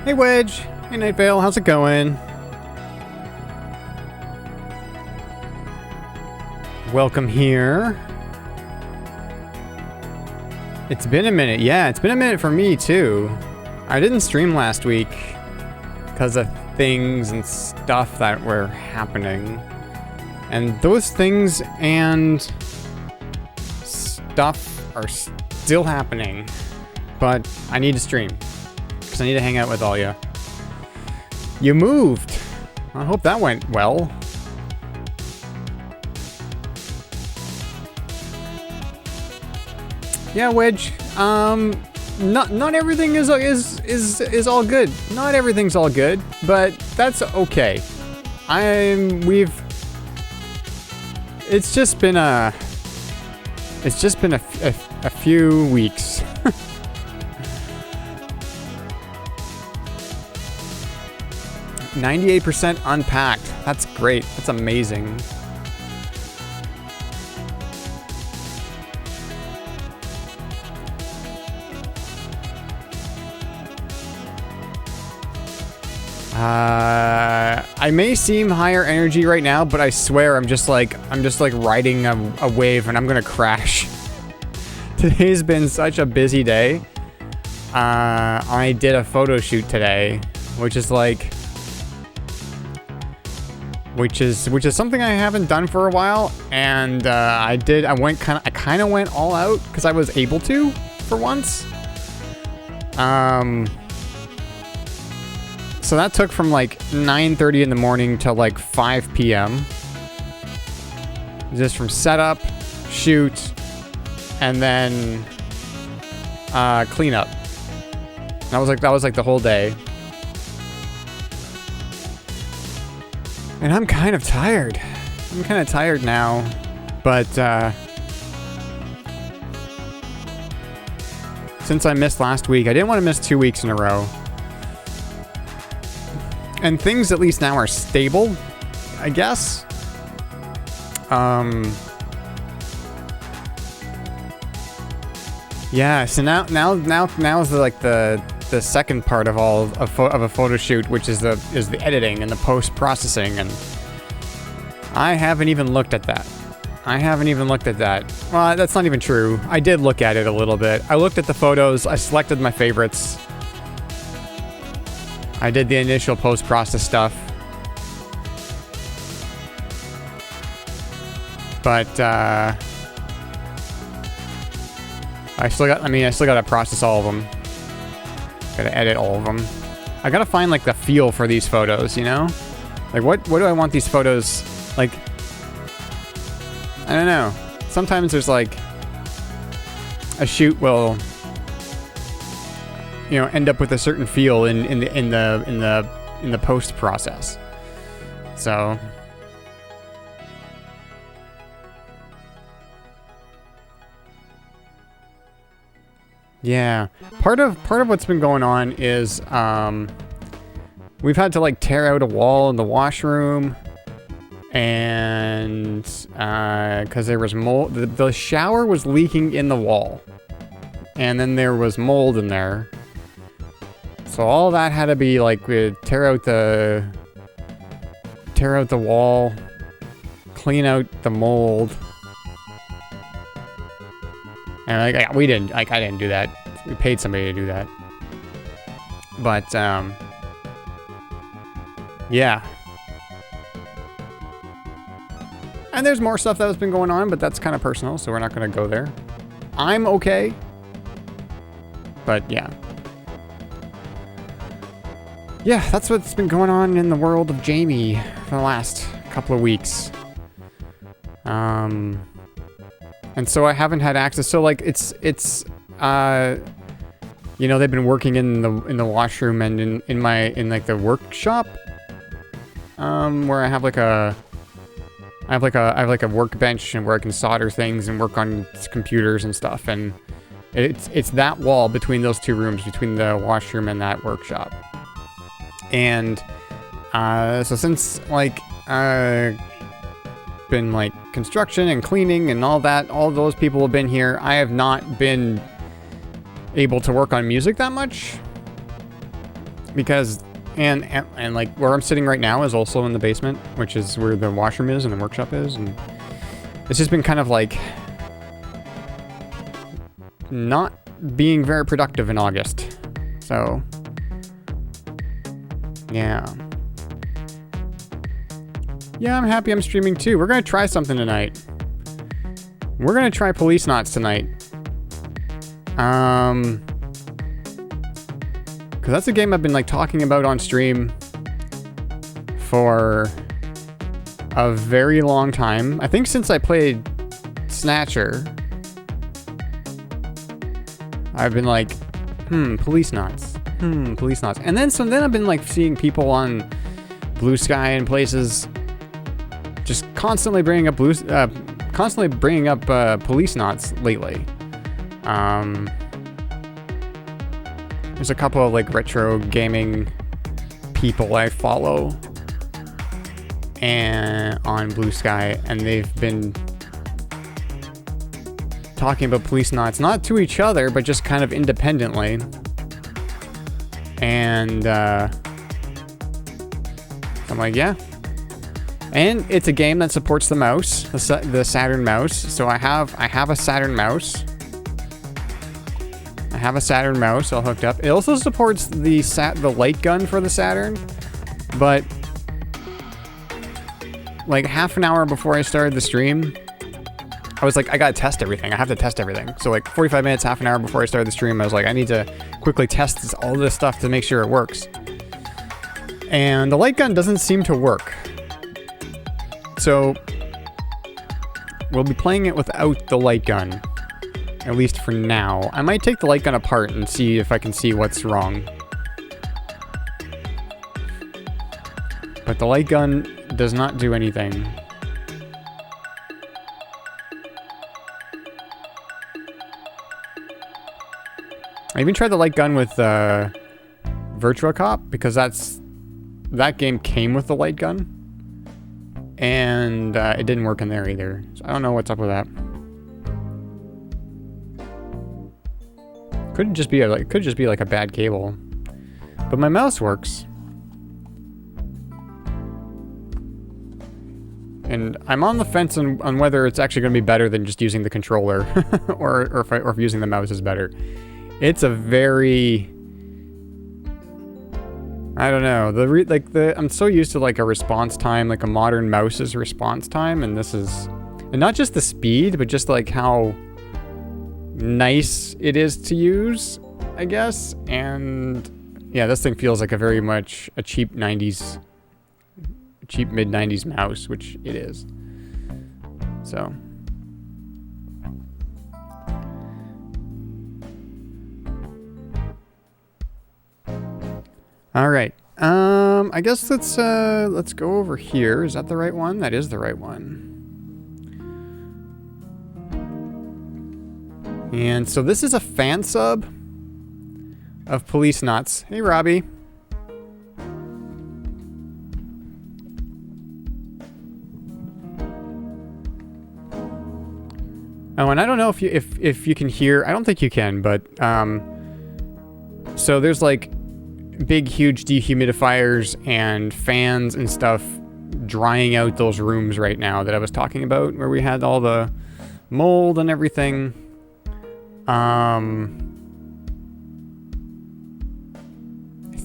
Hey Wedge, hey Night Vale, how's it going? Welcome here. It's been a minute, yeah, it's been a minute for me too. I didn't stream last week because of things and stuff that were happening. And those things and stuff are still happening. But I need to stream. Because I need to hang out with all you. You moved. I hope that went well. Yeah, Wedge. Not everything is all good. Not everything's all good, but that's okay. It's just been a few weeks. 98% unpacked. That's great. That's amazing. I may seem higher energy right now, but I swear I'm just like riding a wave and I'm gonna crash. Today's been such a busy day. I did a photo shoot today, which is something I haven't done for a while, and I kind of went all out because I was able to for once. So that took from like 9:30 in the morning till like 5 p.m. Just from setup, shoot, and then cleanup. That was like the whole day. And I'm kind of tired. I'm kind of tired now, but since I missed last week, I didn't want to miss 2 weeks in a row. And things at least now are stable, I guess. Yeah. So now is the second part of a photo shoot, which is the editing and the post processing, and I haven't even looked at that. Well, that's not even true. I did look at it a little bit. I looked at the photos. I selected my favorites. I did the initial post-process stuff. But, I still gotta process all of them. Gotta edit all of them. I gotta find, like, the feel for these photos, you know? Like, what do I want these photos, like... I don't know. Sometimes there's, like... A shoot will... you know, end up with a certain feel in the post process. So yeah, part of what's been going on is we've had to like tear out a wall in the washroom, and because there was mold, the shower was leaking in the wall, and then there was mold in there. So all that had to be like, we'd tear out the wall, clean out the mold, and I didn't do that. We paid somebody to do that. But yeah. And there's more stuff that has been going on, but that's kind of personal, so we're not going to go there. I'm okay, but yeah. Yeah, that's what's been going on in the world of Jamie for the last couple of weeks. And so I haven't had access. So like it's you know, they've been working in the washroom and in like the workshop, where I have like a workbench and where I can solder things and work on computers and stuff, and it's that wall between those two rooms, between the washroom and that workshop. And so since like been like construction and cleaning and all that, all those people have been here, I have not been able to work on music that much. because and like where I'm sitting right now is also in the basement, which is where the washroom is and the workshop is, and it's just been kind of like not being very productive in August. So yeah. Yeah, I'm happy I'm streaming too. We're gonna try something tonight. We're gonna try Policenauts tonight. Because that's a game I've been like talking about on stream for a very long time. I think since I played Snatcher, I've been like, Policenauts. Policenauts. And then I've been like seeing people on Blue Sky and places just constantly bringing up Policenauts lately. There's a couple of like retro gaming people I follow and on Blue Sky, and they've been talking about Policenauts, not to each other, but just kind of independently. And I'm like, yeah. And it's a game that supports the mouse, the Saturn mouse. So I have a Saturn mouse. I have a Saturn mouse all hooked up. It also supports the light gun for the Saturn, but like half an hour before I started the stream, I was like, I gotta test everything. I have to test everything. So like 45 minutes, half an hour before I started the stream, I was like, I need to quickly test all this stuff to make sure it works. And the light gun doesn't seem to work. So we'll be playing it without the light gun. At least for now. I might take the light gun apart and see if I can see what's wrong. But the light gun does not do anything. I even tried the light gun with Virtua Cop, because that game came with the light gun. And it didn't work in there either. So I don't know what's up with that. Could just be like a bad cable. But my mouse works. And I'm on the fence on whether it's actually going to be better than just using the controller or if using the mouse is better. It's a very, I don't know, I'm so used to like a response time, like a modern mouse's response time, and and not just the speed, but just like how nice it is to use, I guess. And yeah, this thing feels like a very much a cheap mid-90s mouse, which it is. So all right, I guess let's go over here. Is that the right one? That is the right one. And so this is a fan sub of Policenauts. Hey, Robbie. Oh, and I don't know if you can hear. I don't think you can, but so there's like big, huge dehumidifiers and fans and stuff drying out those rooms right now that I was talking about, where we had all the mold and everything. I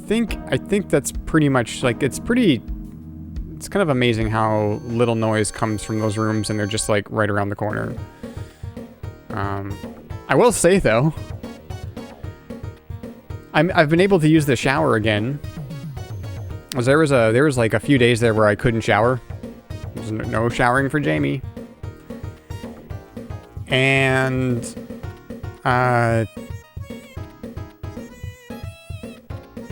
think that's pretty much like it's kind of amazing how little noise comes from those rooms, and they're just like right around the corner. I will say though, I've been able to use the shower again. There was like a few days there where I couldn't shower. There's no showering for Jamie. And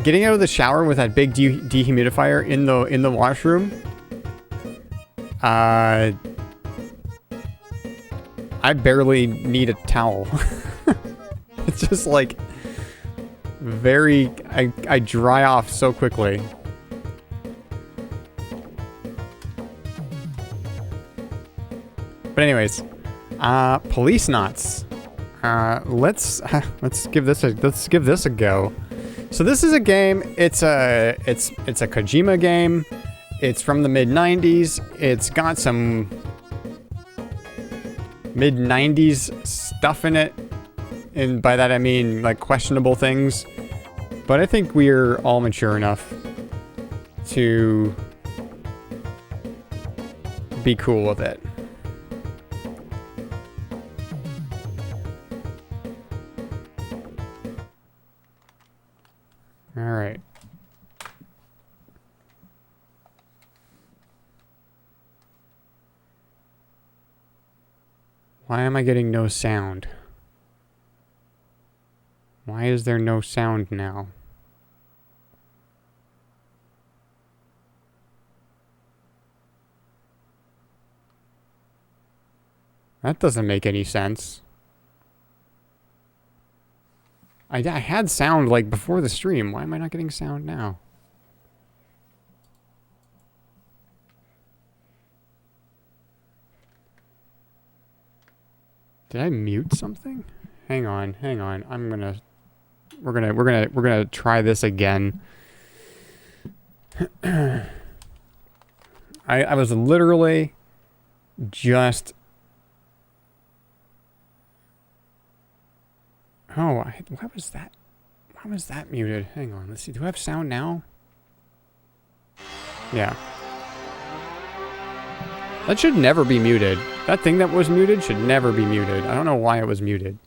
getting out of the shower with that big dehumidifier in the washroom, I barely need a towel. It's just like I dry off so quickly. But anyways, Policenauts. Let's give this a go. So this is a game. It's a Kojima game. It's from the mid-90s. It's got some mid-90s stuff in it. And by that I mean like questionable things. But I think we're all mature enough to be cool with it. All right. Why am I getting no sound? Why is there no sound now? That doesn't make any sense. I had sound like before the stream. Why am I not getting sound now? Did I mute something? Hang on. We're gonna try this again. I was literally just... Oh, why was that? Why was that muted? Hang on, let's see. Do I have sound now? Yeah. That should never be muted. That thing that was muted should never be muted. I don't know why it was muted.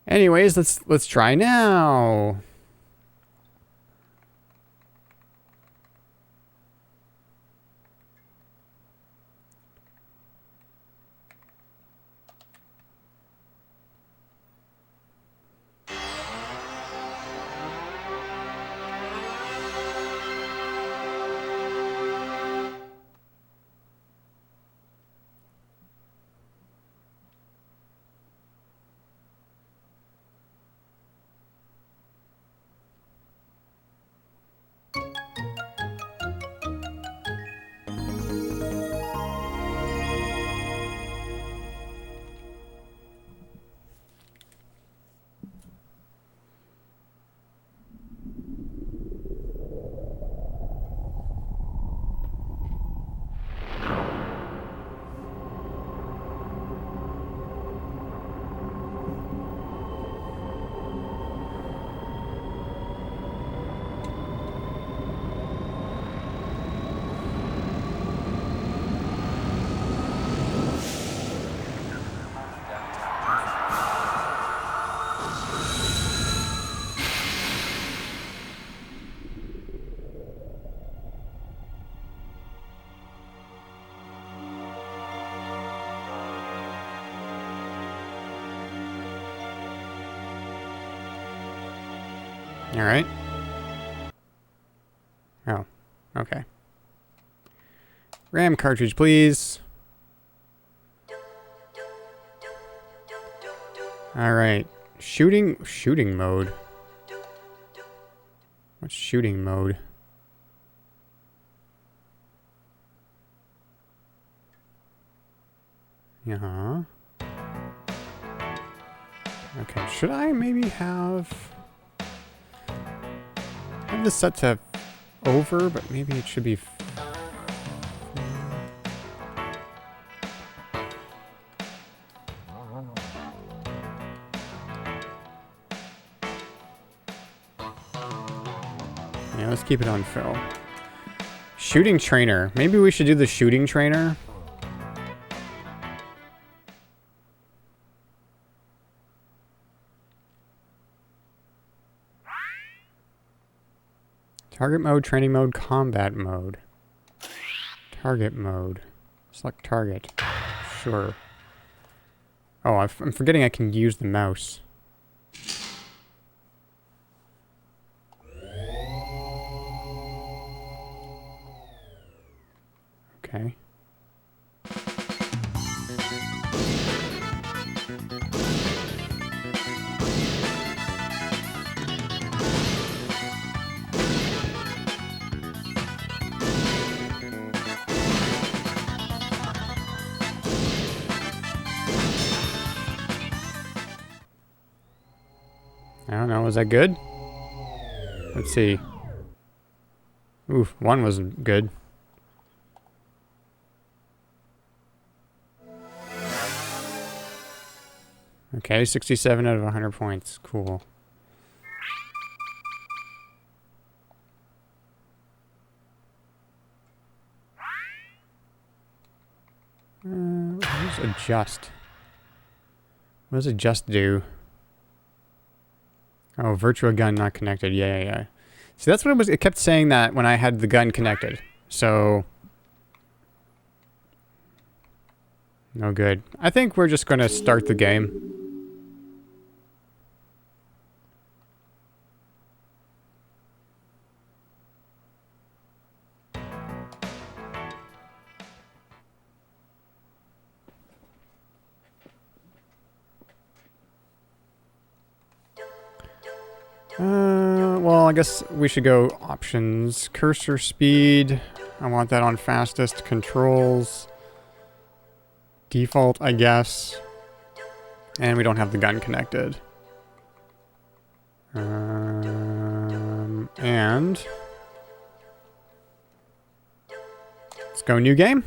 Anyways, let's try now. All right. Oh, okay. RAM cartridge, please. All right. Shooting mode. What's shooting mode? Yeah. Okay, should I maybe have this set to over, but maybe it should be yeah, let's keep it on fill. Shooting trainer. Maybe we should do the shooting trainer. Target mode, training mode, combat mode. Target mode. Select target. Sure. Oh, I'm forgetting I can use the mouse. Okay. I don't know, is that good? Let's see. Oof, one was good. Okay, 67 out of 100 points. Cool. What does adjust? What does adjust do? Oh, virtual gun not connected. Yeah. See, that's what it was. It kept saying that when I had the gun connected. So... no good. I think we're just going to start the game. Well, I guess we should go options. Cursor speed. I want that on fastest. Controls. Default, I guess. And we don't have the gun connected. And... let's go new game.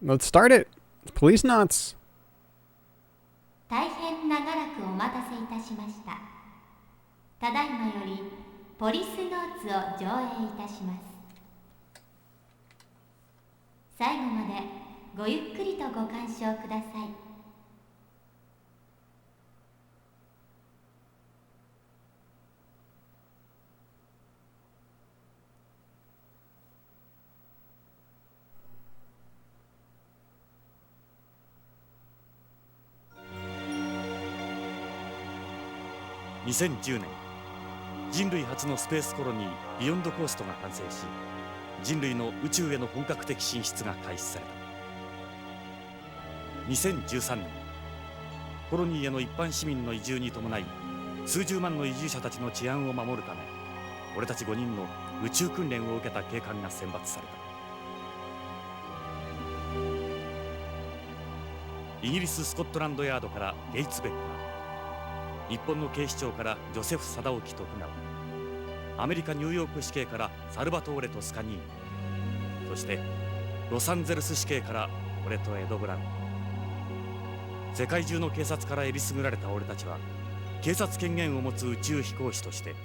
Let's start it. It's Policenauts. 大変長らくお待たせいたしました。ただいまよりポリスノーツを上映いたします。最後までごゆっくりとご鑑賞ください。2010年、人類初のスペースコロニービヨンドコーストが完成し、人類の宇宙への本格的進出が開始された。2013年、コロニーへの一般市民の移住に伴い、数十万の移住者たちの治安を守るため、俺たち5人の宇宙訓練を受けた警官が選抜された。イギリス・スコットランドヤードからゲイツ・ベッカー、日本の警視庁からジョセフ・貞興徳川、アメリカ・ニューヨーク市警からサルバトーレ・トスカニーニ、そしてロサンゼルス市警から俺とエド・ブラウン。世界中の警察からえりすぐられた俺たちは、警察権限を持つ宇宙飛行士として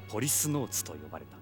ポリスノーツと呼ばれた。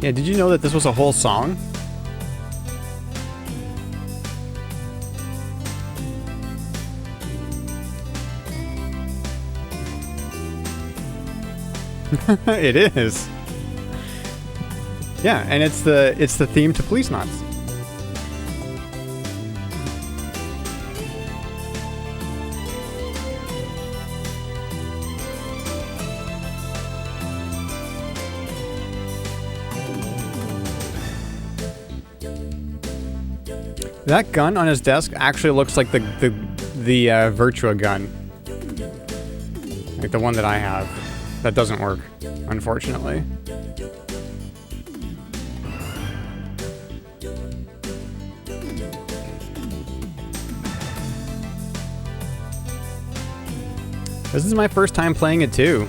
Yeah, did you know that this was a whole song? It is. Yeah, and it's the theme to Policenauts. That gun on his desk actually looks like the Virtua gun. Like the one that I have. That doesn't work, unfortunately. This is my first time playing it too.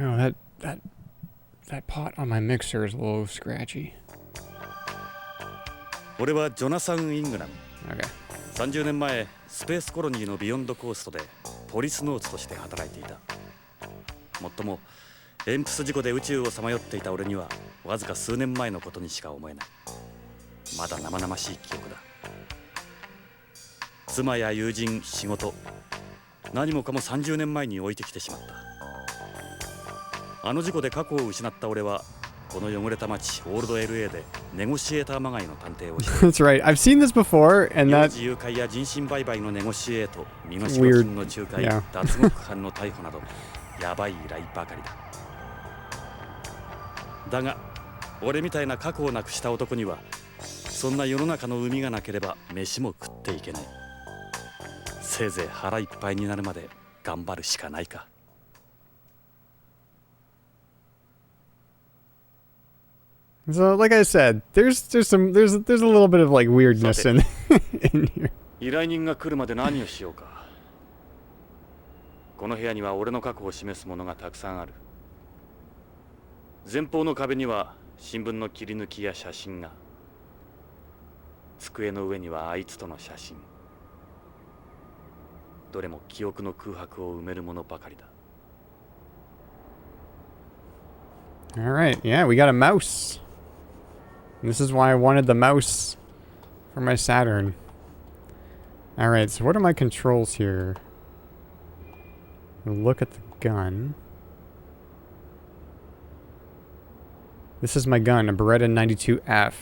Oh, that pot on my mixer is a little scratchy. 俺はジョナサン・イングラム。 Okay. 30年前、スペースコロニーのビヨンドコーストでポリスノーツとして働いていた。もっとも、エンプス事故で宇宙をさまよっていた俺には、わずか数年前のことにしか思えない。まだ生々しい記憶だ。妻や友人、仕事、何もかも30年前に置いてきてしまった。あの事故で過去を失った俺は、この汚れた街オールド LA でネゴシエーターまがいの探偵をしている。That's right. I've seen this before, and that 自由会や人身売買のネゴシエート、身代金の仲介、Yeah. 脱獄犯の逮捕など、やばい依頼ばかりだ。だが、俺みたいな過去をなくした男には、そんな世の中の海がなければ飯も食っていけない。せいぜい腹いっぱいになるまで頑張るしかないか。So, like I said, there's a little bit of like weirdness in here. 依頼人が来るまで何をしようか。この部屋には俺の過去を示すものがたくさんある。前方の壁には新聞の切り抜きや写真が。机の上にはあいつとの写真。どれも記憶の空白を埋めるものばかりだ。All right, yeah, we got a mouse. This is why I wanted the mouse for my Saturn. All right, so what are my controls here? Look at the gun. This is my gun, a Beretta 92F.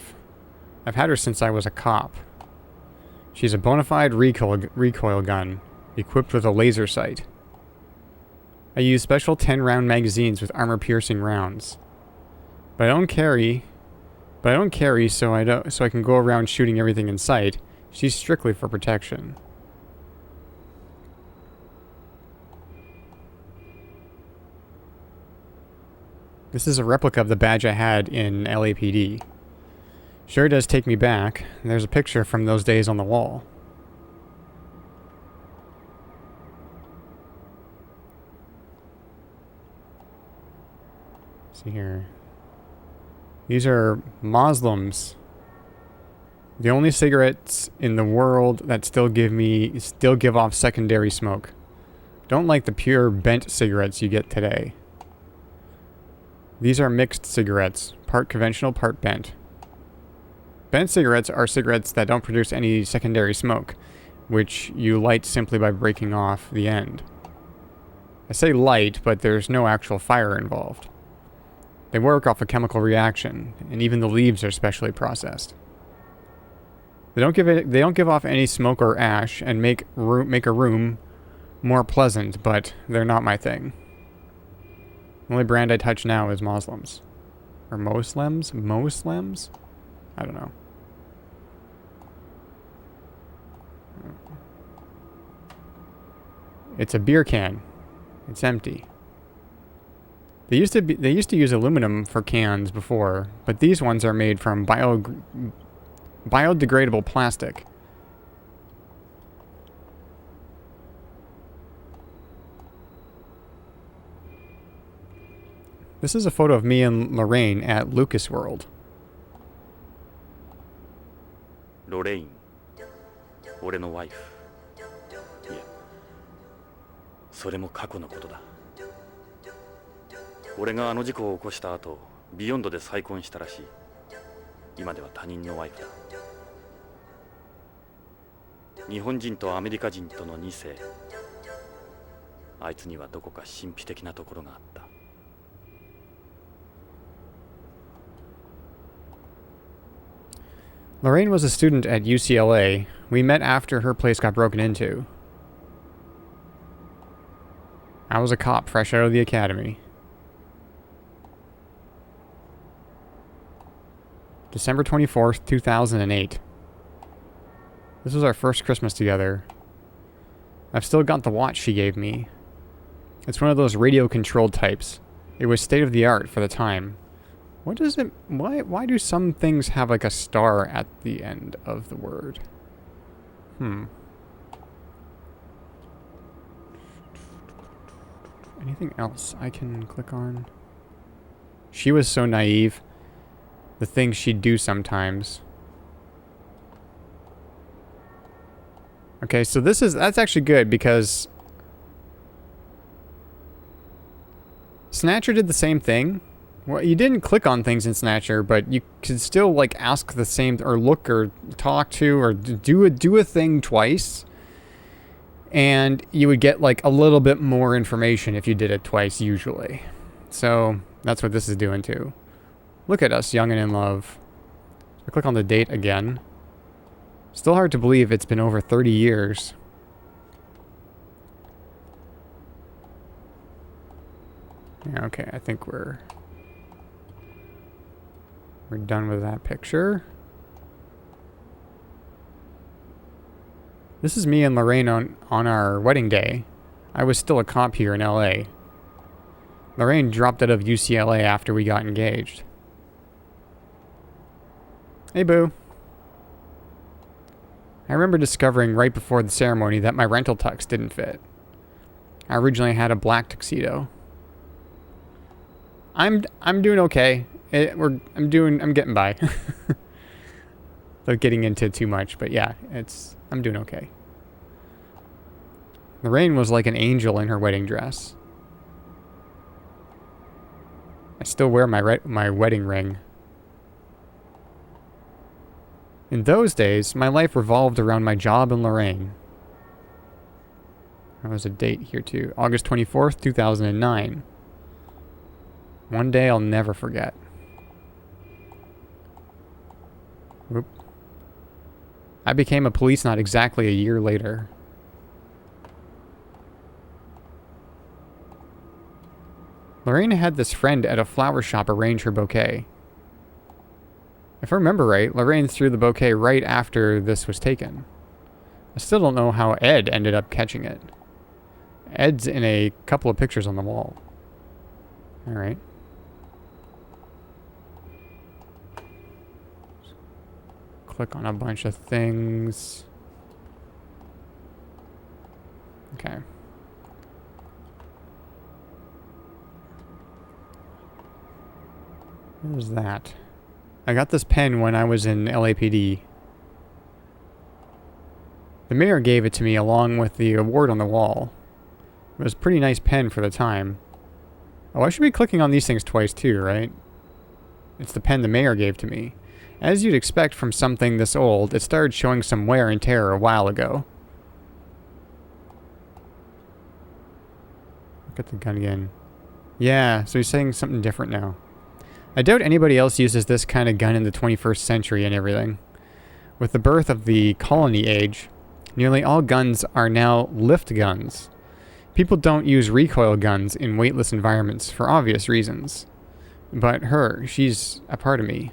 I've had her since I was a cop. She's a bona fide recoil gun, equipped with a laser sight. I use special 10-round magazines with armor-piercing rounds. But I don't carry so I can go around shooting everything in sight. She's strictly for protection. This is a replica of the badge I had in LAPD. Sure does take me back. There's a picture from those days on the wall. See here. These are Muslims. The only cigarettes in the world that still give off secondary smoke. Don't like the pure bent cigarettes you get today. These are mixed cigarettes, part conventional, part bent. Bent cigarettes are cigarettes that don't produce any secondary smoke, which you light simply by breaking off the end. I say light, but there's no actual fire involved. They work off a chemical reaction, and even the leaves are specially processed. They don't give off any smoke or ash, and make a room more pleasant, but they're not my thing. The only brand I touch now is Muslims. Or Moslems? Moslems? I don't know. It's a beer can. It's empty. They used to use aluminum for cans before, but these ones are made from biodegradable plastic. This is a photo of me and Lorraine at Lucas World. ロレイン、俺のワイフ。いや、それも過去のことだ。俺があの事故を起こした後、ビヨンドで再婚したらしい。今では他人のワイフだ。日本人とアメリカ人との2世。あいつにはどこか神秘的なところがあった。Lorraine was a student at UCLA. We met after her place got broken into. I was a cop fresh out of the academy. December 24th, 2008. This was our first Christmas together. I've still got the watch she gave me. It's one of those radio-controlled types. It was state-of-the-art for the time. What does it... Why do some things have like a star at the end of the word? Anything else I can click on? She was so naive. The things she'd do sometimes. Okay, so that's actually good because Snatcher did the same thing. Well, you didn't click on things in Snatcher, but you could still like ask the same or look or talk to or do a thing twice, and you would get like a little bit more information if you did it twice usually. So that's what this is doing too. Look at us, young and in love. I click on the date again. Still hard to believe it's been over 30 years. Yeah, okay, I think we're done with that picture. This is me and Lorraine on our wedding day. I was still a cop here in LA. Lorraine dropped out of UCLA after we got engaged. Hey, boo. I remember discovering right before the ceremony that my rental tux didn't fit. I originally had a black tuxedo. I'm doing okay. I'm getting by. Without getting into too much, but yeah, I'm doing okay. Lorraine was like an angel in her wedding dress. I still wear my wedding ring. In those days, my life revolved around my job and Lorraine. There was a date here too. August 24th, 2009. One day I'll never forget. Whoop. I became a policenaut exactly a year later. Lorraine had this friend at a flower shop arrange her bouquet. If I remember right, Lorraine threw the bouquet right after this was taken. I still don't know how Ed ended up catching it. Ed's in a couple of pictures on the wall. Alright. Click on a bunch of things. Okay. What is that? I got this pen when I was in LAPD. The mayor gave it to me along with the award on the wall. It was a pretty nice pen for the time. Oh, I should be clicking on these things twice too, right? It's the pen the mayor gave to me. As you'd expect from something this old, it started showing some wear and tear a while ago. Look at the gun again. Yeah, so he's saying something different now. I doubt anybody else uses this kind of gun in the 21st century and everything. With the birth of the colony age, nearly all guns are now lift guns. People don't use recoil guns in weightless environments for obvious reasons. But her, she's a part of me.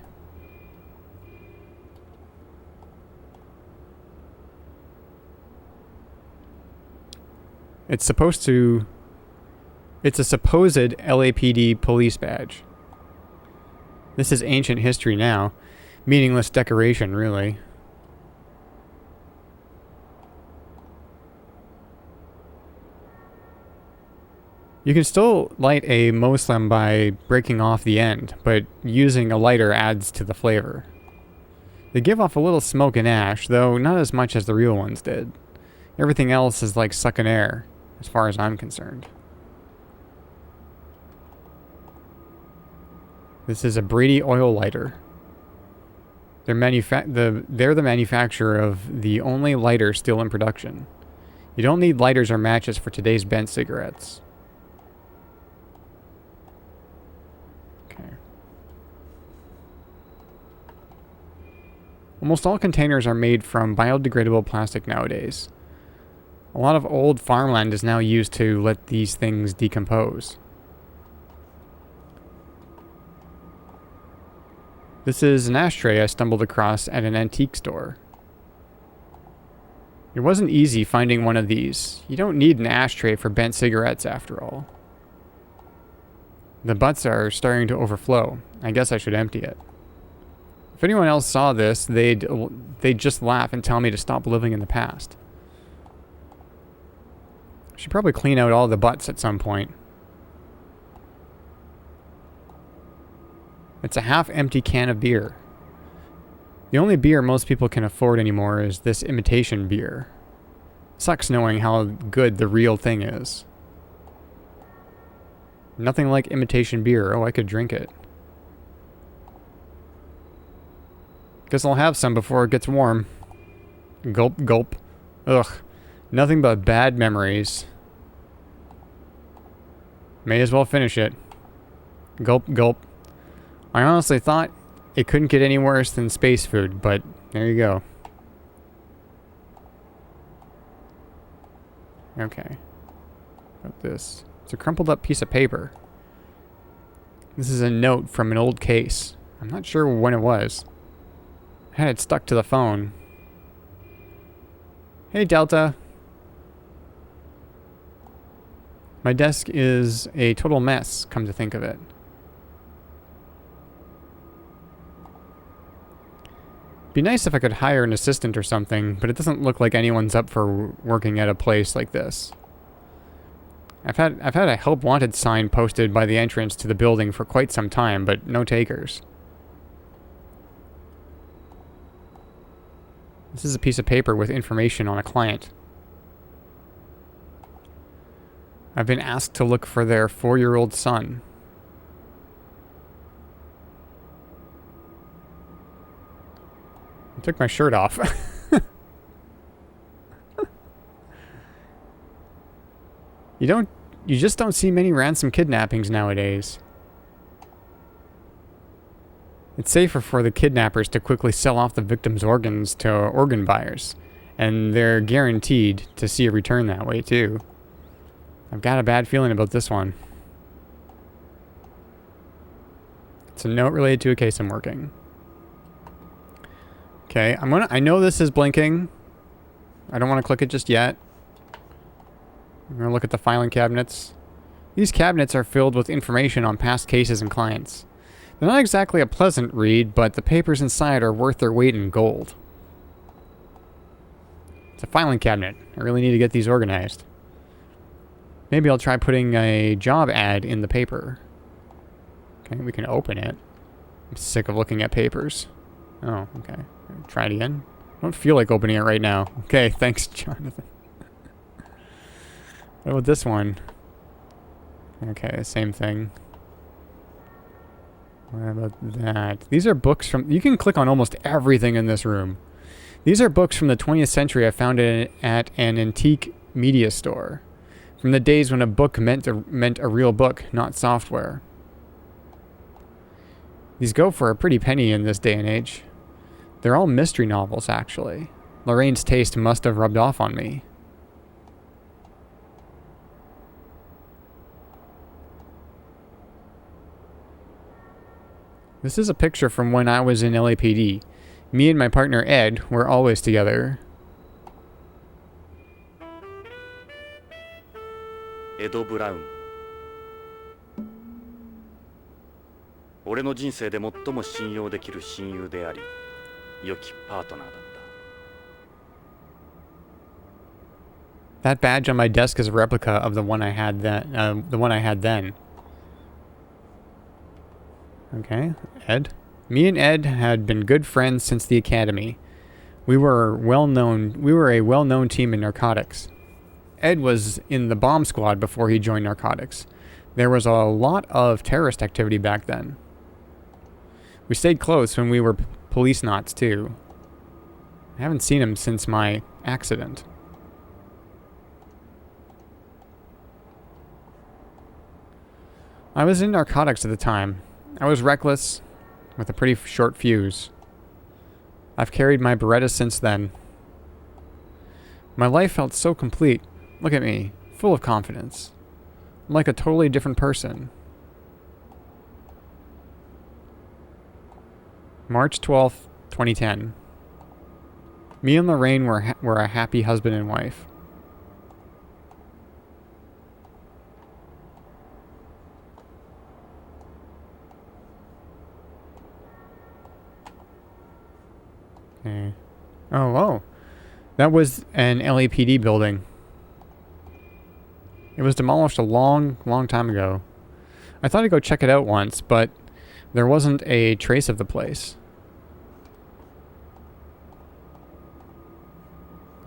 It's supposed to... It's a supposed LAPD police badge. This is ancient history now. Meaningless decoration, really. You can still light a Moslem by breaking off the end, but using a lighter adds to the flavor. They give off a little smoke and ash, though not as much as the real ones did. Everything else is like sucking air, as far as I'm concerned. This is a Brady oil lighter. They're the manufacturer of the only lighter still in production. You don't need lighters or matches for today's bent cigarettes. Okay. Almost all containers are made from biodegradable plastic nowadays. A lot of old farmland is now used to let these things decompose. This is an ashtray I stumbled across at an antique store. It wasn't easy finding one of these. You don't need an ashtray for bent cigarettes after all. The butts are starting to overflow. I guess I should empty it. If anyone else saw this, they'd just laugh and tell me to stop living in the past. I should probably clean out all the butts at some point. It's a half-empty can of beer. The only beer most people can afford anymore is this imitation beer. Sucks knowing how good the real thing is. Nothing like imitation beer. Oh, I could drink it. Guess I'll have some before it gets warm. Gulp, gulp. Ugh. Nothing but bad memories. May as well finish it. Gulp, gulp. I honestly thought it couldn't get any worse than space food, but there you go. Okay. What about this? It's a crumpled up piece of paper. This is a note from an old case. I'm not sure when it was. I had it stuck to the phone. Hey, Delta. My desk is a total mess, come to think of it. Be nice if I could hire an assistant or something, but it doesn't look like anyone's up for working at a place like this. I've had a help wanted sign posted by the entrance to the building for quite some time, but no takers. This is a piece of paper with information on a client. I've been asked to look for their 4-year-old son. I took my shirt off. You just don't see many ransom kidnappings nowadays. It's safer for the kidnappers to quickly sell off the victim's organs to organ buyers, and they're guaranteed to see a return that way too. I've got a bad feeling about this one. It's a note related to a case I'm working. Okay, I know this is blinking. I don't want to click it just yet. I'm going to look at the filing cabinets. These cabinets are filled with information on past cases and clients. They're not exactly a pleasant read, but the papers inside are worth their weight in gold. It's a filing cabinet. I really need to get these organized. Maybe I'll try putting a job ad in the paper. Okay, we can open it. I'm sick of looking at papers. Oh, okay. Try it again. I don't feel like opening it right now. Okay, thanks, Jonathan. What about this one? Okay, same thing. What about that? These are books from... You can click on almost everything in this room. These are books from the 20th century I found at an antique media store. From the days when a book meant a real book, not software. These go for a pretty penny in this day and age. They're all mystery novels, actually. Lorraine's taste must have rubbed off on me. This is a picture from when I was in LAPD. Me and my partner Ed were always together. エド・ブラウン。俺の人生で最も信用できる親友であり、良きパートナーだった。That badge on my desk is a replica of the one I had then. Okay, Ed. Me and Ed had been good friends since the academy. We were a well-known team in narcotics. Ed was in the bomb squad before he joined narcotics. There was a lot of terrorist activity back then. We stayed close when we were Policenauts too. I haven't seen him since my accident. I was in narcotics at the time. I was reckless, with a pretty short fuse. I've carried my Beretta since then. My life felt so complete. Look at me, full of confidence. I'm like a totally different person. March 12th, 2010. Me and Lorraine were a happy husband and wife. Okay. Oh. That was an LAPD building. It was demolished a long time ago. I thought I'd go check it out once, but there wasn't a trace of the place.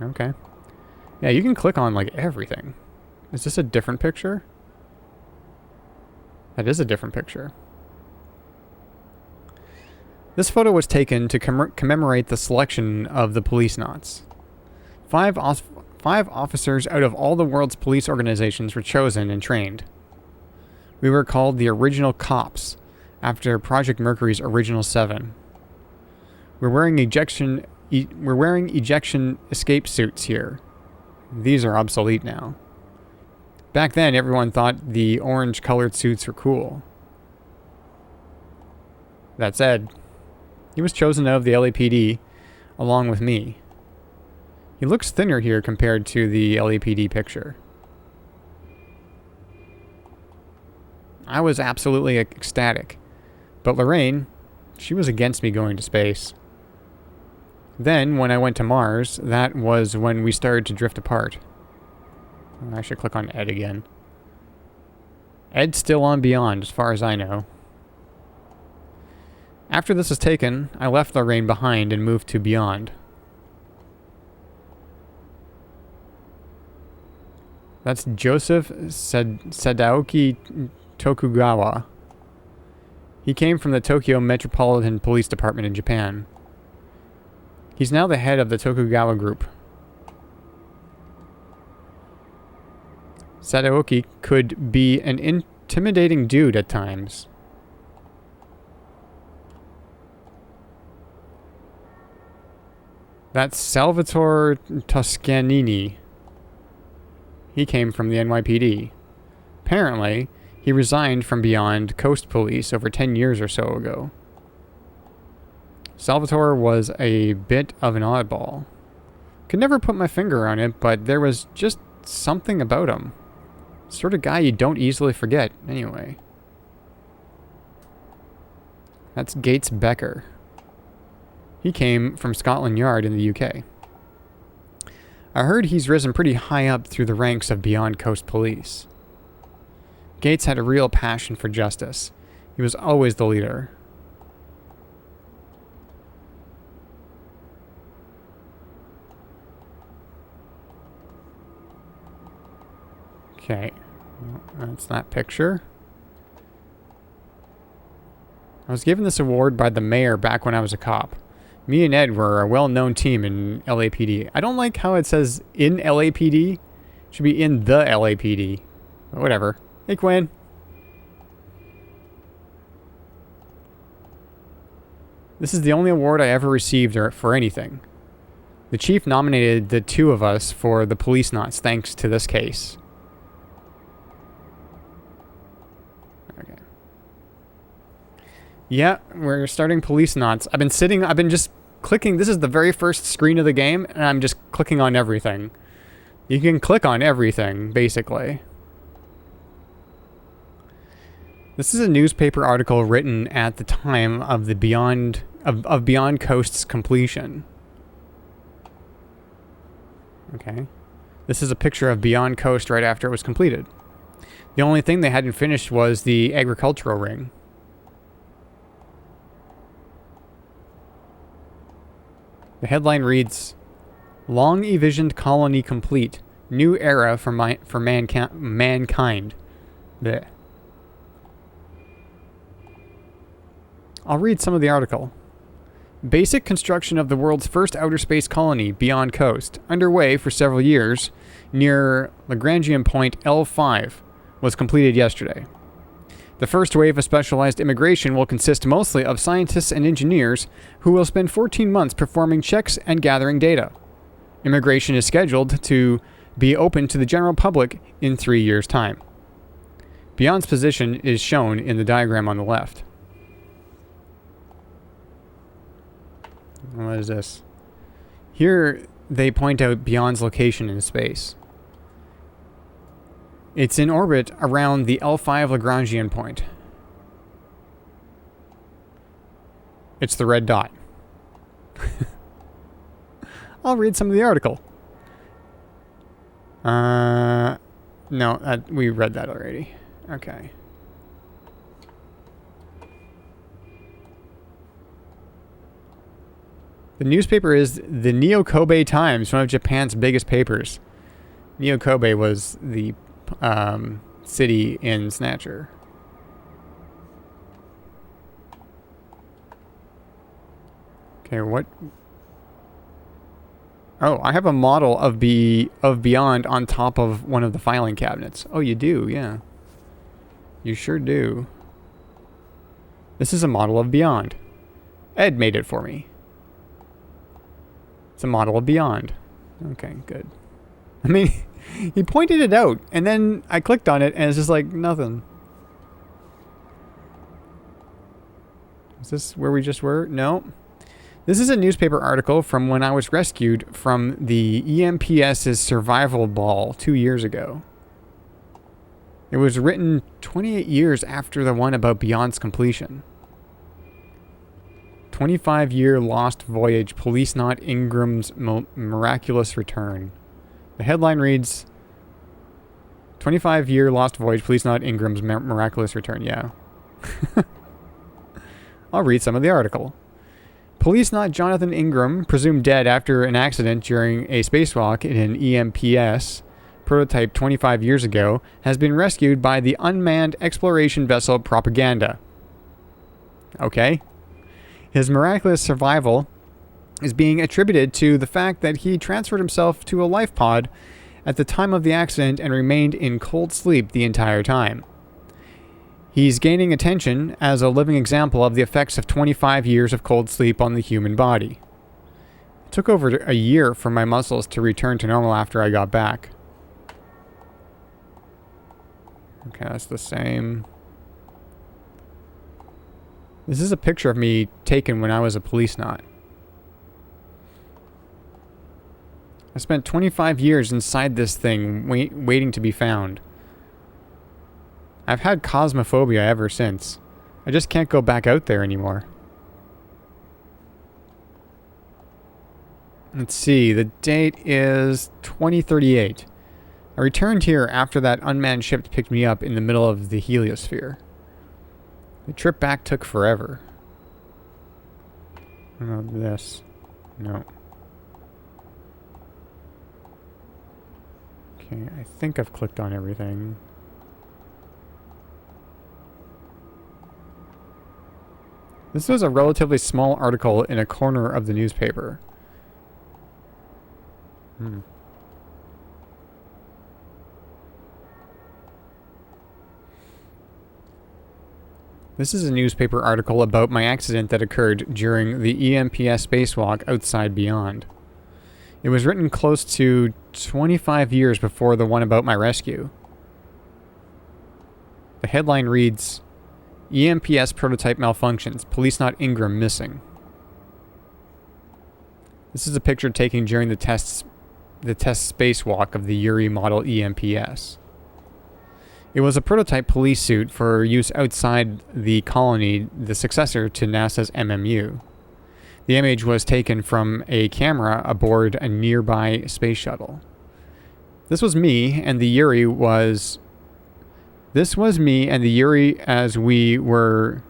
Okay. Yeah, you can click on, like, everything. Is this a different picture? That is a different picture. This photo was taken to commemorate the selection of the Policenauts. Five officers out of all the world's police organizations were chosen and trained. We were called the original cops, after Project Mercury's original 7. We're wearing ejection escape suits here. These are obsolete now. Back then, everyone thought the orange-colored suits were cool. That said, he was chosen out of the LAPD, along with me. He looks thinner here compared to the LAPD picture. I was absolutely ecstatic, but Lorraine, she was against me going to space. Then, when I went to Mars, that was when we started to drift apart. I should click on Ed again. Ed's still on Beyond, as far as I know. After this was taken, I left Lorraine behind and moved to Beyond. That's Joseph Sadaoki Tokugawa. He came from the Tokyo Metropolitan Police Department in Japan. He's now the head of the Tokugawa Group. Sadaoki could be an intimidating dude at times. That's Salvatore Toscanini. He came from the NYPD. Apparently, he resigned from Beyond Coast Police over 10 years or so ago. Salvatore was a bit of an oddball. Could never put my finger on it, but there was just something about him. Sort of guy you don't easily forget, anyway. That's Gates Becker. He came from Scotland Yard in the UK. I heard he's risen pretty high up through the ranks of Beyond Coast Police. Gates had a real passion for justice. He was always the leader. Okay, that's that picture. I was given this award by the mayor back when I was a cop. Me and Ed were a well-known team in LAPD. I don't like how it says in LAPD. It should be in the LAPD. But whatever. Hey, Quinn. This is the only award I ever received for anything. The chief nominated the two of us for the Policenauts thanks to this case. Okay. Yeah, we're starting Policenauts. I've been just clicking. This is the very first screen of the game, and I'm just clicking on everything. You can click on everything, basically. This is a newspaper article written at the time of the Beyond Coast's completion. Okay. This is a picture of Beyond Coast right after it was completed. The only thing they hadn't finished was the agricultural ring. The headline reads, "Long envisioned colony complete. New era for mankind." Blech. I'll read some of the article. Basic construction of the world's first outer space colony, Beyond Coast, underway for several years near Lagrangian point L5, was completed yesterday. The first wave of specialized immigration will consist mostly of scientists and engineers who will spend 14 months performing checks and gathering data. Immigration is scheduled to be open to the general public in 3 years' time. Beyond's position is shown in the diagram on the left. What is this? Here they point out Beyond's location in space. It's in orbit around the L5 Lagrangian point. It's the red dot. I'll read some of the article. No, we read that already. Okay. The newspaper is the Neo-Kobe Times, one of Japan's biggest papers. Neo-Kobe was the city in Snatcher. Okay, what? Oh, I have a model of Beyond on top of one of the filing cabinets. Oh, you do, yeah. You sure do. This is a model of Beyond. Ed made it for me. It's a model of Beyond. Okay, good. I mean, he pointed it out, and then I clicked on it, and it's just like, nothing. Is this where we just were? No. This is a newspaper article from when I was rescued from the EMPS's survival ball 2 years ago. It was written 28 years after the one about Beyond's completion. 25-year lost voyage, Policenaut Ingram's miraculous return. The headline reads, 25-year lost voyage, Policenaut Ingram's miraculous return. Yeah. I'll read some of the article. Policenaut Jonathan Ingram, presumed dead after an accident during a spacewalk in an EMPS prototype 25 years ago, has been rescued by the unmanned exploration vessel Propaganda. Okay. His miraculous survival is being attributed to the fact that he transferred himself to a life pod at the time of the accident and remained in cold sleep the entire time. He's gaining attention as a living example of the effects of 25 years of cold sleep on the human body. It took over a year for my muscles to return to normal after I got back. Okay, that's the same. This is a picture of me taken when I was a Policenaut. I spent 25 years inside this thing, waiting to be found. I've had cosmophobia ever since. I just can't go back out there anymore. Let's see, the date is 2038. I returned here after that unmanned ship picked me up in the middle of the heliosphere. The trip back took forever. Oh, this. No. Okay, I think I've clicked on everything. This was a relatively small article in a corner of the newspaper. This is a newspaper article about my accident that occurred during the EMPS spacewalk outside Beyond. It was written close to 25 years before the one about my rescue. The headline reads, EMPS prototype malfunctions, Policenaut Ingram missing. This is a picture taken during the test spacewalk of the Yuri model EMPS. It was a prototype police suit for use outside the colony, the successor to NASA's MMU. The image was taken from a camera aboard a nearby space shuttle. This was me and the Yuri as we were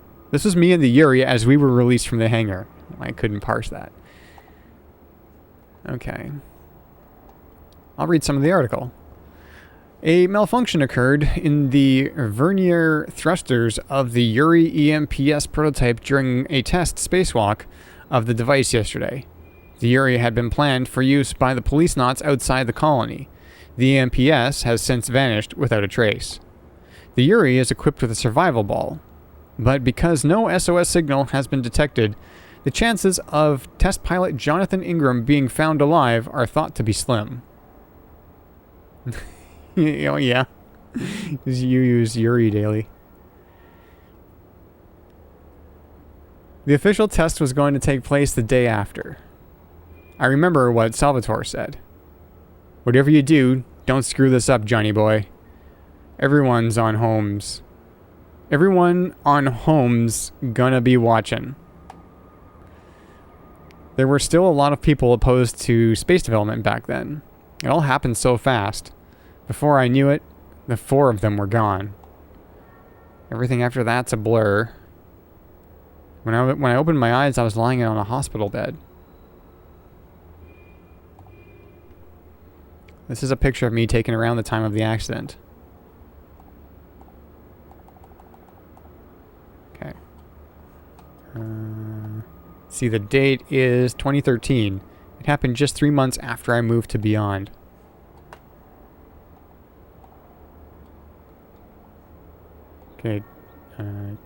released from the hangar. I couldn't parse that. Okay. I'll read some of the article. A malfunction occurred in the vernier thrusters of the Yuri EMPS prototype during a test spacewalk of the device yesterday. The Yuri had been planned for use by the Policenauts outside the colony. The EMPS has since vanished without a trace. The Yuri is equipped with a survival ball, but because no SOS signal has been detected, the chances of test pilot Jonathan Ingram being found alive are thought to be slim. Oh yeah, you use Yuri daily. The official test was going to take place the day after. I remember what Salvatore said. Whatever you do, don't screw this up, Johnny boy. Everyone on Holmes gonna be watching. There were still a lot of people opposed to space development back then. It all happened so fast. Before I knew it, the 4 of them were gone. Everything after that's a blur. When I opened my eyes, I was lying on a hospital bed. This is a picture of me taken around the time of the accident. Okay. See, the date is 2013. It happened just 3 months after I moved to Beyond. Okay.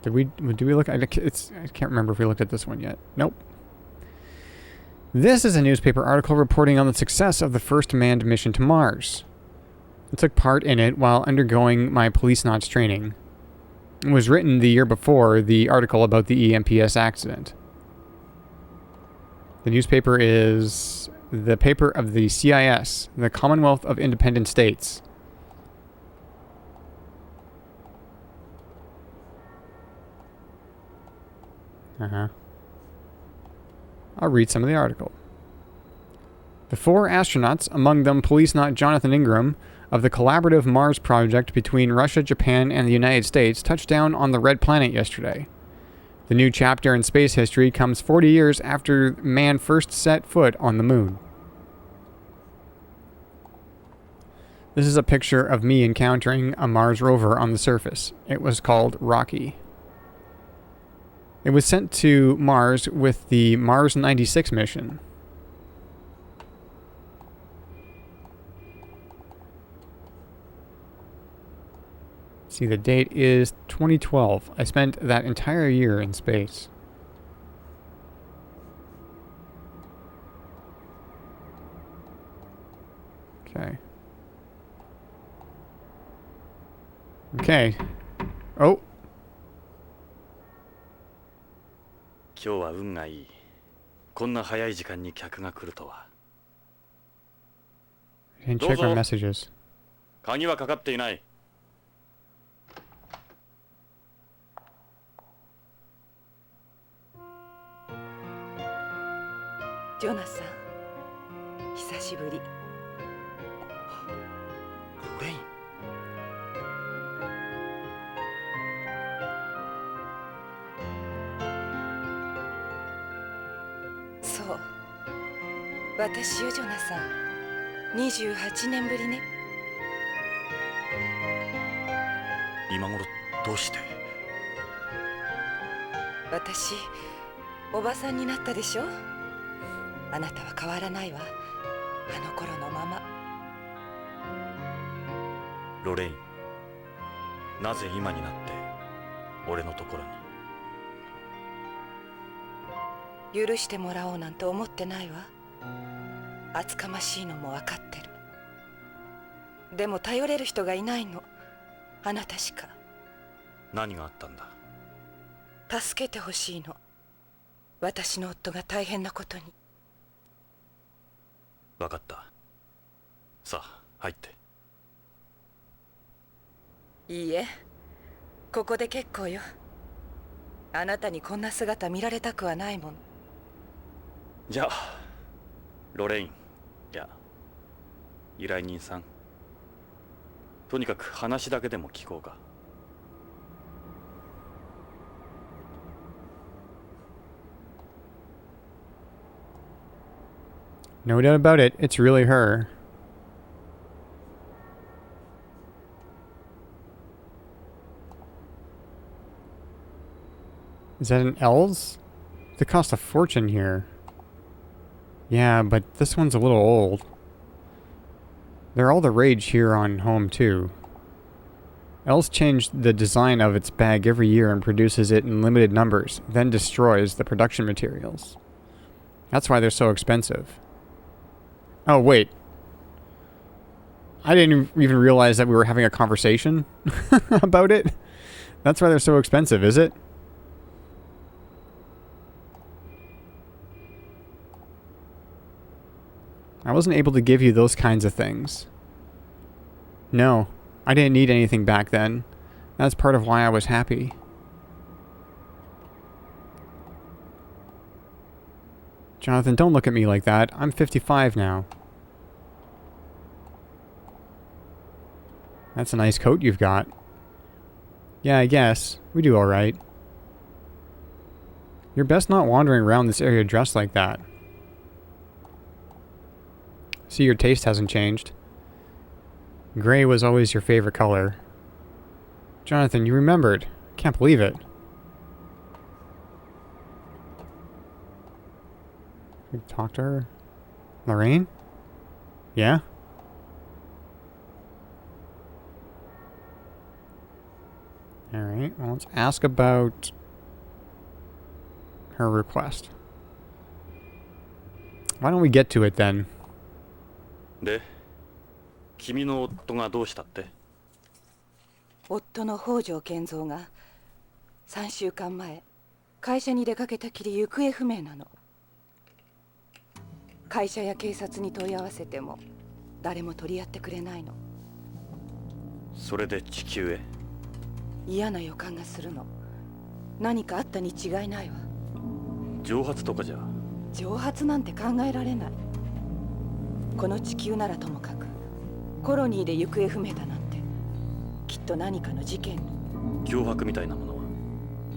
Did we look at it? I can't remember if we looked at this one yet. Nope. This is a newspaper article reporting on the success of the first manned mission to Mars. I took part in it while undergoing my Policenauts training. It was written the year before the article about the EMPS accident. The newspaper is the paper of the CIS, the Commonwealth of Independent States. I'll read some of the article. The 4 astronauts, among them Policenaut Jonathan Ingram, of the collaborative Mars project between Russia, Japan, and the United States, touched down on the Red Planet yesterday. The new chapter in space history comes 40 years after man first set foot on the moon. This is a picture of me encountering a Mars rover on the surface. It was called Rocky. It was sent to Mars with the Mars 96 mission. See, the date is 2012. I spent that entire year in space. Okay. Okay. Oh. 今日は運がいい。こんな早い時間に客が来るとは。I didn't check my messages. 鍵はかかっていない。ジョナサン、久しぶり。ロレイン。そう、私よジョナサン、28年ぶりね。今頃どうして？私、おばさんになったでしょ。あなたは変わらないわ。あの頃のまま。ロレイン、なぜ今になって俺のところに？許してもらおうなんて思ってないわ。厚かましいのも分かってる。でも頼れる人がいないの。あなたしか。何があったんだ？助けてほしいの。私の夫が大変なことに。分かった。さあ入って。いいえ、ここで結構よ。あなたにこんな姿見られたくはないもの。じゃあロレイン、いや依頼人さん、とにかく話だけでも聞こうか。No doubt about it, it's really her. Is that an L's? They cost a fortune here. Yeah, but this one's a little old. They're all the rage here on home, too. L's changed the design of its bag every year and produces it in limited numbers, then destroys the production materials. That's why they're so expensive. Oh, wait. I didn't even realize that we were having a conversation about it. That's why they're so expensive, is it? I wasn't able to give you those kinds of things. No, I didn't need anything back then. That's part of why I was happy. Jonathan, don't look at me like that. I'm 55 now. That's a nice coat you've got. Yeah, I guess. We do alright. You're best not wandering around this area dressed like that. See, your taste hasn't changed. Gray was always your favorite color. Jonathan, you remembered. Can't believe it. We talk to her? Lorraine? Yeah? Alright, well, let's ask about her request. Why don't we get to it then? で、君の夫がどうしたって？夫の北条健三が3週間前会社に出かけたきり行方不明なの。会社や警察に問い合わせても誰も取り合ってくれないの。それで地球へ？嫌な予感がするの。何かあったに違いないわ。蒸発とかじゃ？蒸発なんて考えられない。この地球ならともかくコロニーで行方不明だなんてきっと何かの事件に。脅迫みたいなものは？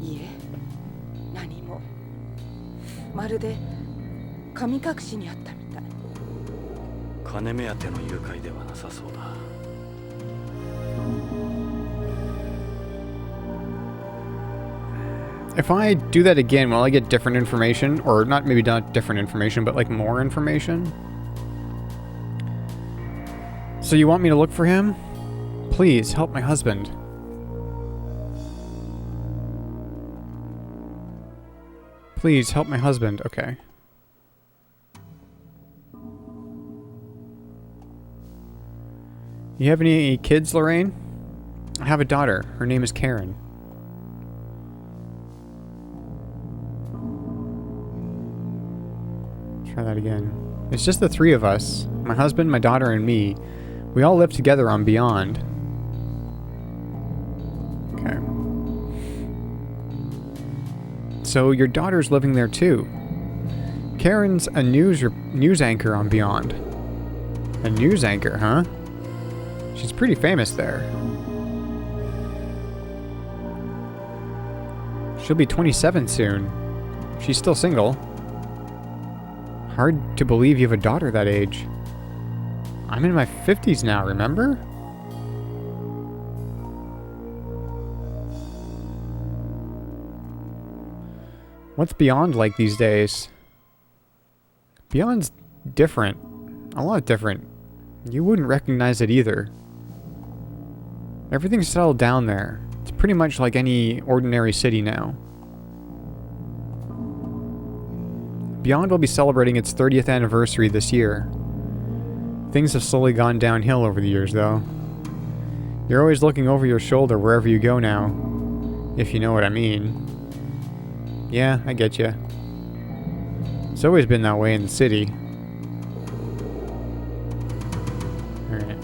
いいえ、何も。まるで神隠しにあったみたい。金目当ての誘拐ではなさそうだ。If I do that again, will I get different information? Or not, maybe not different information, but like more information? So you want me to look for him? Please, help my husband. Please, help my husband. Okay. You have any kids, Lorraine? I have a daughter. Her name is Karen. Try that again. It's just the three of us. My husband, my daughter, and me. We all live together on Beyond. Okay. So your daughter's living there too. Karen's a news anchor on Beyond. A news anchor, huh? She's pretty famous there. She'll be 27 soon. She's still single. Hard to believe you have a daughter that age. I'm in my 50s now, remember? What's Beyond like these days? Beyond's different. A lot different. You wouldn't recognize it either. Everything's settled down there. It's pretty much like any ordinary city now. Beyond will be celebrating its 30th anniversary this year. Things have slowly gone downhill over the years, though. You're always looking over your shoulder wherever you go now, if you know what I mean. Yeah, I get you. It's always been that way in the city. Alright.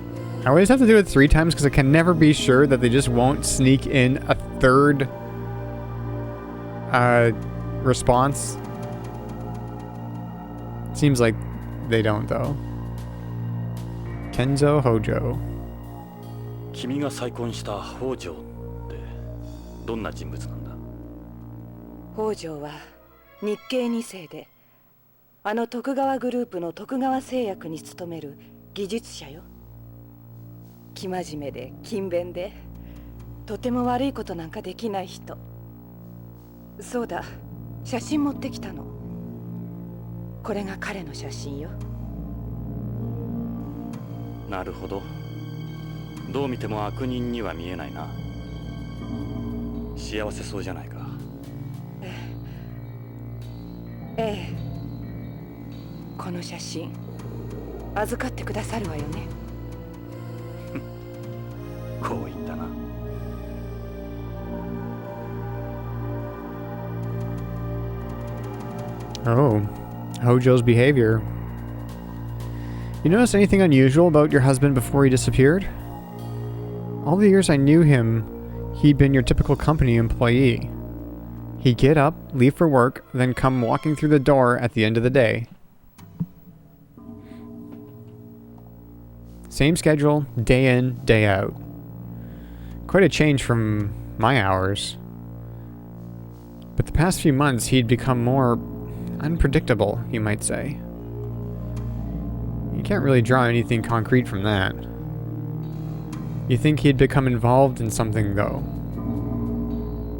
I always have to do it 3 times because I can never be sure that they just won't sneak in a third response. Seems like they don't though. Kenzo Hojo. 君が再婚した北条ってどんな人物なんだ？北条は日系2世で、あの徳川グループの徳川製薬に勤める技術者よ。生真面目で勤勉で、とても悪いことなんかできない人。そうだ、写真持ってきたの。これが彼の写真よ。なるほど。どう見ても悪人には見えないな。幸せそうじゃないか。ええ。この写真預かってくださるわよね。こう言ったな。Oh, Hojo's behavior. You notice anything unusual about your husband before he disappeared? All the years I knew him, he'd been your typical company employee. He'd get up, leave for work, then come walking through the door at the end of the day. Same schedule, day in, day out. Quite a change from my hours. But the past few months, he'd become more unpredictable, you might say. You can't really draw anything concrete from that. You think he'd become involved in something, though?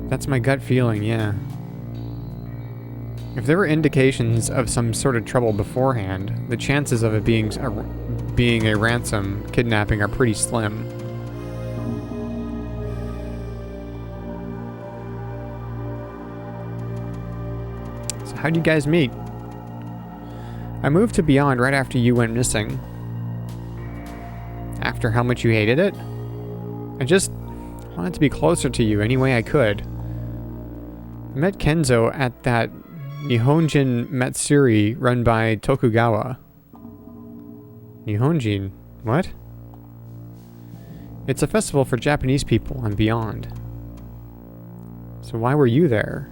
That's my gut feeling, yeah. If there were indications of some sort of trouble beforehand, the chances of it being a ransom kidnapping are pretty slim. So how'd you guys meet? I moved to Beyond right after you went missing. After how much you hated it? I just wanted to be closer to you any way I could. I met Kenzo at that Nihonjin Matsuri run by Tokugawa. Nihonjin? What? It's a festival for Japanese people and beyond. So why were you there?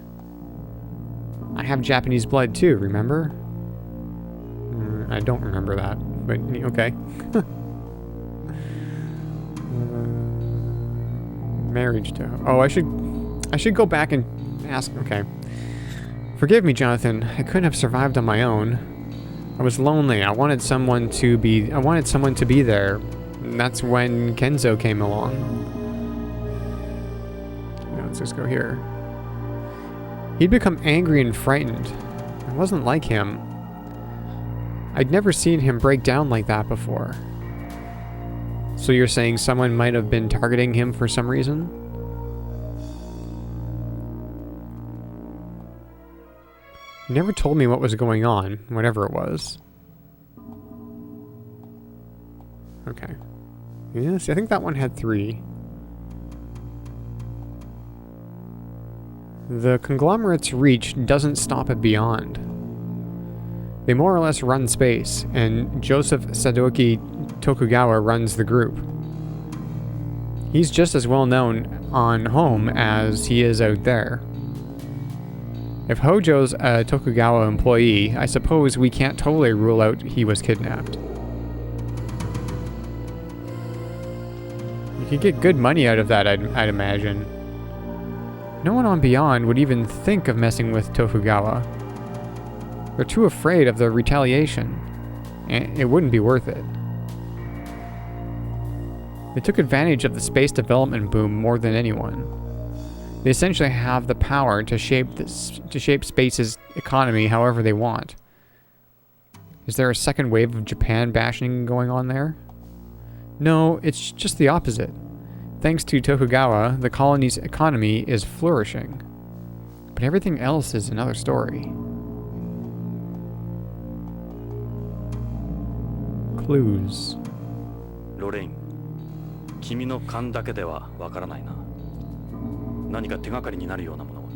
I have Japanese blood too, remember? I don't remember that, but okay. Marriage to... Oh, I should go back and ask... Okay. Forgive me, Jonathan. I couldn't have survived on my own. I was lonely. I wanted someone to be there. And that's when Kenzo came along. Let's just go here. He'd become angry and frightened. I wasn't like him. I'd never seen him break down like that before. So you're saying someone might have been targeting him for some reason? You never told me what was going on, whatever it was. Okay. Yes, I think that one had 3. The conglomerate's reach doesn't stop at Beyond. They more or less run space, and Joseph Sadoki Tokugawa runs the group. He's just as well known on home as he is out there. If Hojo's a Tokugawa employee, I suppose we can't totally rule out he was kidnapped. You could get good money out of that, I'd imagine. No one on Beyond would even think of messing with Tokugawa. They're too afraid of the retaliation, and it wouldn't be worth it. They took advantage of the space development boom more than anyone. They essentially have the power to shape space's economy however they want. Is there a second wave of Japan bashing going on there? No, it's just the opposite. Thanks to Tokugawa, the colony's economy is flourishing. But everything else is another story. Clues. ロレイン、君の勘だけではわからないな。何か手がかりになるようなものは。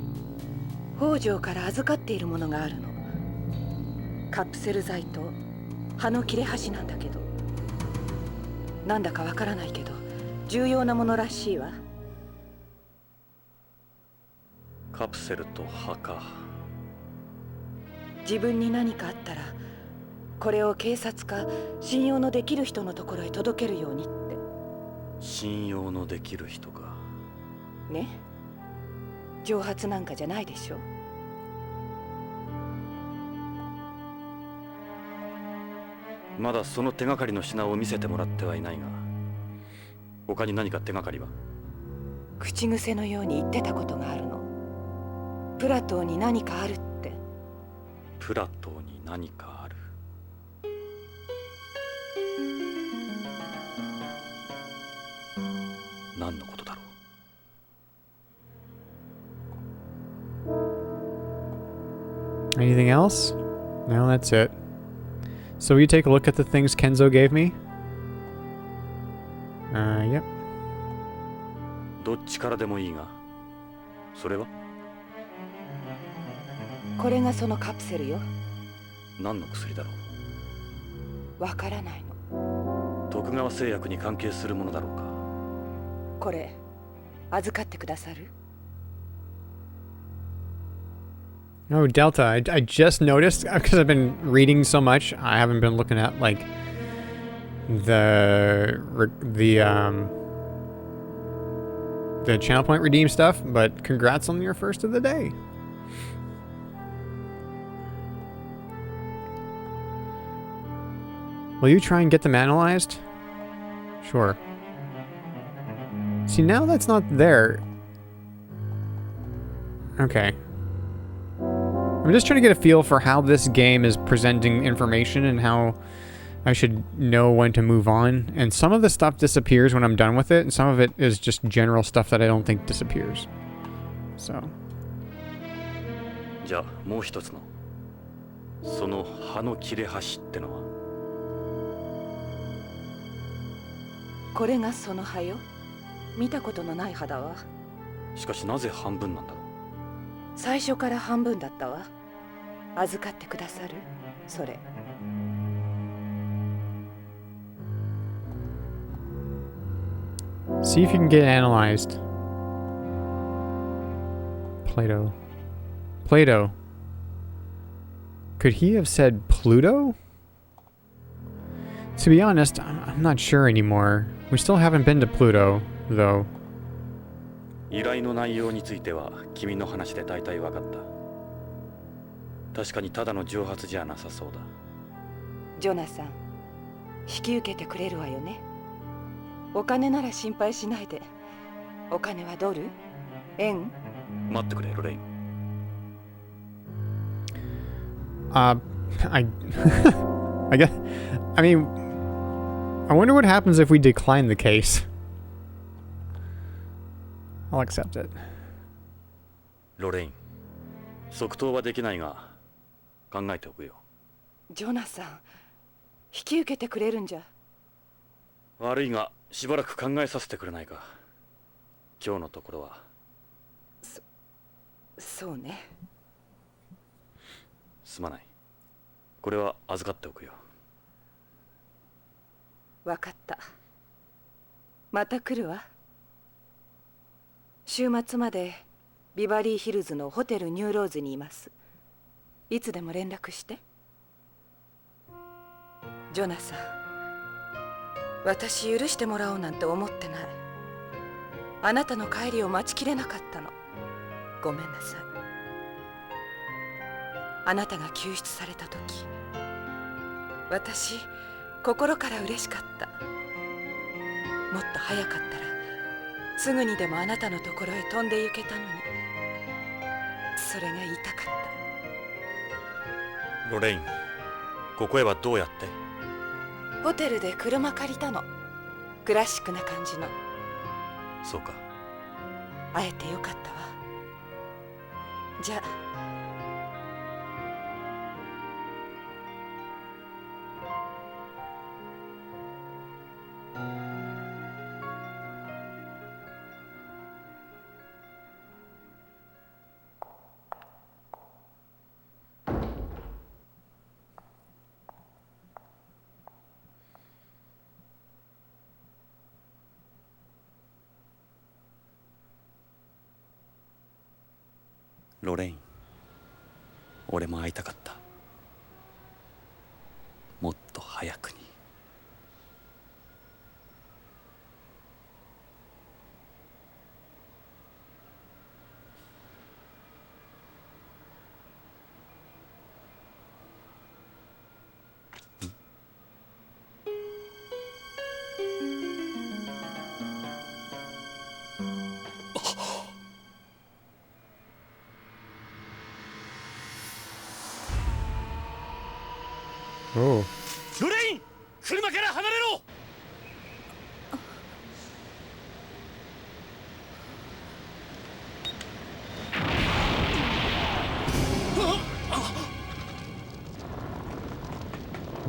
北条から預かっているものがあるの。カプセル剤と葉の切れ端なんだけど、なんだかわからないけど重要なものらしいわ。カプセルと墓。自分に何かあったらこれを警察か信用のできる人のところへ届けるようにって。信用のできる人か。ね、蒸発なんかじゃないでしょ。まだその手がかりの品を見せてもらってはいないが、他に何か手がかりは？口癖のように言ってたことがあるの。プラトーに何かあるって。プラトーに何かある。何のことだろう。 Anything else? No, that's it. So will you take a look at the things Kenzo gave me? Yep. どっちからでもいいが、それはこれがそのカプセルよ。何の薬だろう。わからないの。徳川製薬に関係するものだろうか。これ預かってくださる？ Oh, Delta. I just noticed, because I've been reading so much, I haven't been looking at, like, the channel point redeem stuff, but congrats on your first of the day. Will you try and get them analyzed? Sure. See, now that's not there. Okay. I'm just trying to get a feel for how this game is presenting information and how I should know when to move on. And some of the stuff disappears when I'm done with it, and some of it is just general stuff that I don't think disappears. So. じゃあもう一つのその葉の切れ端ってのは。これがその葉よ。見たことのない葉だわ。しかしなぜ半分なんだろう。最初から半分だったわ。預かってくださる？それ。See if you can get analyzed. Plato. Plato. Could he have said Pluto? To be honest, I'm not sure anymore. We still haven't been to Pluto, though. 依頼の内容については君の話で大体分かった。確かにただの蒸発じゃなさそうだ。ジョナサン、引き受けてくれるわよね。お金なら心配しないで。お金はドル？円？待ってくれ、ロレイン。I guess, I mean, I wonder what happens if we decline the case. I'll accept it. ロレイン、即答はできないが考えておくよ。ジョナサン、引き受けてくれるんじゃ。悪いがしばらく考えさせてくれないか。今日のところは。そうね。すまない。これは預かっておくよ。わかった。また来るわ。週末までビバリーヒルズのホテルニューローズにいます。いつでも連絡して。ジョナサン、私許してもらおうなんて思ってない。あなたの帰りを待ちきれなかったの。ごめんなさい。あなたが救出された時、私心から嬉しかった。もっと早かったらすぐにでもあなたのところへ飛んで行けたのに。それが言いたかった。ロレイン、ここへはどうやって？ホテルで車借りたの。クラシックな感じの。そうか。会えてよかったわ。じゃあ。ロレイン、俺も会いたかった。もっと早くに。Oh. ロレイン、車から離れろ。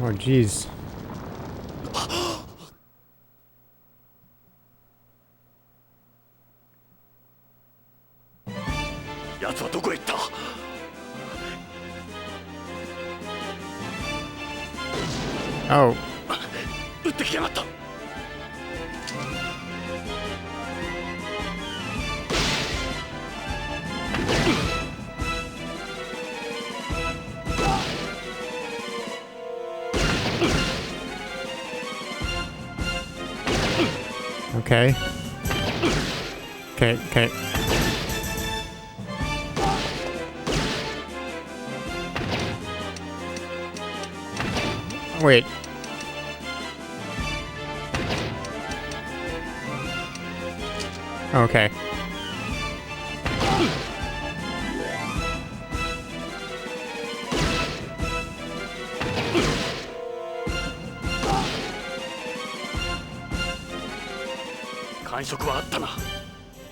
Oh, jeez. 奴はどこへ行った。Oh. 撃ってきやがった。Okay. Okay, okay. Wait. Okay.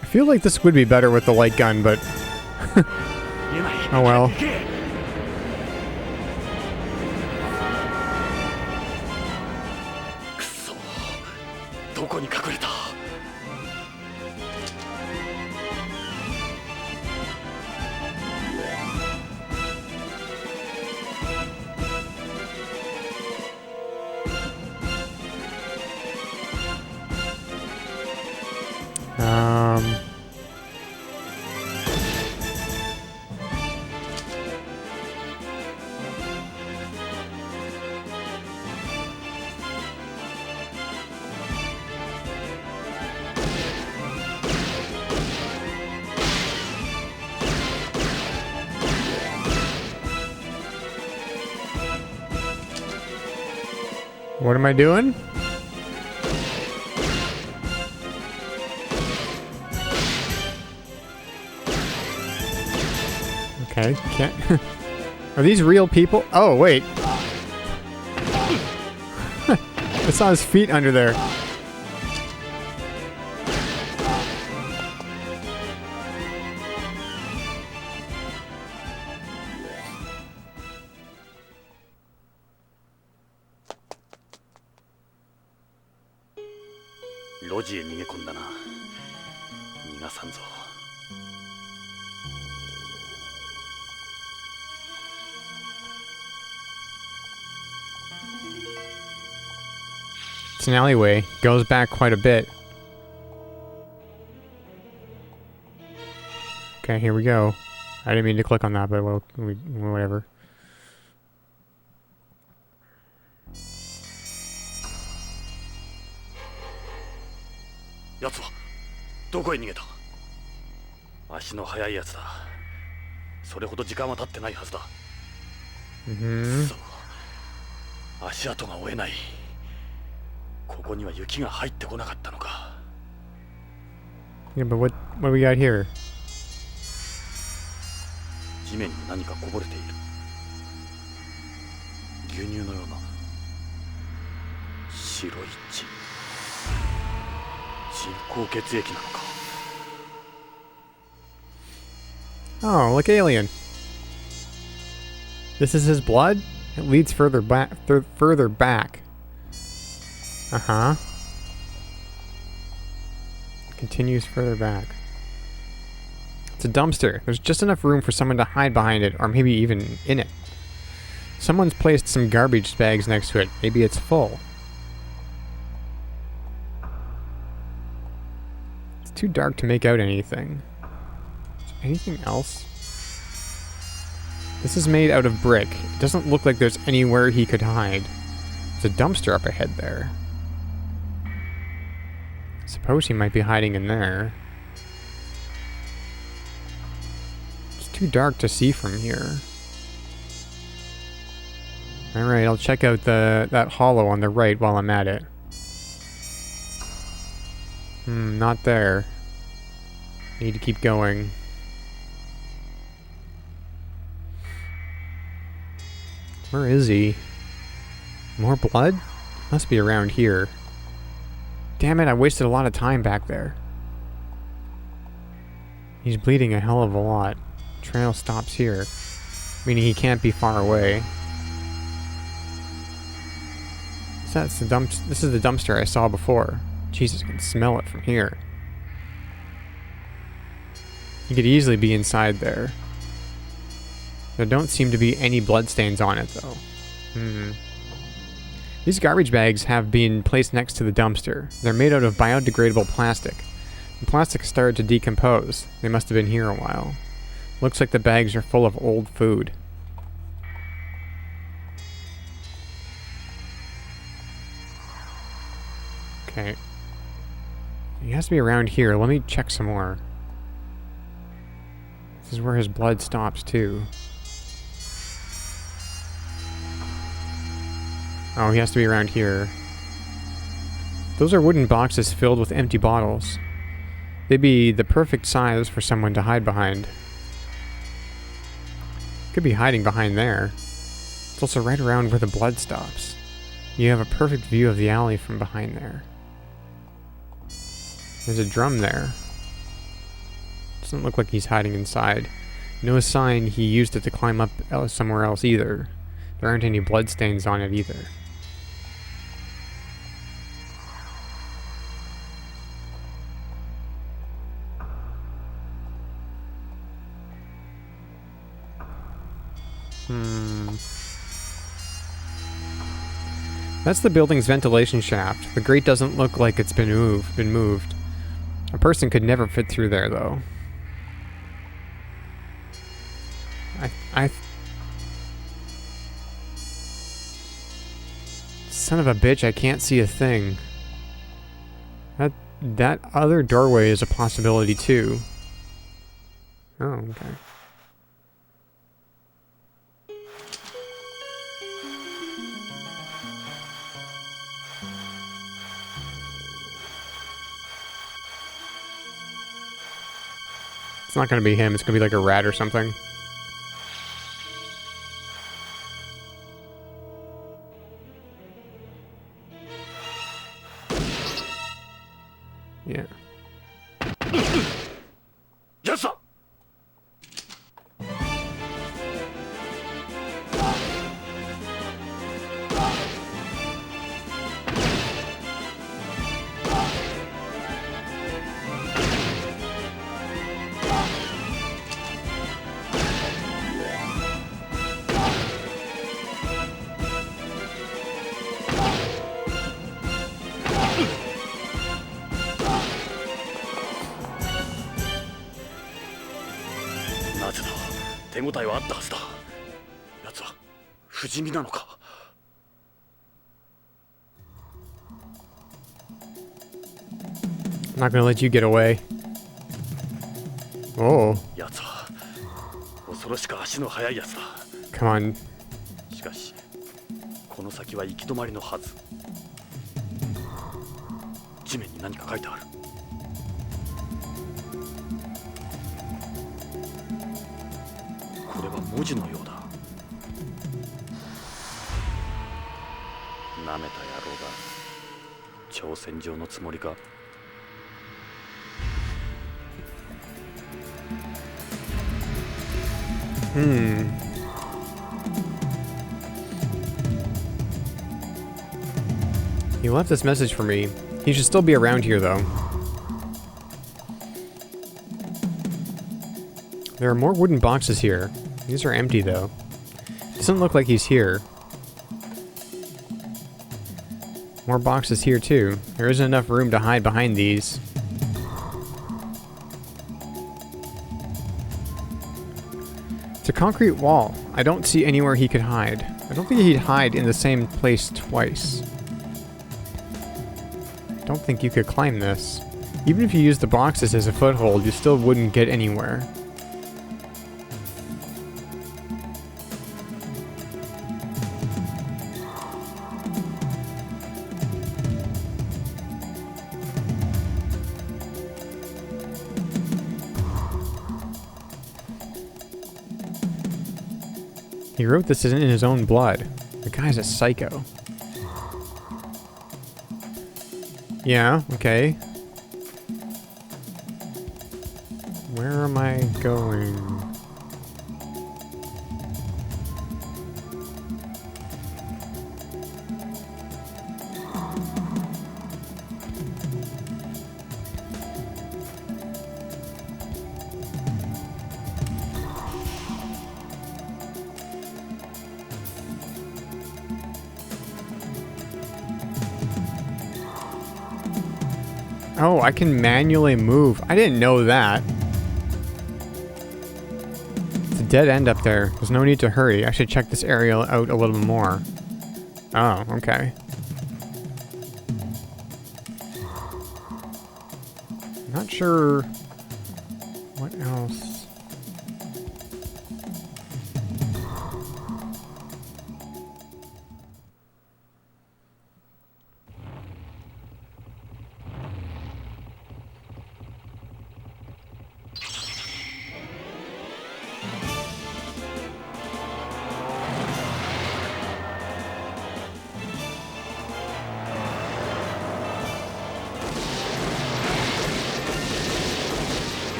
I feel like this would be better with the light gun, but oh well. くそ、どこに隠れた。What am I doing? Okay, can't. Are these real people? Oh, wait. I saw his feet under there. It's an alleyway. Goes back quite a bit. Okay, here we go. I didn't mean to click on that, but well, whatever. Yatsu wa doko e nigeta? 足の速いやつだ。それほど時間は経ってないはずだ。足跡が追えない。ここには雪が入ってこなかったのか。Yeah, but what do we got here? 地面に何かこぼれている。牛乳のような白い血。人工血液なのか。Oh, look, alien. This is his blood? It leads further back. Further back. Uh-huh. Continues further back. It's a dumpster. There's just enough room for someone to hide behind it, or maybe even in it. Someone's placed some garbage bags next to it. Maybe it's full. It's too dark to make out anything. Is there anything else? This is made out of brick. It doesn't look like there's anywhere he could hide. There's a dumpster up ahead there. Suppose he might be hiding in there. It's too dark to see from here. Alright, I'll check out that hollow on the right while I'm at it. Not there. Need to keep going. Where is he? More blood? Must be around here. Damn it, I wasted a lot of time back there. He's bleeding a hell of a lot. Trail stops here, meaning he can't be far away. This is the dumpster I saw before. Jesus, I can smell it from here. He could easily be inside there. There don't seem to be any bloodstains on it, though. These garbage bags have been placed next to the dumpster. They're made out of biodegradable plastic. The plastic started to decompose. They must have been here a while. Looks like the bags are full of old food. Okay. He has to be around here. Let me check some more. This is where his blood stops, too. Oh, he has to be around here. Those are wooden boxes filled with empty bottles. They'd be the perfect size for someone to hide behind. Could be hiding behind there. It's also right around where the blood stops. You have a perfect view of the alley from behind there. There's a drum there. Doesn't look like he's hiding inside. No sign he used it to climb up somewhere else either. There aren't any bloodstains on it either. That's the building's ventilation shaft. The grate doesn't look like it's been moved. A person could never fit through there, though. Son of a bitch, I can't see a thing. That other doorway is a possibility, too. Oh, okay. It's not gonna be him, it's gonna be like a rat or something. Yeah. Yes, sir. なぜだ、手応えはあったはずだ。奴は不死身なのか。I'm not gonna let you get away. Oh. 奴は恐ろしく足の速い奴だ。 Come on. しかしこの先は行き止まりのはず。地面に何か書いてある。これは文字のようだ。なめた野郎が挑戦状のつもりか。He left this message for me. He should still be around here, though. There are more wooden boxes here. These are empty, though. Doesn't look like he's here. More boxes here, too. There isn't enough room to hide behind these. It's a concrete wall. I don't see anywhere he could hide. I don't think he'd hide in the same place twice. I don't think you could climb this. Even if you use the boxes as a foothold, you still wouldn't get anywhere. He wrote this in his own blood. The guy's a psycho. Yeah, okay. Where am I going? Oh, I can manually move. I didn't know that. It's a dead end up there. There's no need to hurry. I should check this area out a little more. Oh, okay. Not sure what else.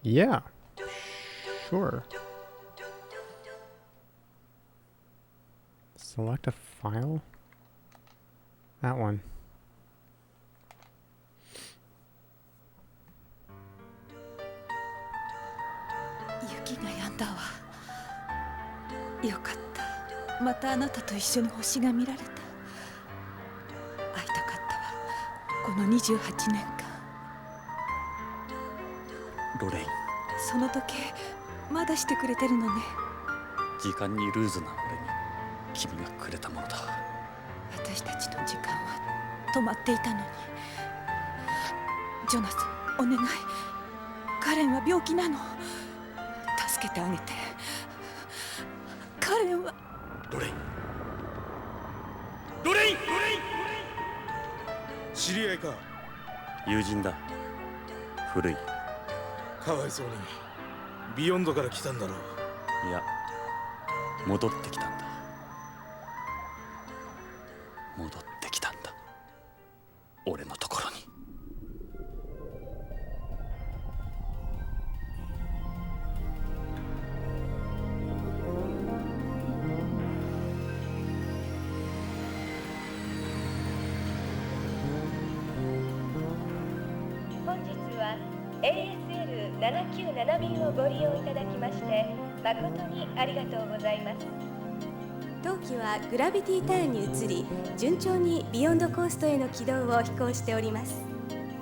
Yeah. Sure. Select a file? That one.雪が止んだわ。よかった。またあなたと一緒に星が見られた。会いたかったわ。この28年間。ロレイン、その時計まだしてくれてるのね。時間にルーズな俺に君がくれたものだ。私たちの時間は止まっていたのに。ジョナサン、お願い。カレンは病気なの。助けてあげて。カレンは。ロレイン、ロレイン、ロレイン。知り合いか？友人だ。古い。かわいそうにビヨンドから来たんだろう。いや、戻ってきたんだ。戻ってきたんだ、俺のところに。本日は ASL797 便をご利用いただきまして誠にありがとうございます。当機はグラビティターンに移り、順調にビヨンドコーストへの軌道を飛行しております。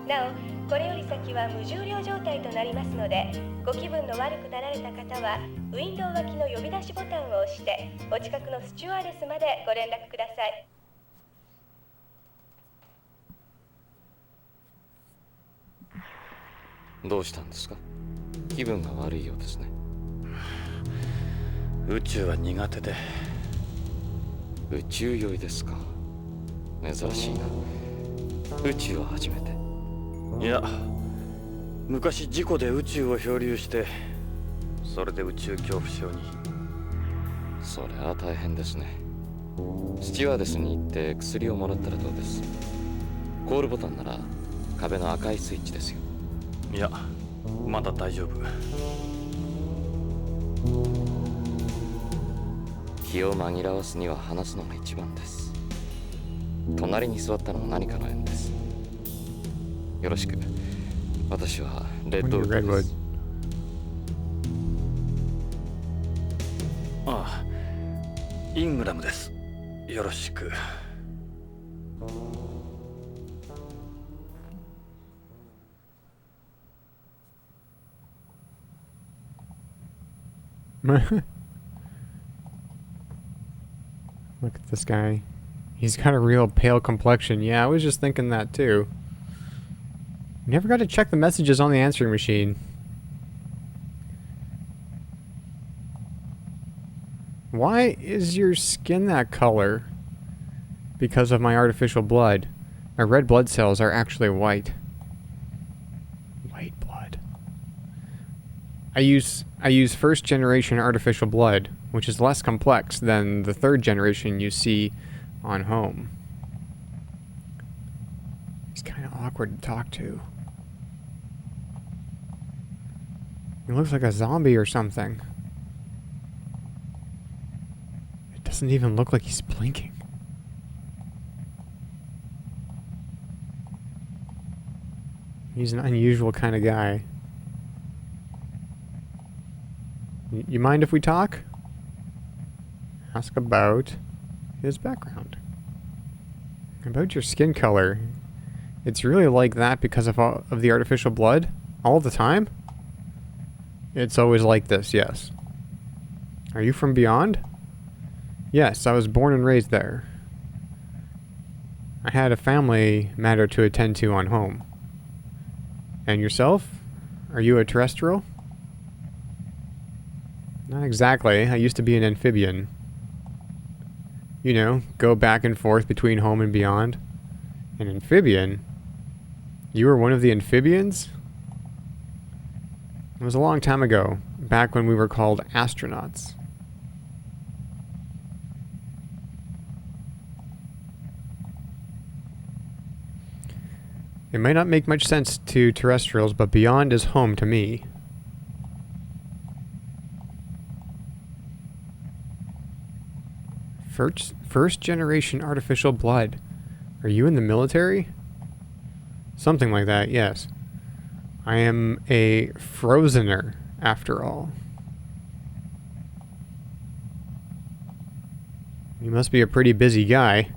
なお、これより先は無重量状態となりますので、ご気分の悪くなられた方はウィンドウ脇の呼び出しボタンを押してお近くのスチュワーデスまでご連絡ください。どうしたんですか？気分が悪いようですね。宇宙は苦手で。宇宙酔いですか？珍しいな。宇宙は初めて。いや、昔事故で宇宙を漂流して、それで宇宙恐怖症に。それは大変ですね。スチュワーデスに行って薬をもらったらどうです？コールボタンなら壁の赤いスイッチですよ。いや、まだ大丈夫。気を紛らわすには話すのが一番です。隣に座ったのも何かの縁です。よろしく。私はレッドウッドです。ああ、イングラムです。よろしく。Look at this guy. He's got a real pale complexion. Yeah, I was just thinking that too. Never got to check the messages on the answering machine. Why is your skin that color? Because of my artificial blood. My red blood cells are actually white. White blood. I use first generation artificial blood, which is less complex than the third generation you see on home. He's kind of awkward to talk to. He looks like a zombie or something. It doesn't even look like he's blinking. He's an unusual kind of guy. You mind if we talk? Ask about his background. About your skin color. It's really like that because of the artificial blood? All the time? It's always like this, yes. Are you from beyond? Yes, I was born and raised there. I had a family matter to attend to on home. And yourself? Are you a terrestrial? Not exactly. I used to be an amphibian. You know, go back and forth between home and beyond. An amphibian? You were one of the amphibians? It was a long time ago, back when we were called astronauts. It might not make much sense to terrestrials, but beyond is home to me. First generation artificial blood. Are you in the military? Something like that, yes. I am a frozener, after all. You must be a pretty busy guy.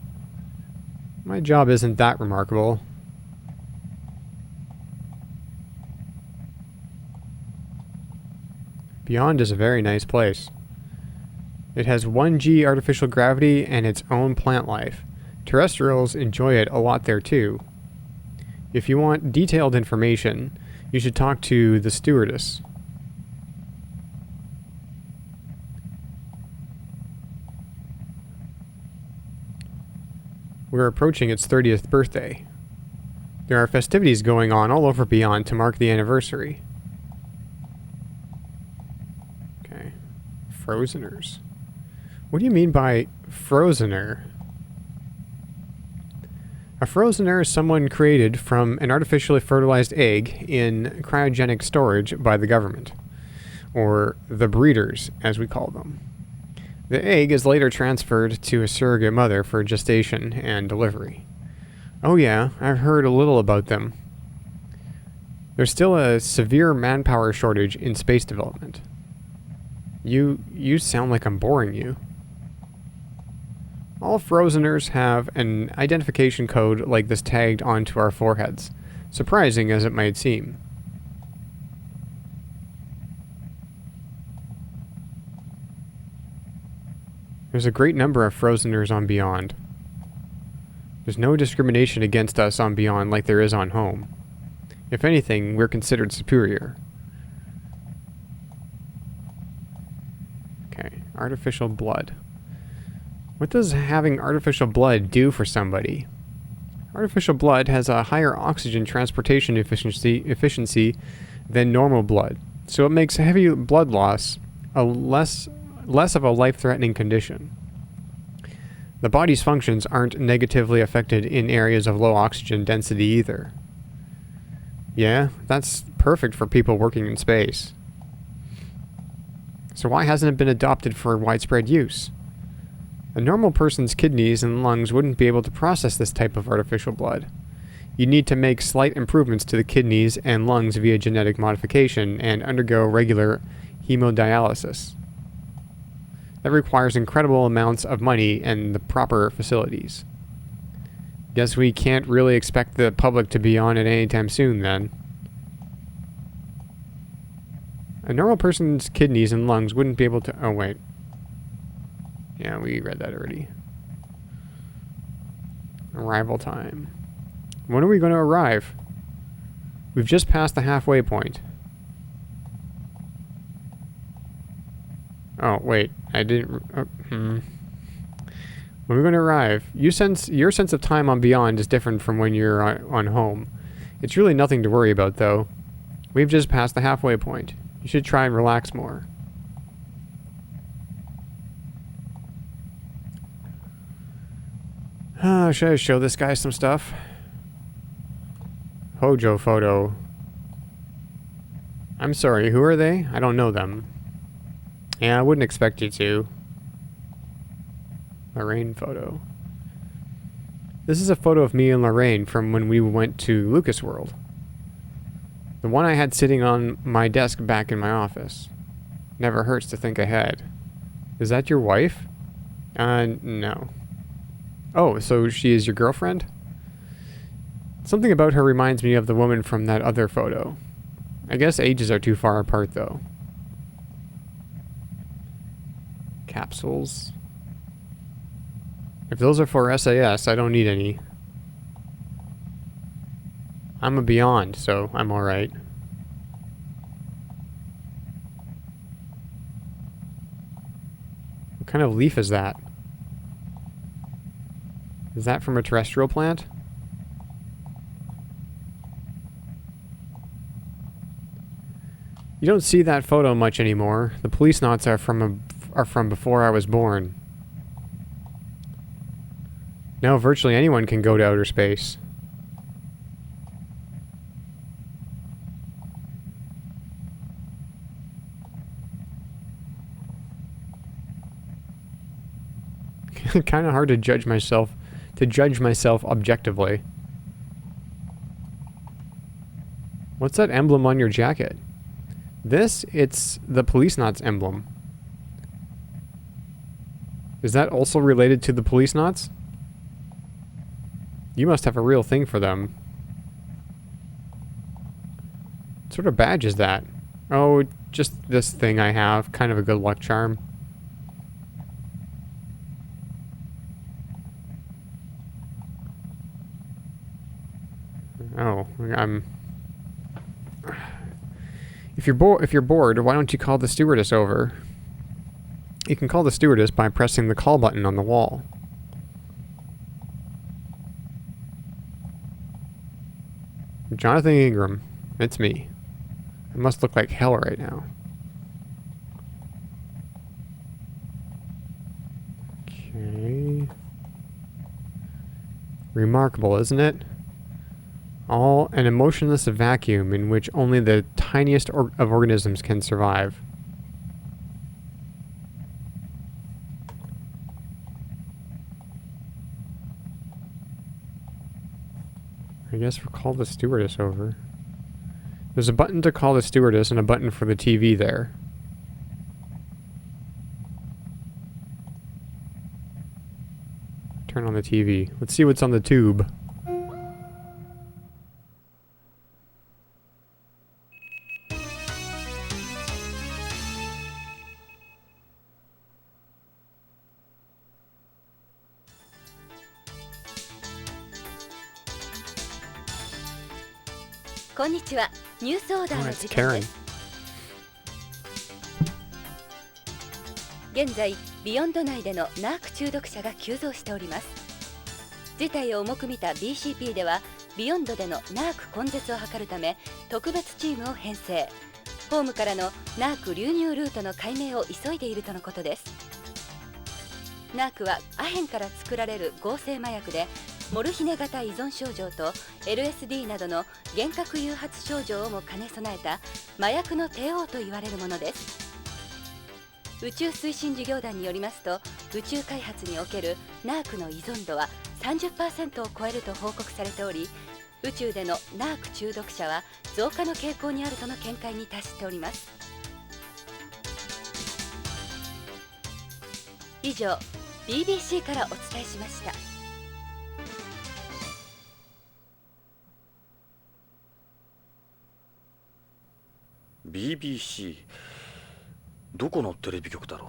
My job isn't that remarkable. Beyond is a very nice place. It has 1G artificial gravity and its own plant life. Terrestrials enjoy it a lot there too. If you want detailed information, you should talk to the stewardess. We're approaching its 30th birthday. There are festivities going on all over Beyond to mark the anniversary. Okay. Frozeners. What do you mean by frozener? A frozener is someone created from an artificially fertilized egg in cryogenic storage by the government, or the breeders, as we call them. The egg is later transferred to a surrogate mother for gestation and delivery. Oh yeah, I've heard a little about them. There's still a severe manpower shortage in space development. You sound like I'm boring you. All frozeners have an identification code like this tagged onto our foreheads, surprising as it might seem. There's a great number of frozeners on Beyond. There's no discrimination against us on Beyond like there is on home. If anything, we're considered superior. Okay, artificial blood. What does having artificial blood do for somebody? Artificial blood has a higher oxygen transportation efficiency than normal blood, so it makes heavy blood loss a less of a life-threatening condition. The body's functions aren't negatively affected in areas of low oxygen density either. Yeah, that's perfect for people working in space. So why hasn't it been adopted for widespread use? A normal person's kidneys and lungs wouldn't be able to process this type of artificial blood. You need to make slight improvements to the kidneys and lungs via genetic modification and undergo regular hemodialysis. That requires incredible amounts of money and the proper facilities. Guess we can't really expect the public to be on it anytime soon then. A normal person's kidneys and lungs wouldn't be able to... Oh, wait. Yeah, we read that already. Arrival time. When are we going to arrive? We've just passed the halfway point. Oh, wait. I didn't... When are we going to arrive? Your sense of time on Beyond is different from when you're on home. It's really nothing to worry about, though. We've just passed the halfway point. You should try and relax more. Should I show this guy some stuff? Hojo photo. I'm sorry, who are they? I don't know them. Yeah, I wouldn't expect you to. Lorraine photo. This is a photo of me and Lorraine from when we went to Lucas World. The one I had sitting on my desk back in my office. Never hurts to think ahead. Is that your wife? No. Oh, so she is your girlfriend? Something about her reminds me of the woman from that other photo. I guess ages are too far apart, though. Capsules. If those are for SAS, I don't need any. I'm a Beyond, so I'm alright. What kind of leaf is that? Is that from a terrestrial plant? You don't see that photo much anymore. The Policenauts are from before I was born. Now virtually anyone can go to outer space. Kind of hard to judge myself objectively. What's that emblem on your jacket? It's the Policenauts emblem. Is that also related to the Policenauts? You must have a real thing for them. What sort of badge is that? Oh, just this thing I have. Kind of a good luck charm. Oh, If you're bored, why don't you call the stewardess over? You can call the stewardess by pressing the call button on the wall. Jonathan Ingram, it's me. I must look like hell right now. Okay. Remarkable, isn't it? All an emotionless vacuum in which only the tiniest of organisms can survive. I guess we'll call the stewardess over. There's a button to call the stewardess and a button for the TV there. Turn on the TV. Let's see what's on the tube.こんにちは。ニュースオーダーの時間です。現在、ビヨンド内でのナーク中毒者が急増しております。事態を重く見た BCP では、ビヨンドでのナーク根絶を図るため、特別チームを編成。ホームからのナーク流入ルートの解明を急いでいるとのことです。ナークはアヘンから作られる合成麻薬で、モルヒネ型依存症状と LSD などの幻覚誘発症状をも兼ね備えた麻薬の帝王と言われるものです。宇宙推進事業団によりますと、宇宙開発におけるナークの依存度は 30% を超えると報告されており、宇宙でのナーク中毒者は増加の傾向にあるとの見解に達しております。以上 BBC からお伝えしました。BBC どこのテレビ局だろう。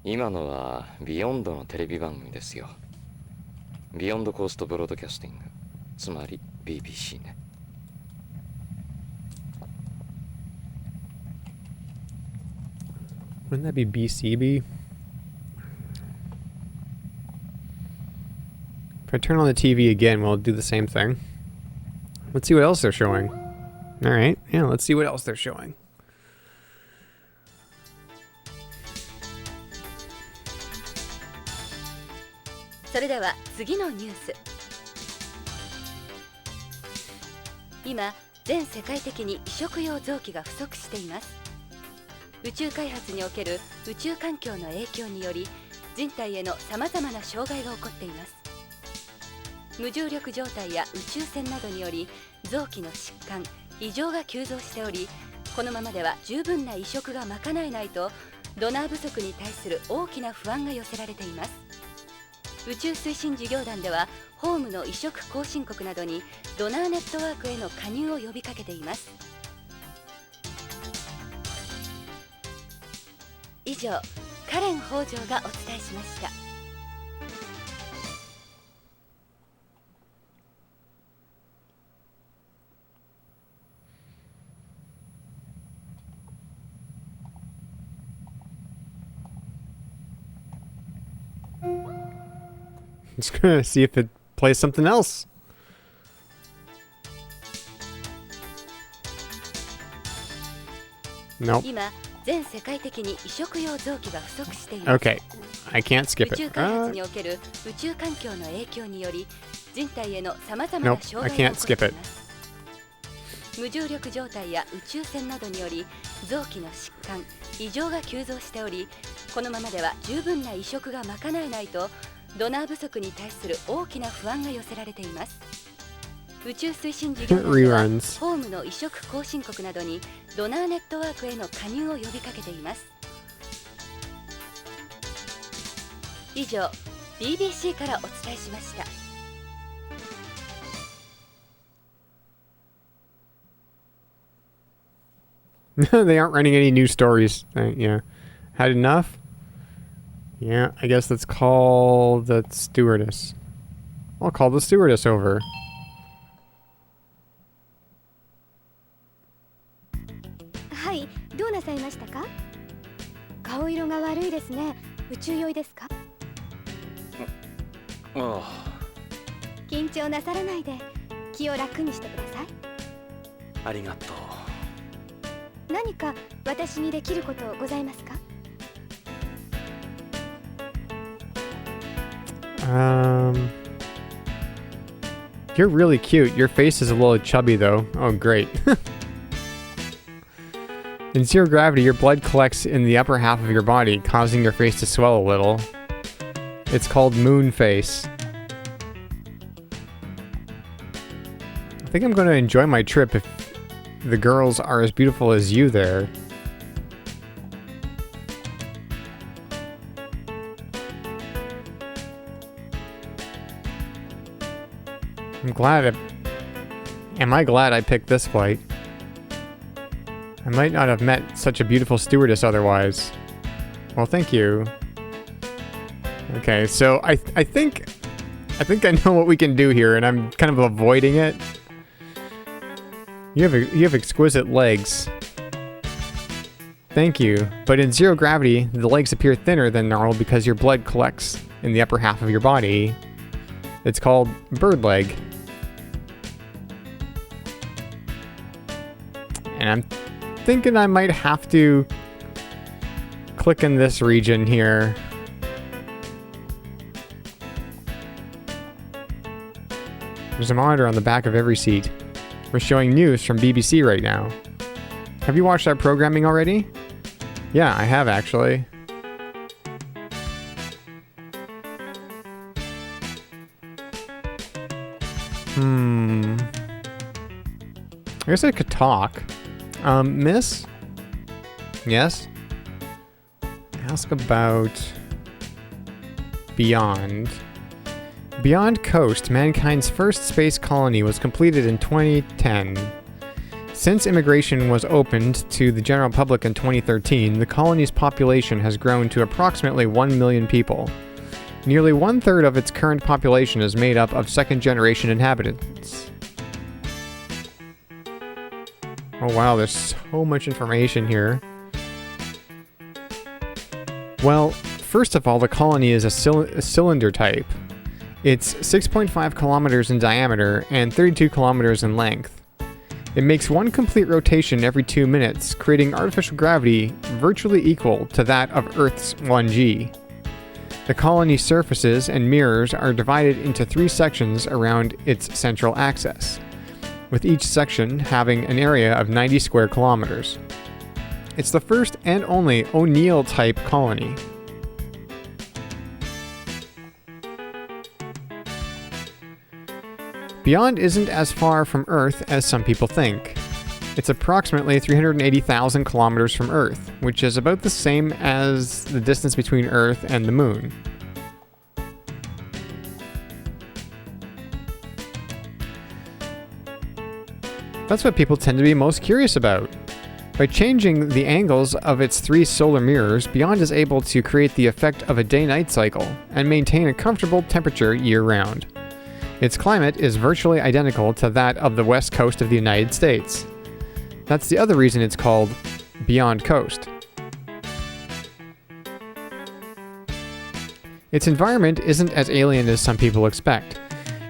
今のはビヨンドのテレビ番組ですよ。ビヨンドコーストブロードキャスティング、つまり BBC ね。Wouldn't that be BCB? If I turn on the TV again, we'll do the same thing. Let's see what else they're showing. Alright, yeah, let's see what else they're showing. それでは次のニュース。今、全世界的に移植用臓器が不足しています。宇宙開発における宇宙環境の影響により、人体へのさまざまな障害が起こっています。無重力状態や宇宙船などにより臓器の疾患、異常が急増しており、このままでは十分な移植が賄えないとドナー不足に対する大きな不安が寄せられています。宇宙推進事業団ではホームの移植後進国などにドナーネットワークへの加入を呼びかけています。以上、カレン北条がお伝えしました。Just gonna see if it plays something else. Nope. 今、全世界的に移植用臓器が不足しています。Okay, I can't skip 宇宙 it. 開発における宇宙環境の影響により、人体へのさまざまな Nope, 障 I 害が can't 起こってい skip ま it. す。無重力状態や宇宙船などにより臓器の疾患、異常が急増しており、このままでは十分な移植が賄えないとドナー不足に対する大きな不安が寄せられています。宇宙推進事業団では Reruns. ホームの移植後進国などにドナーネットワークへの加入を呼びかけています。以上 BBC からお伝えしました。They aren't running any new stories. Yeah. Had enough? Yeah, I guess let's call the stewardess. I'll call the stewardess over. はい、どうなさいましたか？顔色が悪いですね。宇宙酔いですか？ああ、緊張なさらないで気を楽にしてください。ありがとう。何か私にできることございますか？You're really cute. Your face is a little chubby though. Oh, great. In zero gravity, your blood collects in the upper half of your body, causing your face to swell a little. It's called moon face. I think I'm going to enjoy my trip if the girls are as beautiful as you there. Am I glad I picked this flight? I might not have met such a beautiful stewardess otherwise. Well, thank you. Okay, so I think I know what we can do here, and I'm kind of avoiding it. You have exquisite legs. Thank you. But in zero gravity, the legs appear thinner than normal because your blood collects in the upper half of your body. It's called bird leg. And I'm thinking I might have to click in this region here. There's a monitor on the back of every seat. We're showing news from BBC right now. Have you watched our programming already? Yeah, I have actually. I guess I could talk. Miss? Yes? Ask about Beyond. Beyond Coast, mankind's first space colony, was completed in 2010. Since immigration was opened to the general public in 2013, the colony's population has grown to approximately 1 million people. Nearly 1/3 of its current population is made up of second-generation inhabitants. Oh wow, there's so much information here. Well, first of all, the colony is a cylinder type. It's 6.5 kilometers in diameter and 32 kilometers in length. It makes one complete rotation every 2 minutes, creating artificial gravity virtually equal to that of Earth's 1G. The colony's surfaces and mirrors are divided into 3 sections around its central axis, with each section having an area of 90 square kilometers. It's the first and only O'Neill-type colony. Beyond isn't as far from Earth as some people think. It's approximately 380,000 kilometers from Earth, which is about the same as the distance between Earth and the Moon. That's what people tend to be most curious about. By changing the angles of its 3 solar mirrors, Beyond is able to create the effect of a day-night cycle and maintain a comfortable temperature year-round. Its climate is virtually identical to that of the west coast of the United States. That's the other reason it's called Beyond Coast. Its environment isn't as alien as some people expect.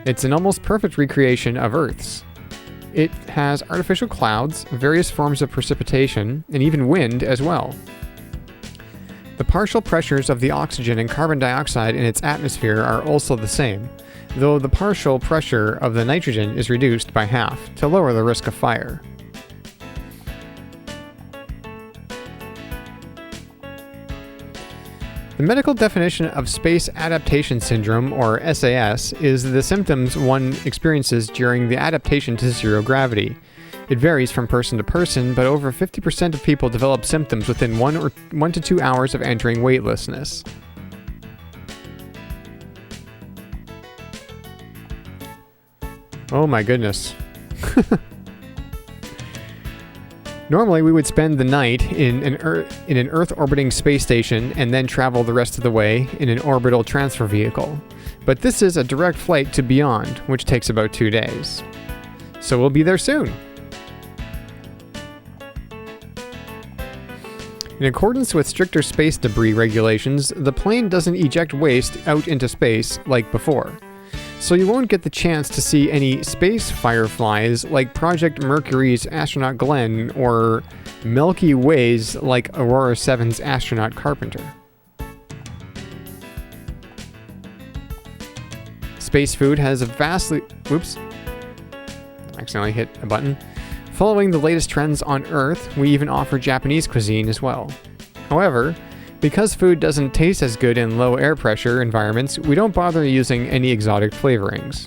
It's an almost perfect recreation of Earth's. It has artificial clouds, various forms of precipitation, and even wind as well. The partial pressures of the oxygen and carbon dioxide in its atmosphere are also the same, though the partial pressure of the nitrogen is reduced by half to lower the risk of fire. The medical definition of Space Adaptation Syndrome, or SAS, is the symptoms one experiences during the adaptation to zero gravity. It varies from person to person, but over 50% of people develop symptoms within 1 to 2 hours of entering weightlessness. Oh my goodness. Normally, we would spend the night in an Earth-orbiting space station and then travel the rest of the way in an orbital transfer vehicle. But this is a direct flight to Beyond, which takes about 2 days. So we'll be there soon. In accordance with stricter space debris regulations, the plane doesn't eject waste out into space like before. So you won't get the chance to see any space fireflies like Project Mercury's astronaut Glenn or Milky Way's like Aurora 7's astronaut Carpenter. Space food has a vastly... Oops. Accidentally hit a button. Following the latest trends on Earth, we even offer Japanese cuisine as well. However, because food doesn't taste as good in low air pressure environments, we don't bother using any exotic flavorings.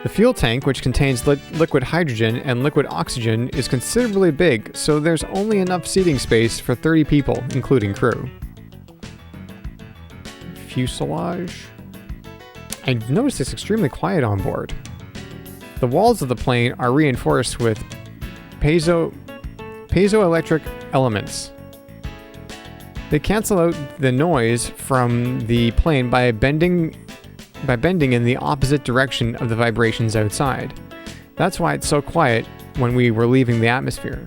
The fuel tank, which contains liquid hydrogen and liquid oxygen, is considerably big, so there's only enough seating space for 30 people, including crew. Fuselage. I've noticed it's extremely quiet on board. The walls of the plane are reinforced with piezoelectric elements. They cancel out the noise from the plane by bending in the opposite direction of the vibrations outside. That's why it's so quiet when we were leaving the atmosphere.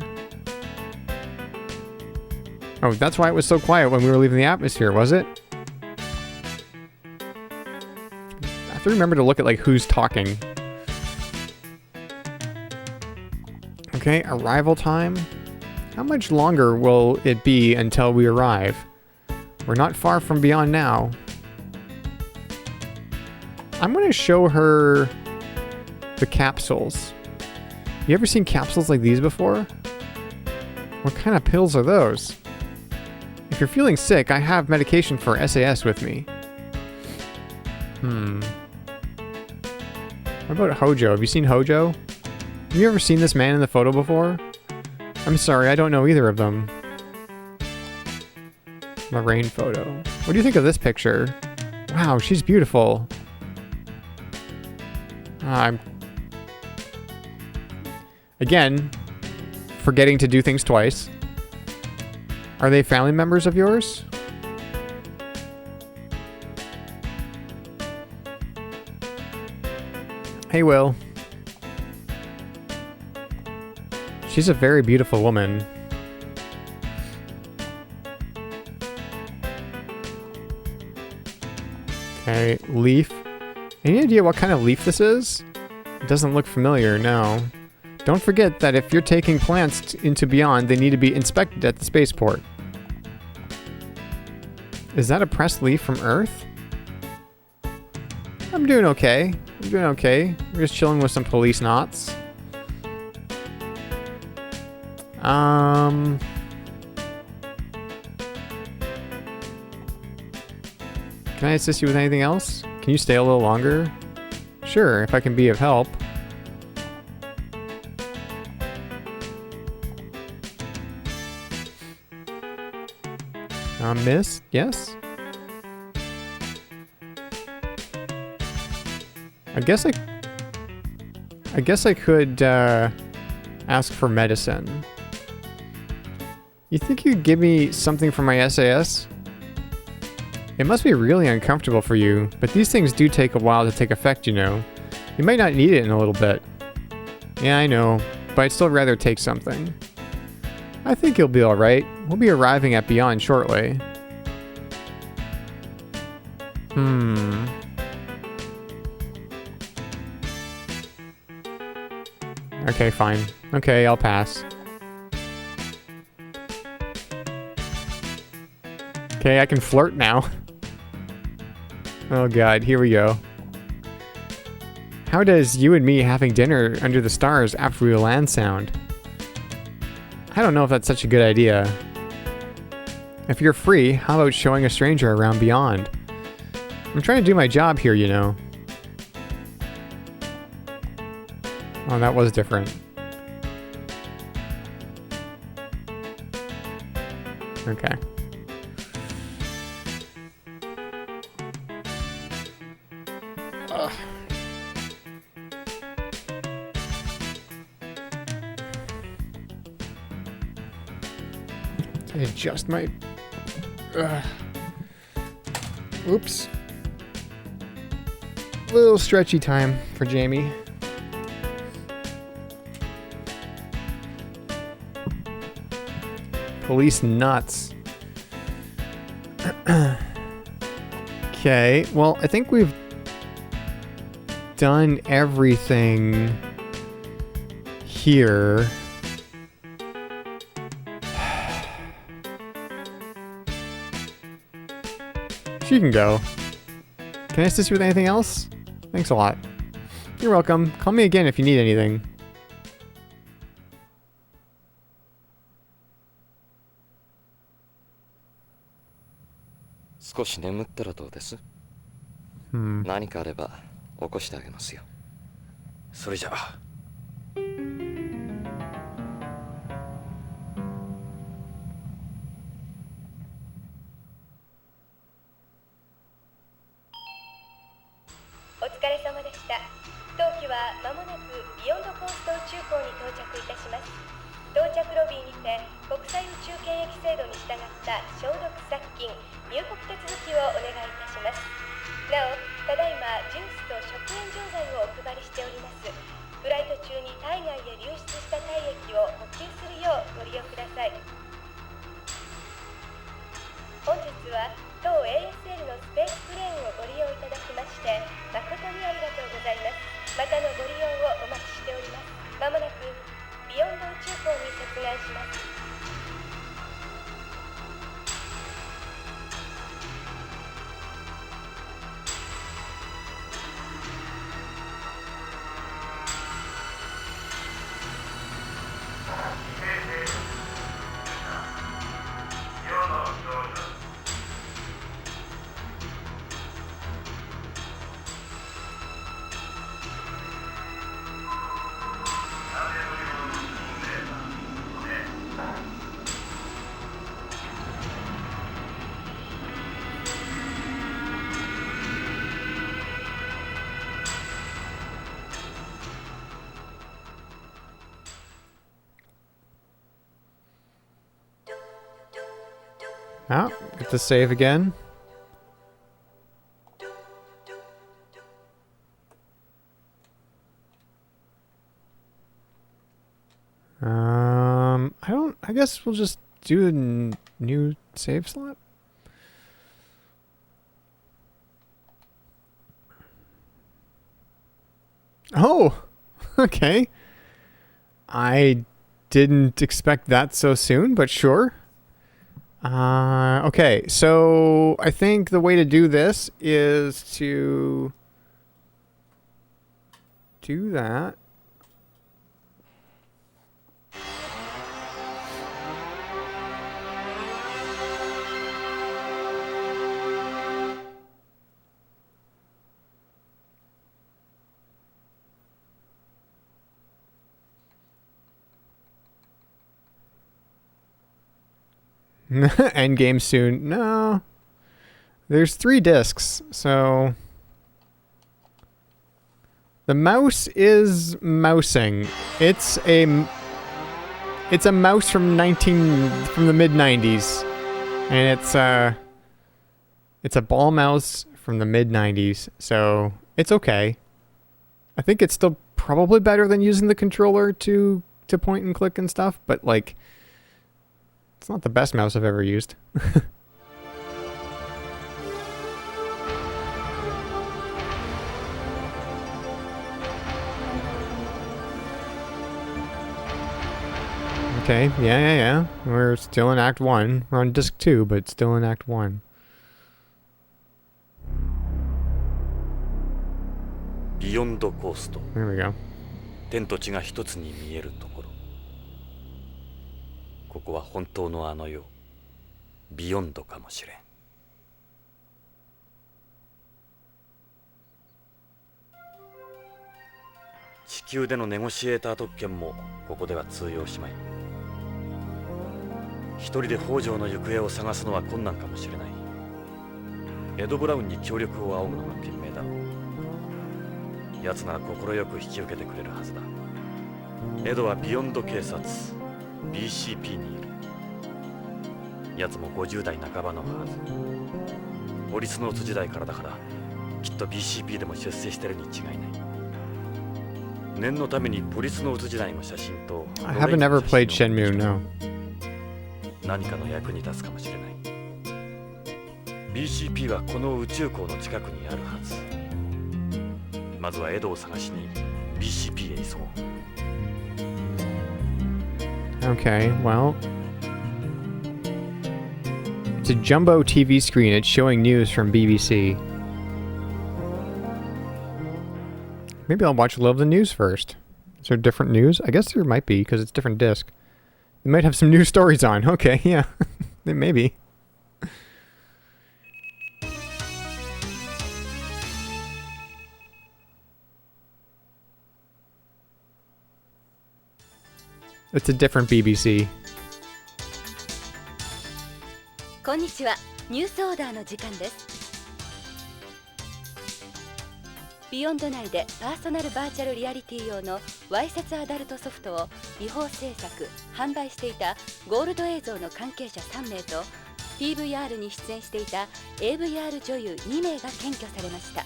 Oh, that's why it was so quiet when we were leaving the atmosphere, was it? I have to remember to look at like who's talking. Okay, arrival time. How much longer will it be until we arrive? We're not far from Beyond now. I'm going to show her the capsules. You ever seen capsules like these before? What kind of pills are those? If you're feeling sick, I have medication for SAS with me. What about Hojo? Have you seen Hojo? Have you ever seen this man in the photo before? I'm sorry, I don't know either of them. The rain photo. What do you think of this picture? Wow, she's beautiful. I'm... Again, forgetting to do things twice. Are they family members of yours? Hey, Will. She's a very beautiful woman. Okay, leaf. Any idea what kind of leaf this is? It doesn't look familiar, no. Don't forget that if you're taking plants into Beyond, they need to be inspected at the spaceport. Is that a pressed leaf from Earth? I'm doing okay. I'm doing okay. We're just chilling with some Policenauts. Can I assist you with anything else? Can you stay a little longer? Sure, if I can be of help. Miss? Yes? I guess I could, ask for medicine. You think you'd give me something for my SAS? It must be really uncomfortable for you, but these things do take a while to take effect, you know. You might not need it in a little bit. Yeah, I know, but I'd still rather take something. I think you'll be alright. We'll be arriving at Beyond shortly. Okay, fine. Okay, I'll pass. Okay, I can flirt now. Oh god, here we go. How does you and me having dinner under the stars after we land sound? I don't know if that's such a good idea. If you're free, how about showing a stranger around Beyond? I'm trying to do my job here, you know. Oh, that was different. Okay. Ugh. I adjust my... Oops. Little stretchy time for Jamie. Policenauts. Okay, well, I think we've done everything here. She can go. Can I assist you with anything else? Thanks a lot. You're welcome. Call me again if you need anything.少し眠ったらどうです？何かあれば起こしてあげますよ。それじゃあ。お疲れ様でした。当機は間もなくビヨンドコースト宇宙港に到着いたします。到着ロビーにて国際宇宙検疫制度に従った消毒殺菌入国手続きをお願いいたします。なお、ただいまジュースと食塩錠剤をお配りしております。フライト中に体外へ流出した体液を補給するようご利用ください。本日は当 ASL のスペースプレーンをご利用いただきまして誠にありがとうございます。またのご利用をお待ちしております。まもなくビヨンド宇宙港に接岸します。Oh, get the save again. I guess we'll just do a new save slot. Oh, okay. I didn't expect that so soon, but sure. Okay, so I think the way to do this is to do that. End game soon. No. There's 3 discs, so the mouse is mousing. It's a mouse from the mid-90s. And it's a ball mouse from the mid-90s, so it's okay. I think it's still probably better than using the controller to point and click and stuff, but like it's not the best mouse I've ever used. Okay, yeah. We're still in Act 1. We're on Disc 2, but still in Act 1. Beyond Coast. There we go. 天と地が一つに見えるところ。ここは本当のあの世、ビヨンドかもしれん。地球でのネゴシエーター特権もここでは通用しまい。一人で北条の行方を探すのは困難かもしれない。エド・ブラウンに協力を仰ぐのが賢明だろう。奴なら快く引き受けてくれるはずだ。エドはビヨンド警察 BCP にいる。奴も50代半ばのはず。ポリスノーツ時代からだからきっと BCP でも出世してるに違いない。念のためにポリスノーツ時代の写真と I haven't ever played Shenmue, no. 何かの役に立つかもしれない。BCP はこの宇宙港の近くにあるはず。まずはエドを探しに BCP へ急ごう。Okay, well, it's a jumbo TV screen. It's showing news from BBC. Maybe I'll watch a little of the news first. Is there different news? I guess there might be, because it's a different disc. They might have some new stories on. Okay, yeah. Maybe. It's a different BBC. こんにちは。ニュースオーダーの時間です。ビヨンド内でパーソナルバーチャルリアリティ用のわいせつアダルトソフトを違法制作・販売していたゴールド映像の関係者3名と PVR に出演していた AVR 女優2名が検挙されました。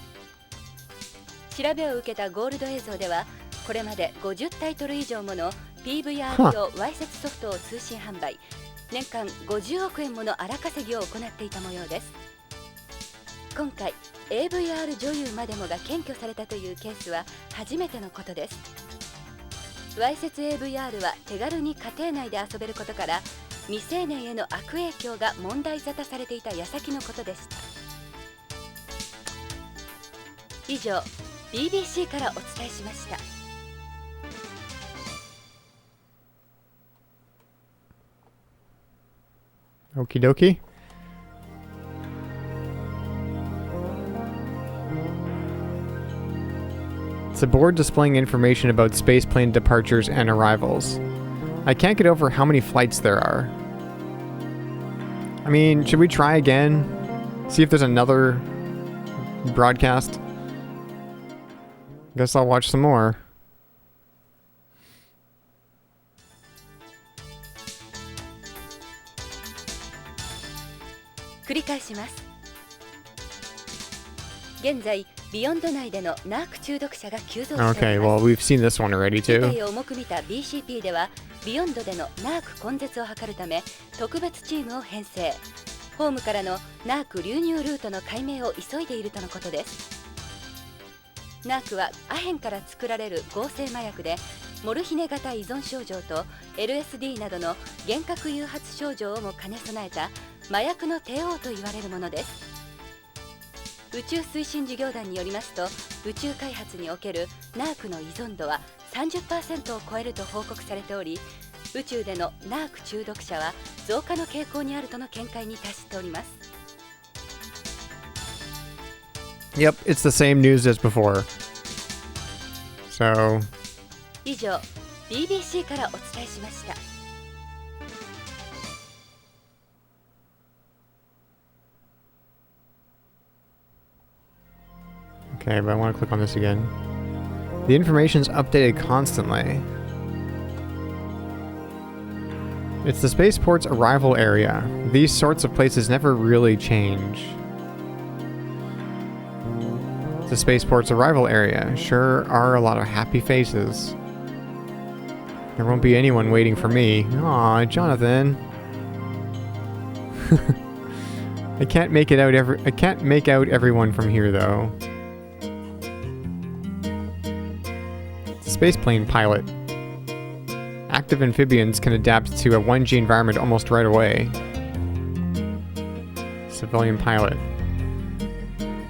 調べを受けたゴールド映像ではこれまで50タイトル以上もの PVR 用わいせつソフトを通信販売、年間50億円もの荒稼ぎを行っていた模様です。今回 AVR 女優までもが検挙されたというケースは初めてのことです。わいせつ AVR は手軽に家庭内で遊べることから未成年への悪影響が問題沙汰されていた矢先のことでした。以上 BBC からお伝えしました。Okie dokie. It's a board displaying information about spaceplane departures and arrivals. I can't get over how many flights there are. I mean, should we try again? See if there's another broadcast? Guess I'll watch some more. 繰り返します。現在ビヨンド内でのナーク中毒者が急増しております。 Okay, well, we've seen this one already 事 too. 態を重く見た BCP ではビヨンドでのナーク根絶を図るため特別チームを編成。ホームからのナーク流入ルートの解明を急いでいるとのことです。ナークはアヘンから作られる合成麻薬で、モルヒネ型依存症状と LSD などの幻覚誘発症状をも兼ね備えた麻薬の帝王と言われるものです。宇宙推進事業団によりますと、宇宙開発におけるナークの依存度は 30% を超えると報告されており、宇宙でのナーク中毒者は増加の傾向にあるとの見解に達しております。 Yep, it's the same news as before. So... 以上 BBC からお伝えしました。 Okay, but I want to click on this again. The information's updated constantly. It's the spaceport's arrival area. These sorts of places never really change. It's the spaceport's arrival area. Sure are a lot of happy faces. There won't be anyone waiting for me. Aw, Jonathan. I can't make out everyone from here though. Spaceplane pilot. Active amphibians can adapt to a 1G environment almost right away. Civilian pilot.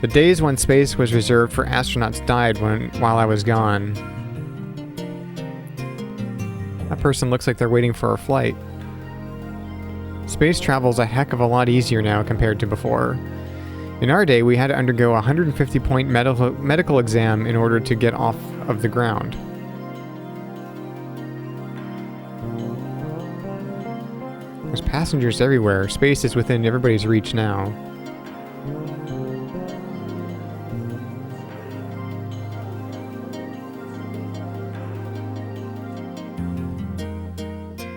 The days when space was reserved for astronauts died while I was gone. That person looks like they're waiting for a flight. Space travel's a heck of a lot easier now compared to before. In our day, we had to undergo a 150-point medical exam in order to get off of the ground. There's passengers everywhere. Space is within everybody's reach now.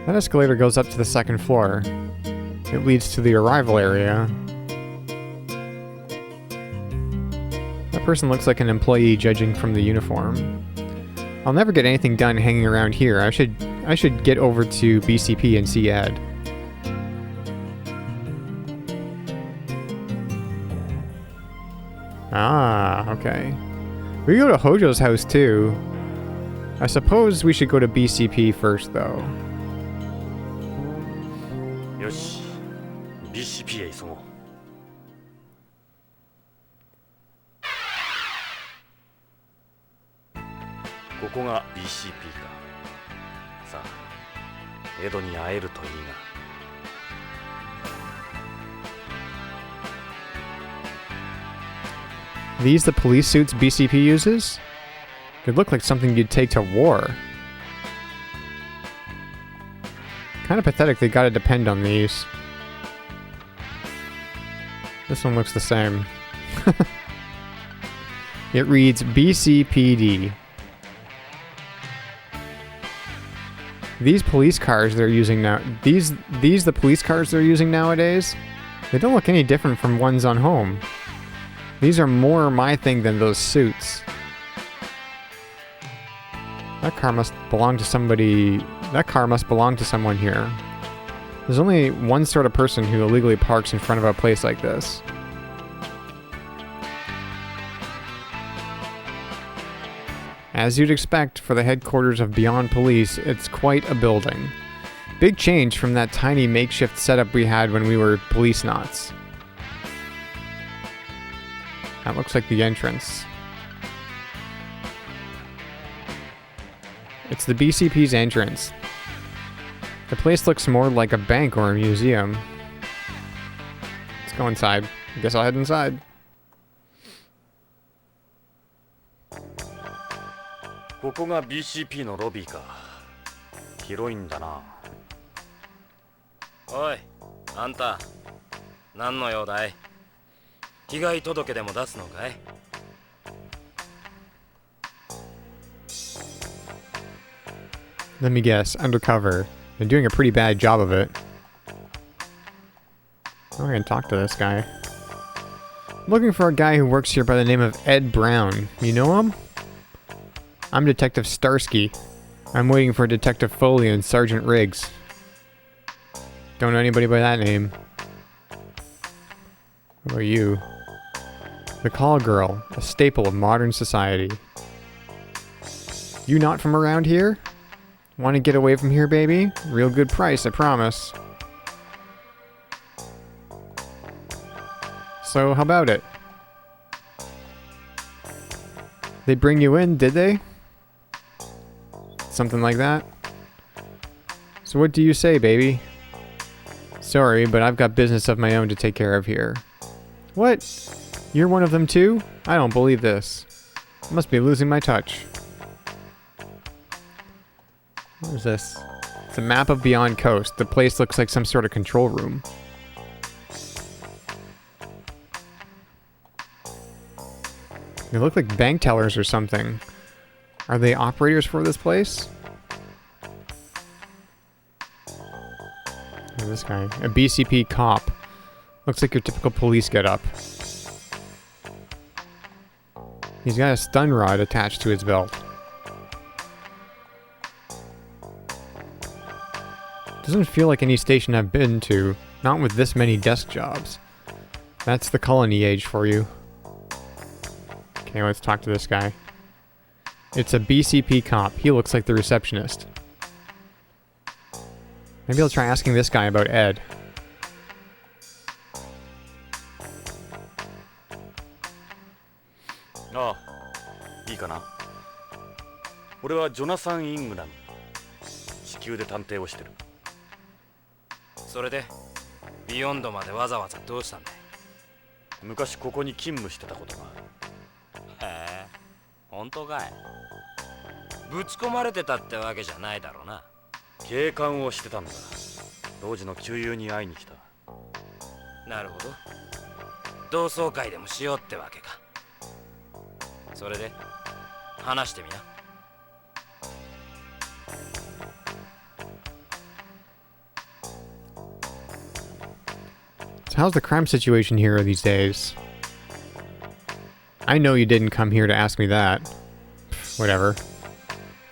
That escalator goes up to the second floor. It leads to the arrival area. That person looks like an employee judging from the uniform. I'll never get anything done hanging around here. I should get over to BCP and see Ed. Ah, okay. We go to Hojo's house too. I suppose we should go to BCP first though. よし BCP へ急ごう。ここが BCP か。さあエドに会えるといいな。 These the police suits BCP uses? They look like something you'd take to war. Kind of pathetic they gotta depend on these. This one looks the same. It reads BCPD. These police cars they're using now, these the police cars they're using nowadays? They don't look any different from ones on home. These are more my thing than those suits. That car must belong to somebody. That car must belong to someone here. There's only one sort of person who illegally parks in front of a place like this. As you'd expect for the headquarters of Beyond Police, it's quite a building. Big change from that tiny makeshift setup we had when we were Policenauts. That looks like the entrance. It's the BCP's entrance. The place looks more like a bank or a museum. Let's go inside. I guess I'll head inside. ここが BCP のロビーか。広いんだな。おい、あんた、何の用だい？被害届でも出すのかい？ Let me guess, undercover. They're doing a pretty bad job of it. I'm gonna talk to this guy. I'm looking for a guy who works here by the name of Ed Brown. You know him? I'm Detective Starsky. I'm waiting for Detective Foley and Sergeant Riggs. Don't know anybody by that name. What about you? The call girl, a staple of modern society. You not from around here? Want to get away from here, baby? Real good price, I promise. So, how about it? They bring you in, did they? Something like that? So what do you say, baby? Sorry, but I've got business of my own to take care of here. What? You're one of them too? I don't believe this. I must be losing my touch. What is this? It's a map of Beyond Coast. The place looks like some sort of control room. They look like bank tellers or something. Are they operators for this place? Look at this guy. A BCP cop. Looks like your typical police getup. He's got a stun rod attached to his belt. Doesn't feel like any station I've been to. Not with this many desk jobs. That's the colony age for you. Okay, let's talk to this guy. It's a BCP cop. He looks like the receptionist. Maybe I'll try asking this guy about Ed.ああ、いいかな。俺はジョナサン・イングラム。地球で探偵をしてる。それでビヨンドまでわざわざどうしたんだい？昔ここに勤務してたことがある。へえ、本当かい？ぶち込まれてたってわけじゃないだろうな。警官をしてたんだ。当時の旧友に会いに来た。なるほど。同窓会でもしようってわけか。それで話してみな。So how's the crime situation here these days? I know you didn't come here to ask me that. Pfft, whatever.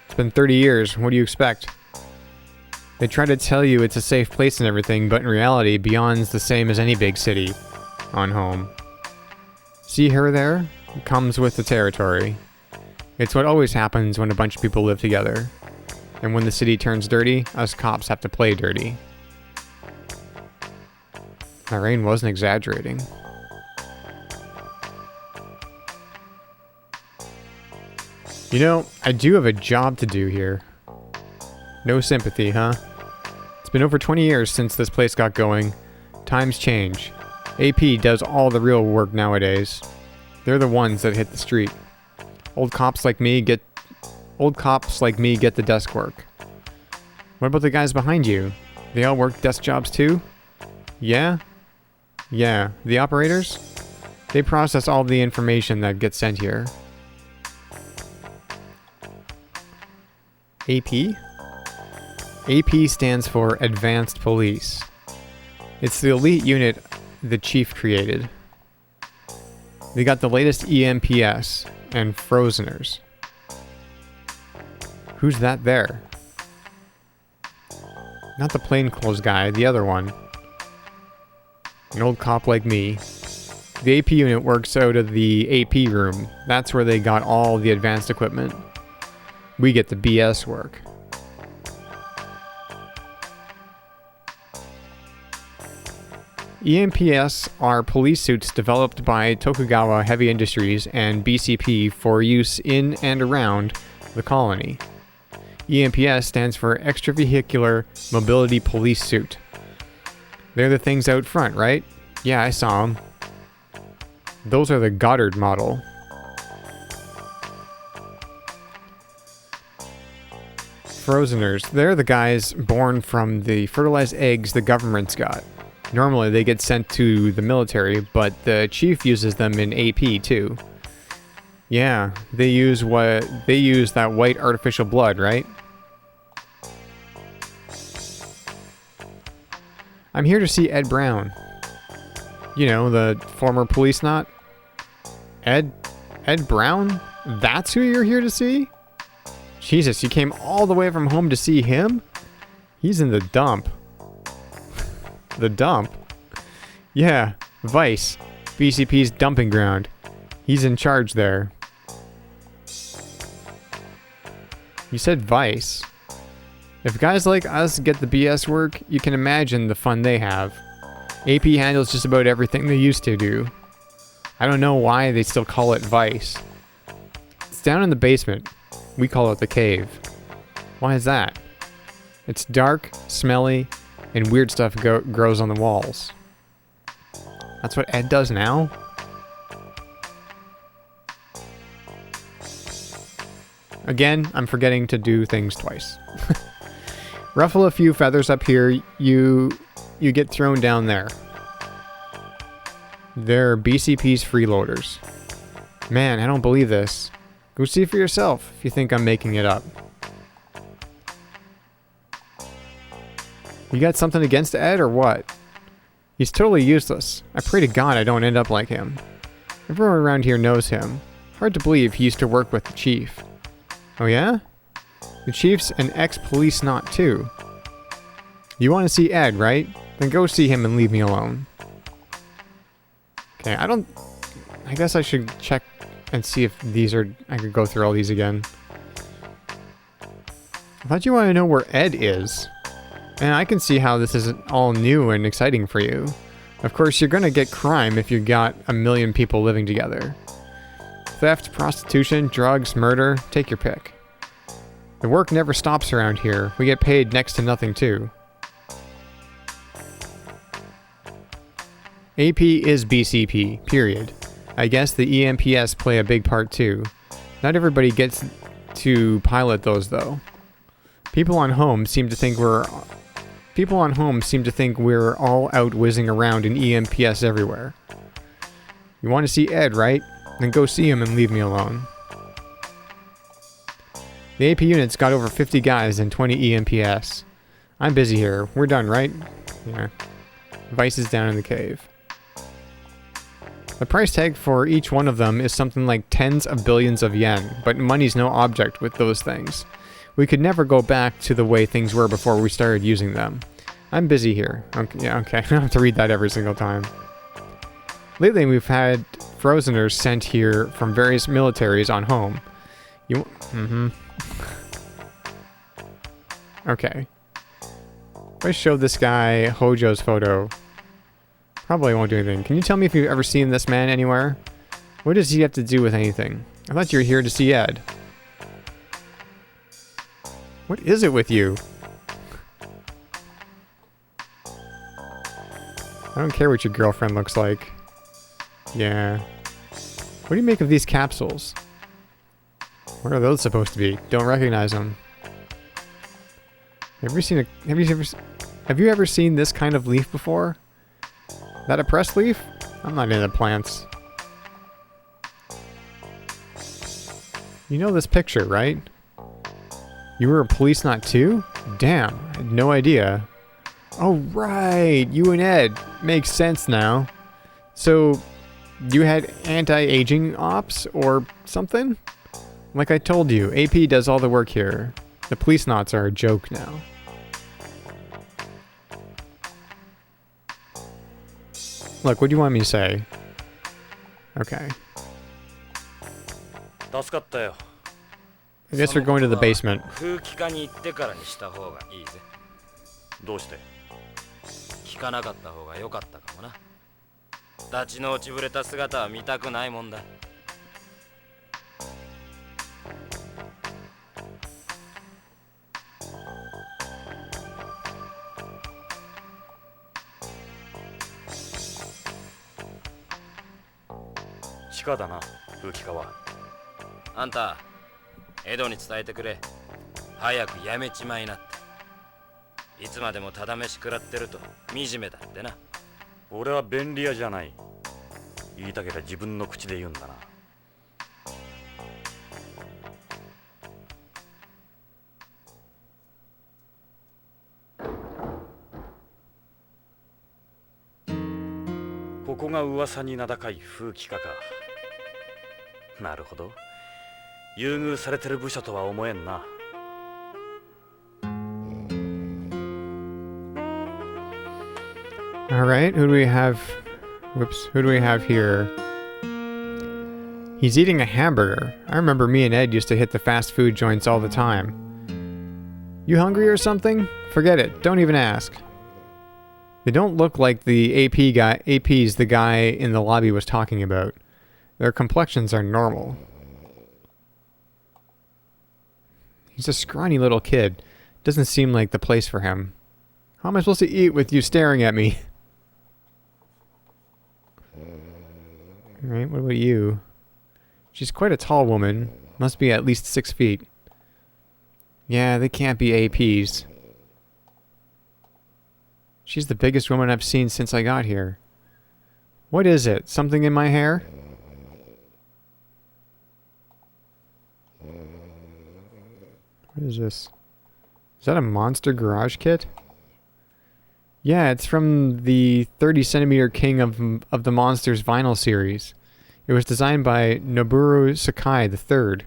It's been 30 years. What do you expect? They try to tell you it's a safe place and everything, but in reality, Beyond's the same as any big city on home. See her there? It comes with the territory. It's what always happens when a bunch of people live together. And when the city turns dirty, us cops have to play dirty. Irene wasn't exaggerating. You know, I do have a job to do here. No sympathy, huh? It's been over 20 years since this place got going. Times change. AP does all the real work nowadays. They're the ones that hit the street. Old cops like me get the desk work. What about the guys behind you? They all work desk jobs too? Yeah? Yeah, the operators? They process all the information that gets sent here. AP? AP stands for Advanced Police. It's the elite unit the chief created. They got the latest EMPS and Frozeners. Who's that there? Not the plainclothes guy, the other one. An old cop like me. The AP unit works out of the AP room. That's where they got all the advanced equipment. We get the BS work. EMPS are police suits developed by Tokugawa Heavy Industries and BCP for use in and around the colony. EMPS stands for Extravehicular Mobility Police Suit. They're the things out front, right? Yeah, I saw them. Those are the Goddard model. Frozeners, they're the guys born from the fertilized eggs the government's got. Normally they get sent to the military, but the chief uses them in AP too. Yeah, they use that white artificial blood, right? I'm here to see Ed Brown. You know, the former Policenaut? Ed Brown? That's who you're here to see? Jesus, you came all the way from home to see him? He's in the dump. The dump? Yeah, Vice. BCP's dumping ground. He's in charge there. You said Vice. If guys like us get the BS work, you can imagine the fun they have. AP handles just about everything they used to do. I don't know why they still call it Vice. It's down in the basement. We call it the cave. Why is that? It's dark, smelly, and weird stuff grows on the walls. That's what Ed does now? Again, I'm forgetting to do things twice. Ruffle a few feathers up here, you get thrown down there. They're BCP's freeloaders. Man, I don't believe this. Go see for yourself if you think I'm making it up. You got something against Ed or what? He's totally useless. I pray to God I don't end up like him. Everyone around here knows him. Hard to believe he used to work with the chief. Oh yeah? The chief's an ex-Policenaut too. You want to see Ed, right? Then go see him and leave me alone. Okay, I guess I should check and see if these are... I could go through all these again. I thought you wanted to know where Ed is. And I can see how this is all new and exciting for you. Of course, you're gonna get crime if you got a million people living together. Theft, prostitution, drugs, murder, take your pick. The work never stops around here. We get paid next to nothing too. AP is BCP, period. I guess the EMPS play a big part too. Not everybody gets to pilot those though. People on home seem to think we're all out whizzing around in EMPS everywhere. You want to see Ed, right? Then go see him and leave me alone. The AP unit's got over 50 guys and 20 EMPS. I'm busy here. We're done, right? Yeah. Vice is down in the cave. The price tag for each one of them is something like tens of billions of yen, but money's no object with those things. We could never go back to the way things were before we started using them. I'm busy here. Okay, yeah, okay. I don't have to read that every single time. Lately, we've had Frozeners sent here from various militaries on home. Okay. If I show this guy Hojo's photo, probably won't do anything. Can you tell me if you've ever seen this man anywhere? What does he have to do with anything? I thought you were here to see Ed. What is it with you? I don't care what your girlfriend looks like. Yeah. What do you make of these capsules? What are those supposed to be? Don't recognize them. Have you ever seen this kind of leaf before? That a pressed leaf? I'm not into plants. You know this picture, right? You were a Policenaut too? Damn, I had no idea. Oh right, you and Ed. Makes sense now. So, you had anti-aging ops or something? Like I told you, AP does all the work here. The Policenauts are a joke now. Look, what do you want me to say? Okay. I guess we're going to the basement. どうして聞かなかった方が良かったかもな。立ちの落ちぶれた姿は見たくないもんだ。地下だな、風紀課は。あんた、エドに伝えてくれ。早くやめちまいなって。いつまでもただ飯食らってると惨めだってな。俺は便利屋じゃない。言いたけりゃ自分の口で言うんだな。こここが噂に名高い風紀課か。なるほど。優遇されてる部署とは思えんな。Alright, who do we have? Whoops, who do we have here? He's eating a hamburger. I remember me and Ed used to hit the fast food joints all the time. You hungry or something? Forget it, don't even ask. They don't look like the APs the guy in the lobby was talking about. Their complexions are normal. He's a scrawny little kid. Doesn't seem like the place for him. How am I supposed to eat with you staring at me? Alright, what about you? She's quite a tall woman. Must be at least 6 feet. Yeah, they can't be APs. She's the biggest woman I've seen since I got here. What is it? Something in my hair? What is this? Is that a Monster Garage kit? Yeah, it's from the 30cm King of the Monsters vinyl series. It was designed by Noboru Sakai III.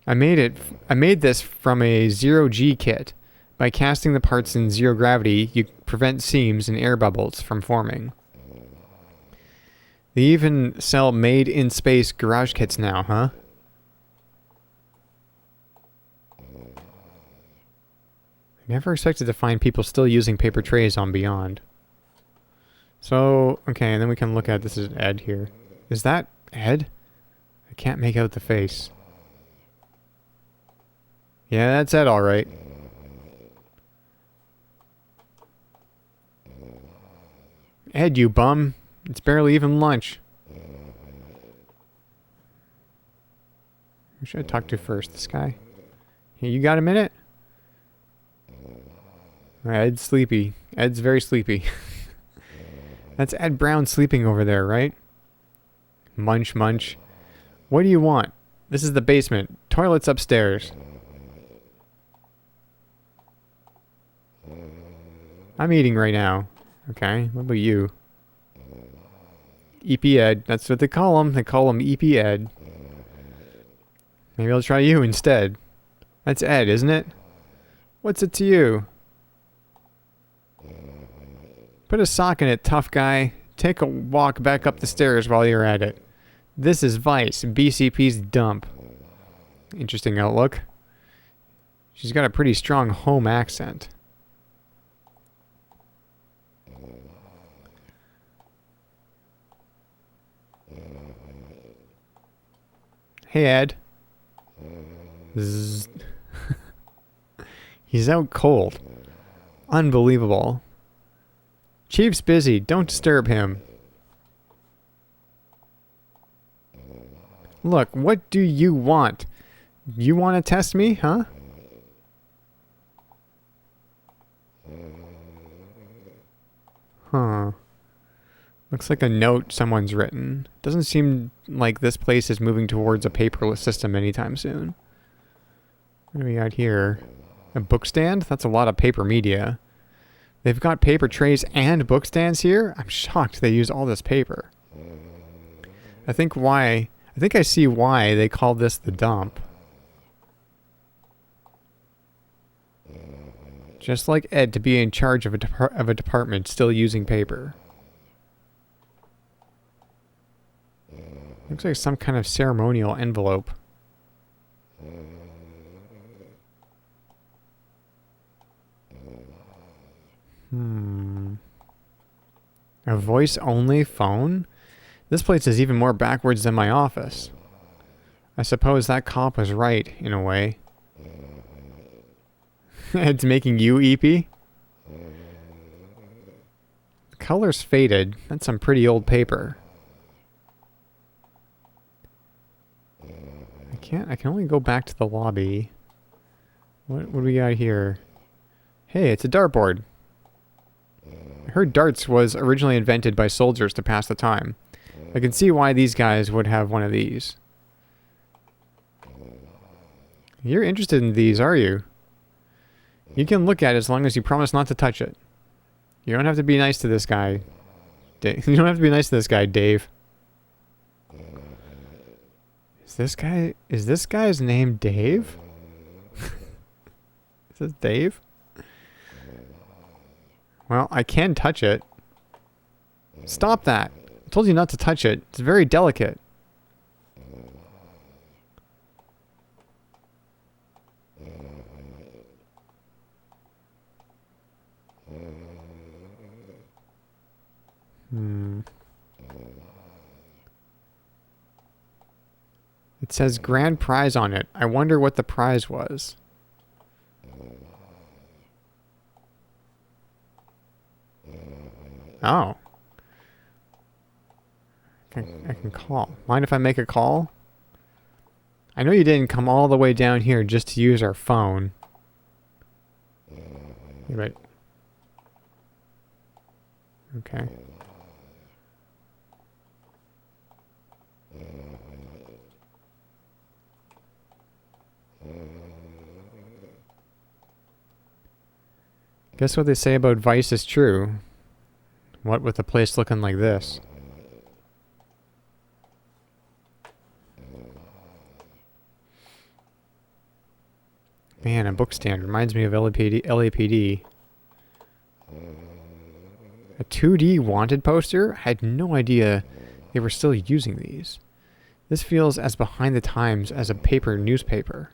I made this from a zero-G kit. By casting the parts in zero gravity, you prevent seams and air bubbles from forming. They even sell made-in-space garage kits now, huh? I never expected to find people still using paper trays on Beyond. So, okay, and then we can look at this is Ed here. Is that Ed? I can't make out the face. Yeah, that's Ed, alright. Ed, you bum. It's barely even lunch. Who should I talk to first? This guy? Hey, you got a minute? Alright, Ed's sleepy. Ed's very sleepy. That's Ed Brown sleeping over there, right? Munch, munch. What do you want? This is the basement. Toilet's upstairs. I'm eating right now. Okay, what about you? EP Ed. That's what they call him. They call him EP Ed. Maybe I'll try you instead. That's Ed, isn't it? What's it to you? Put a sock in it, tough guy. Take a walk back up the stairs while you're at it. This is Vice, BCP's dump. Interesting outlook. She's got a pretty strong home accent. Hey, Ed. Zzz. He's out cold. Unbelievable. Chief's busy. Don't disturb him. Look, what do you want? You want to test me, huh? Huh. Looks like a note someone's written. Doesn't seem like this place is moving towards a paperless system anytime soon. What do we got here? A book stand? That's a lot of paper media. They've got paper trays and book stands here? I'm shocked they use all this paper. I think I see why they call this the dump. Just like Ed to be in charge of a department still using paper. Looks like some kind of ceremonial envelope. A voice-only phone? This place is even more backwards than my office. I suppose that cop was right, in a way. Ed's making you EP? The color's faded. That's some pretty old paper. I can only go back to the lobby. What do we got here? Hey, it's a dartboard. I heard darts was originally invented by soldiers to pass the time. I can see why these guys would have one of these. You're interested in these, are you? You can look at it as long as you promise not to touch it. You don't have to be nice to this guy. You don't have to be nice to this guy, Dave. Is this guy's name Dave? Is this Dave? Well, I can touch it. Stop that. I told you not to touch it. It's very delicate. It says grand prize on it. I wonder what the prize was. Oh. I can call. Mind if I make a call? I know you didn't come all the way down here just to use our phone. But... Okay. Guess what they say about Vice is true. What with a place looking like this? Man, a book stand reminds me of LAPD. A 2D wanted poster? I had no idea they were still using these. This feels as behind the times as a paper newspaper.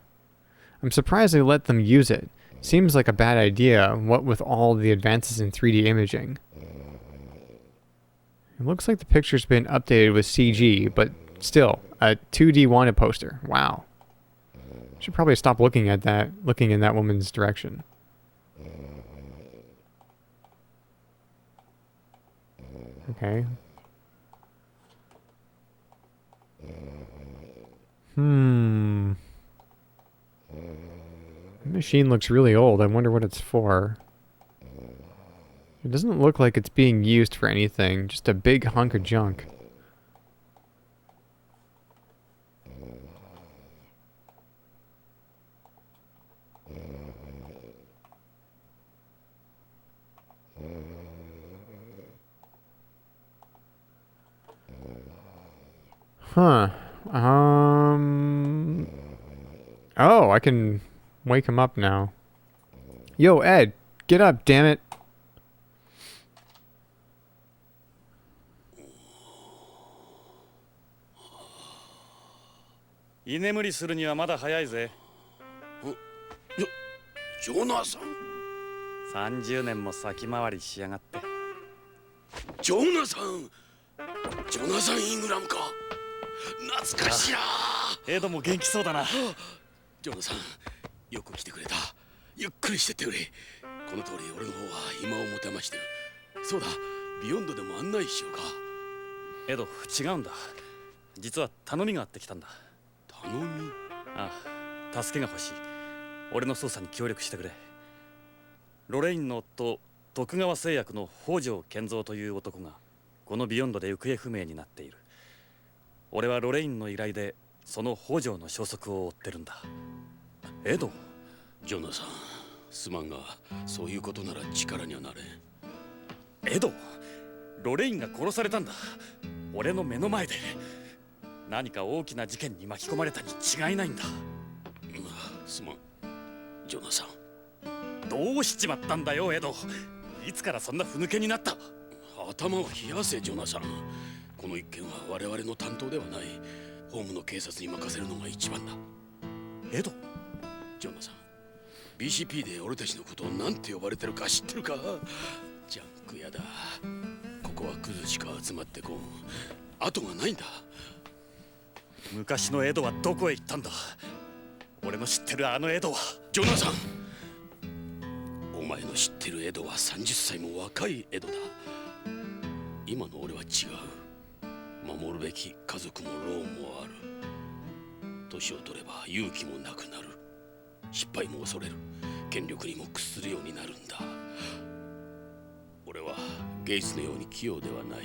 I'm surprised they let them use it. Seems like a bad idea, what with all the advances in 3D imaging. It looks like the picture's been updated with CG, but still, a 2D wanted poster. Wow. Should probably stop looking in that woman's direction. Okay. The machine looks really old. I wonder what it's for. It doesn't look like it's being used for anything. Just a big hunk of junk. Huh. Oh, I can wake him up now. Yo, Ed, get up, damn it.居眠りするにはまだ早いぜ。ジョナサン。30年も先回りしやがって。ジョナサンイングラムか。懐かしいな。エドも元気そうだな。ジョナサン、よく来てくれた。ゆっくりしてってくれ。この通り俺の方は暇を持て余してる。そうだ、ビヨンドでも案内しようか。エド、違うんだ。実は頼みがあってきたんだ。頼み？ああ、助けが欲しい。俺の捜査に協力してくれ。ロレインの夫、徳川製薬の北条健三という男がこのビヨンドで行方不明になっている。俺はロレインの依頼でその北条の消息を追ってるんだ。エド？ジョナサン、すまんがそういうことなら力にはなれん。エド、ロレインが殺されたんだ。俺の目の前で。何か大きな事件に巻き込まれたに違いないんだ。すまん、ジョナサン。どうしちまったんだよ、エド。いつからそんなふぬけになった？頭を冷やせ、ジョナサン。この一件は我々の担当ではない。ホームの警察に任せるのが一番だ。エド？ジョナサン、BCP で俺たちのことを何て呼ばれてるか知ってるか？ジャンク屋だ。ここはクズしか集まってこん。後がないんだ。昔のエドはどこへ行ったんだ？俺の知ってるあのエドは。ジョナサン、お前の知ってるエドは30歳も若いエドだ。今の俺は違う。守るべき家族もローンもある。年を取れば勇気もなくなる。失敗も恐れる。権力にも屈するようになるんだ。俺はゲイツのように器用ではない。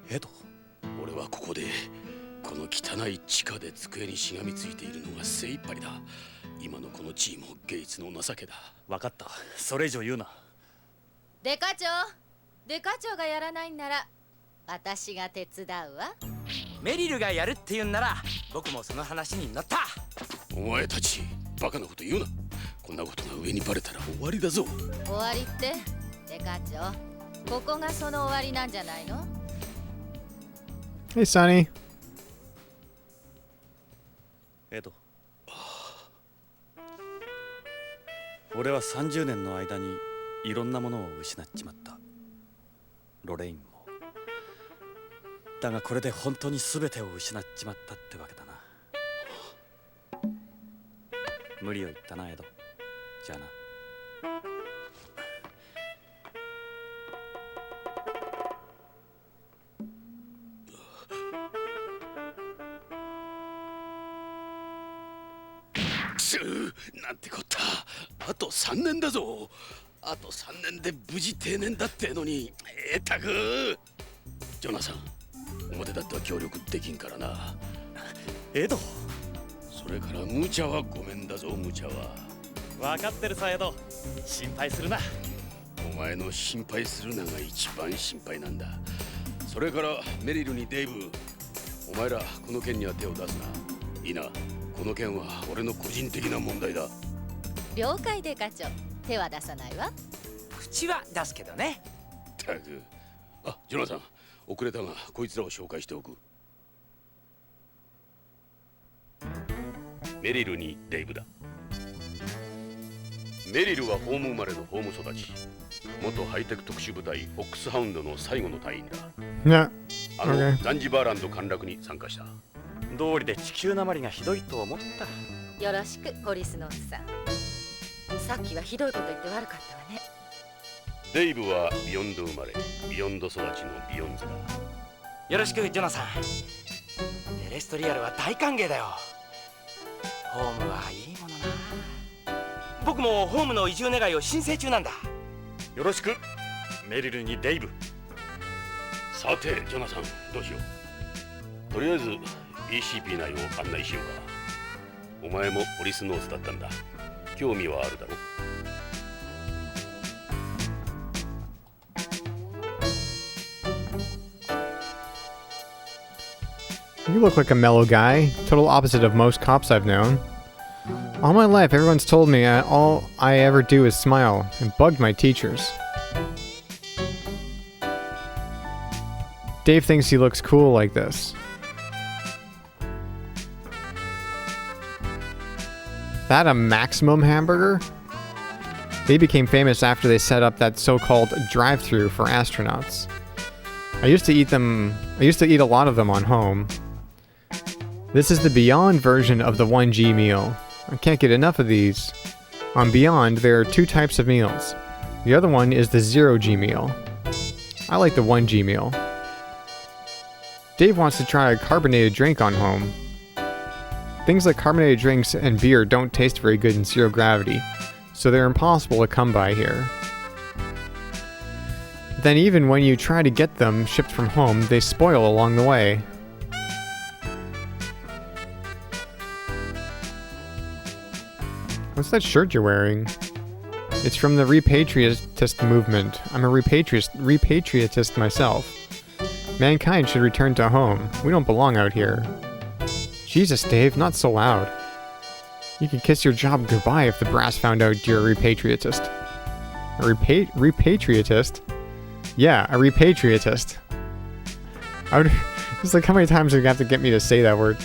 エド？俺はここでこの汚い地下で机にしがみついているのが精一杯だ。今のこの地位もゲイツの情けだ。分かった。それ以上言うな。デカ長、で課長がやらないんなら私が手伝うわ。メリルがやるって言うんなら僕もその話に乗った。お前たちバカなこと言うな。こんなことが上にバレたら終わりだぞ。終わりって？で課長、ここがその終わりなんじゃないの？ Hey, Sonny. エド、俺は30年の間にいろんなものを失っちまった。ロレインも。だがこれで本当に全てを失っちまったってわけだな。無理を言ったな、エド。じゃあな。なんてこった。あと3年だぞ。あと3年で無事定年だってのに。たくジョナサン、表だっては協力できんからな。エド、それから無茶はごめんだぞ。無茶は分かってるさ、エド。心配するな。お前の心配するなが一番心配なんだ。それからメリルにデイブ、お前らこの件には手を出すな。いいな。この件は俺の個人的な問題だ。了解で課長、手は出さないわ。口は出すけどね。たく、あ、ジョナサン、遅れたがこいつらを紹介しておく。メリルにデイブだ。メリルはホーム生まれのホーム育ち。元ハイテク特殊部隊フォックスハウンドの最後の隊員だ。Yeah. ザンジバーランド陥落に参加した。道理で地球なまりがひどいと思った。よろしく、ポリスノーツさん。さっきはひどいこと言って悪かったわね。デイブはビヨンド生まれ、ビヨンド育ちのビヨンズだ。よろしく、ジョナサン。テレストリアルは大歓迎だよ。ホームはいいものな。僕もホームの移住願いを申請中なんだ。よろしく、メリルにデイブ。さて、ジョナサン、どうしよう。とりあえず BCP 内を案内しようか。お前もポリスノーツだったんだ。興味はあるだろ。You look like a mellow guy, total opposite of most cops I've known. All my life, everyone's told me all I ever do is smile, and bugged my teachers. Dave thinks he looks cool like this. That a Maximum hamburger? They became famous after they set up that so-called drive-thru for astronauts. I used to eat a lot of them on home. This is the Beyond version of the 1G meal. I can't get enough of these. On Beyond, there are 2 types of meals. The other one is the 0G meal. I like the 1G meal. Dave wants to try a carbonated drink on home. Things like carbonated drinks and beer don't taste very good in 0 gravity, so they're impossible to come by here. Then even when you try to get them shipped from home, they spoil along the way. What's that shirt you're wearing? It's from the repatriatist movement. I'm a repatriatist myself. Mankind should return to home. We don't belong out here. Jesus, Dave, not so loud. You could kiss your job goodbye if the brass found out you're a repatriatist. A repatriatist? Yeah, a repatriatist. It's like how many times are you have to get me to say that word?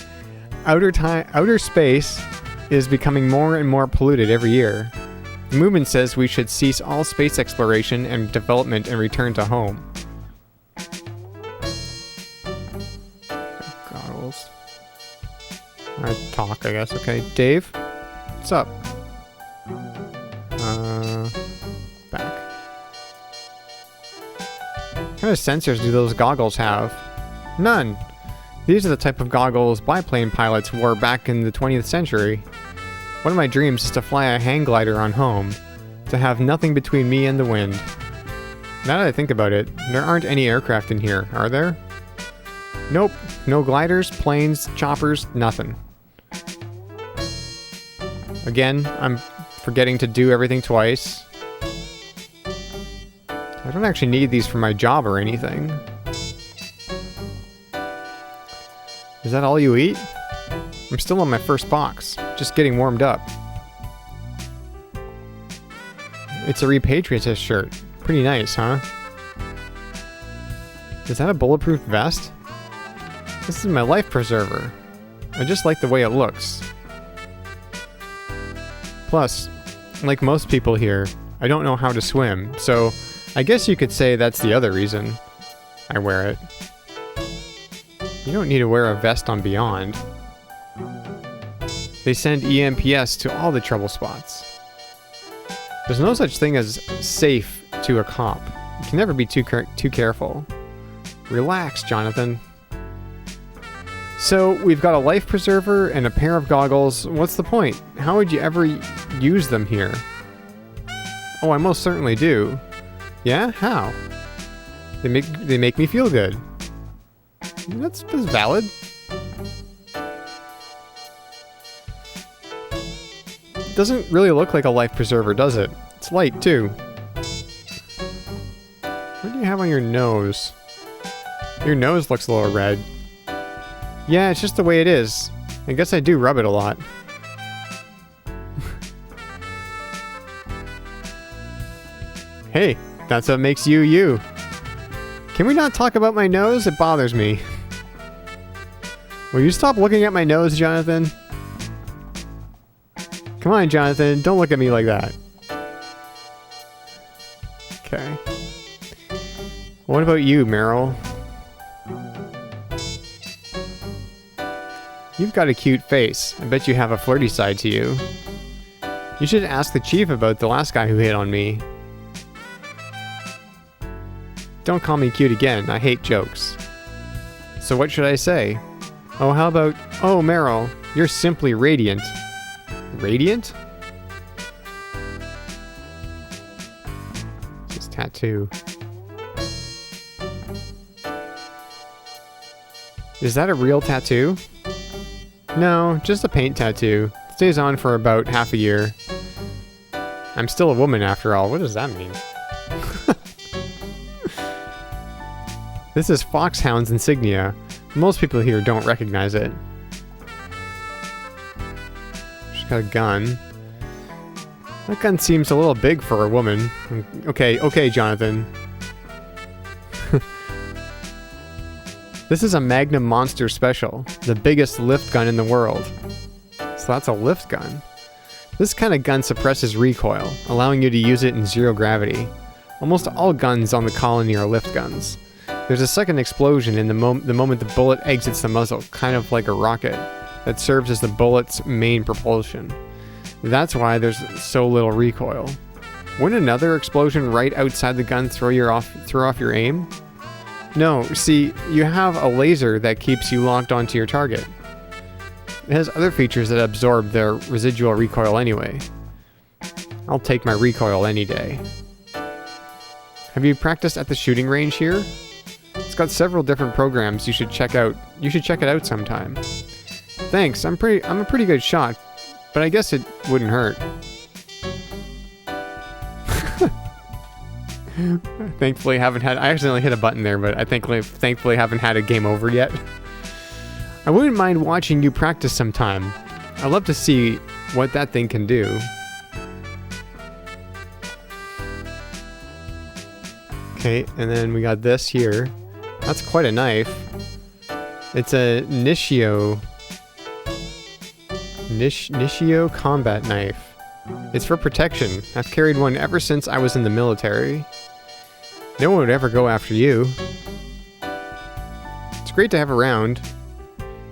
Outer space is becoming more and more polluted every year. The movement says we should cease all space exploration and development and return to home. Goggles. I talk, I guess. Okay, Dave, what's up? Back. What kind of sensors do those goggles have? None. These are the type of goggles biplane pilots wore back in the 20th century. One of my dreams is to fly a hang glider on home, to have nothing between me and the wind. Now that I think about it, there aren't any aircraft in here, are there? Nope, no gliders, planes, choppers, nothing. Again, I'm forgetting to do everything twice. don't actually need these for my job or anything. Is that all you eat? I'm still on my first box, just getting warmed up. It's a repatriatist shirt. Pretty nice, huh? Is that a bulletproof vest? This is my life preserver. I just like the way it looks. Plus, like most people here, I don't know how to swim, so I guess you could say that's the other reason I wear it. You don't need to wear a vest on Beyond. They send EMPS to all the trouble spots. There's no such thing as safe to a cop. You can never be too careful. Relax, Jonathan. So, we've got a life preserver and a pair of goggles. What's the point? How would you ever use them here? Oh, I most certainly do. Yeah? How? They make me feel good. That's valid. Doesn't really look like a life preserver, does it? It's light, too. What do you have on your nose? Your nose looks a little red. Yeah, it's just the way it is. I guess I do rub it a lot. Hey, that's what makes you, you. Can we not talk about my nose? It bothers me. Will you stop looking at my nose, Jonathan? Come on, Jonathan, don't look at me like that. Okay. What about you, Meryl? You've got a cute face. I bet you have a flirty side to you. You should ask the chief about the last guy who hit on me. Don't call me cute again. I hate jokes. So what should I say? Oh, how about... Oh, Meryl, you're simply radiant. Radiant? This tattoo. Is that a real tattoo? No, just a paint tattoo. It stays on for about half a year. I'm still a woman after all. What does that mean? This is Foxhound's insignia. Most people here don't recognize it. She's got a gun. That gun seems a little big for a woman. Okay, Jonathan. This is a Magnum Monster Special, the biggest lift gun in the world. So that's a lift gun. This kind of gun suppresses recoil, allowing you to use it in zero gravity. Almost all guns on the colony are lift guns. There's a second explosion in the moment the bullet exits the muzzle, kind of like a rocket, that serves as the bullet's main propulsion. That's why there's so little recoil. Wouldn't another explosion right outside the gun throw off your aim? No, see, you have a laser that keeps you locked onto your target. It has other features that absorb their residual recoil anyway. I'll take my recoil any day. Have you practiced at the shooting range here? It's got several different programs you should check out. You should check it out sometime. Thanks, I'm a pretty good shot, but I guess it wouldn't hurt. Thankfully I accidentally hit a button there, but I thankfully haven't had a game over yet. I wouldn't mind watching you practice sometime. I'd love to see what that thing can do. Okay, and then we got this here. That's quite a knife. It's a Nishio combat knife. It's for protection. I've carried one ever since I was in the military. No one would ever go after you. It's great to have around.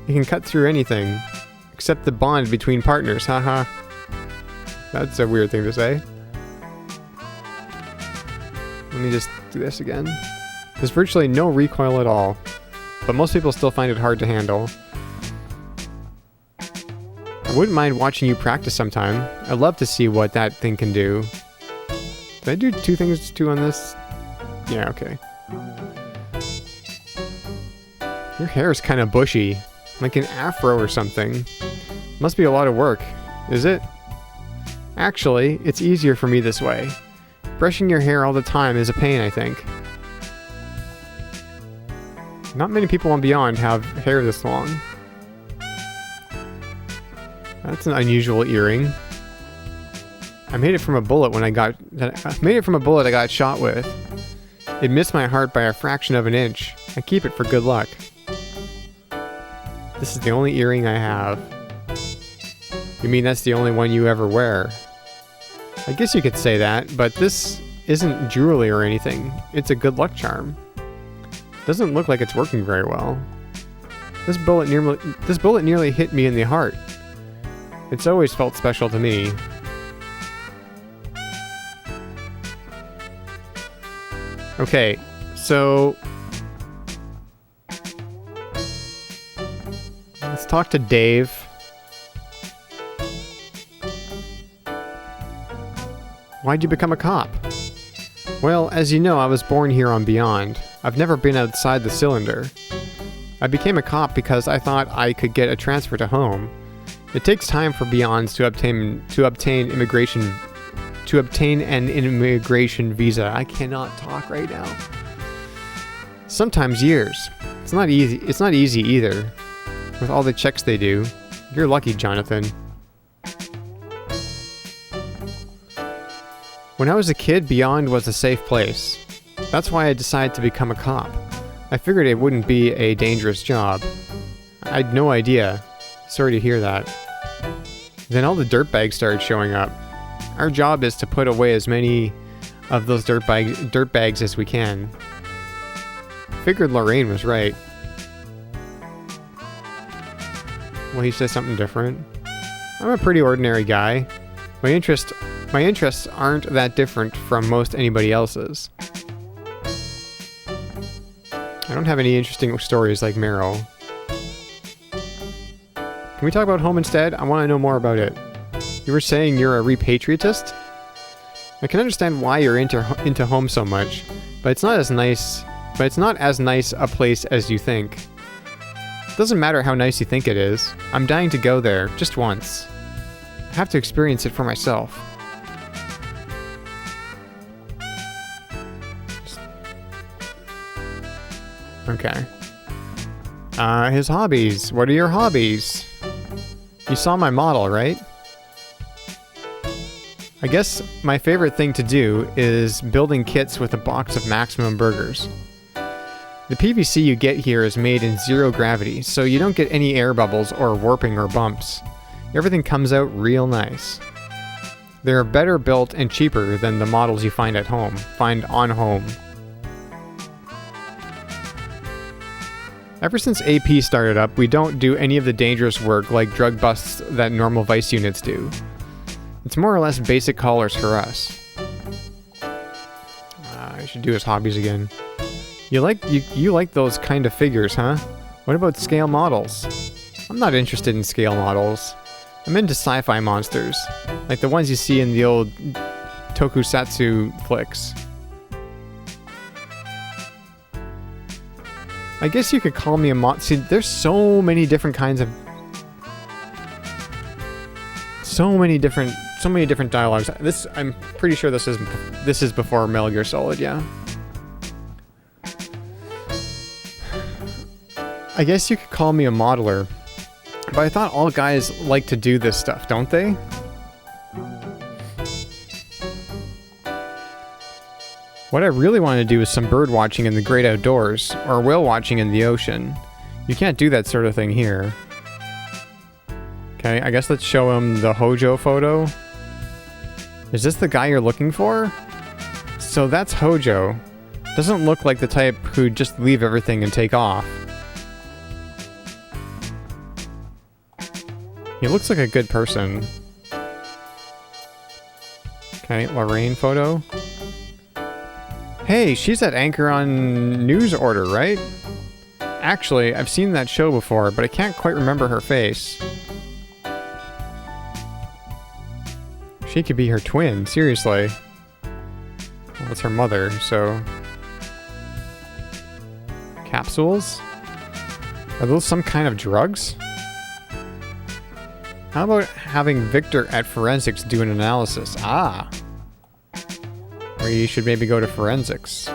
You can cut through anything, except the bond between partners, haha. That's a weird thing to say. Let me just do this again. There's virtually no recoil at all, but most people still find it hard to handle. I wouldn't mind watching you practice sometime. I'd love to see what that thing can do. Did I do two things too on this? Yeah, okay. Your hair is kind of bushy, like an afro or something. Must be a lot of work, is it? Actually, it's easier for me this way. Brushing your hair all the time is a pain, I think. Not many people on Beyond have hair this long. That's an unusual earring. I made it from a bullet when I got shot with. It missed my heart by a fraction of an inch. I keep it for good luck. This is the only earring I have. You mean that's the only one you ever wear? I guess you could say that, but this isn't jewelry or anything. It's a good luck charm. Doesn't look like it's working very well. This bullet nearly hit me in the heart. It's always felt special to me. Okay, so let's talk to Dave. Why'd you become a cop? Well, as you know, I was born here on Beyond. I've never been outside the cylinder. I became a cop because I thought I could get a transfer to home. It takes time for Beyonds to obtain an immigration visa. I cannot talk right now. Sometimes years. It's not easy either. With all the checks they do. You're lucky, Jonathan. When I was a kid, Beyond was a safe place. That's why I decided to become a cop. I figured it wouldn't be a dangerous job. I had no idea. Sorry to hear that. Then all the dirtbags started showing up. Our job is to put away as many of those dirtbags as we can. Figured Lorraine was right. Well, he says something different. I'm a pretty ordinary guy. My interests aren't that different from most anybody else's. I don't have any interesting stories like Meryl. Can we talk about home instead? I want to know more about it. You were saying you're a repatriatist? I can understand why you're into home so much, but it's not as nice a place as you think. It doesn't matter how nice you think it is. I'm dying to go there, just once. I have to experience it for myself. Okay. His hobbies. What are your hobbies? You saw my model, right? I guess my favorite thing to do is building kits with a box of Maximum burgers. The PVC you get here is made in zero gravity, so you don't get any air bubbles or warping or bumps. Everything comes out real nice. They're better built and cheaper than the models you find on home. Ever since AP started up, we don't do any of the dangerous work like drug busts that normal Vice units do. It's more or less basic callers for us. I should do his hobbies again. You like those kind of figures, huh? What about scale models? I'm not interested in scale models. I'm into sci-fi monsters, like the ones you see in the old tokusatsu flicks. I guess you could call me a See, there's so many different kinds of... So many different dialogues. I'm pretty sure this is before Metal Gear Solid, yeah. I guess you could call me a modeler, but I thought all guys like to do this stuff, don't they? What I really want to do is some bird watching in the great outdoors, or whale watching in the ocean. You can't do that sort of thing here. Okay, I guess let's show him the Hojo photo. Is this the guy you're looking for? So that's Hojo. Doesn't look like the type who'd just leave everything and take off. He looks like a good person. Okay, Lorraine photo. Hey, she's that anchor on News Order, right? Actually, I've seen that show before, but I can't quite remember her face. She could be her twin, seriously. Well, it's her mother, so... Capsules? Are those some kind of drugs? How about having Victor at Forensics do an analysis? Ah! We should maybe go to forensics.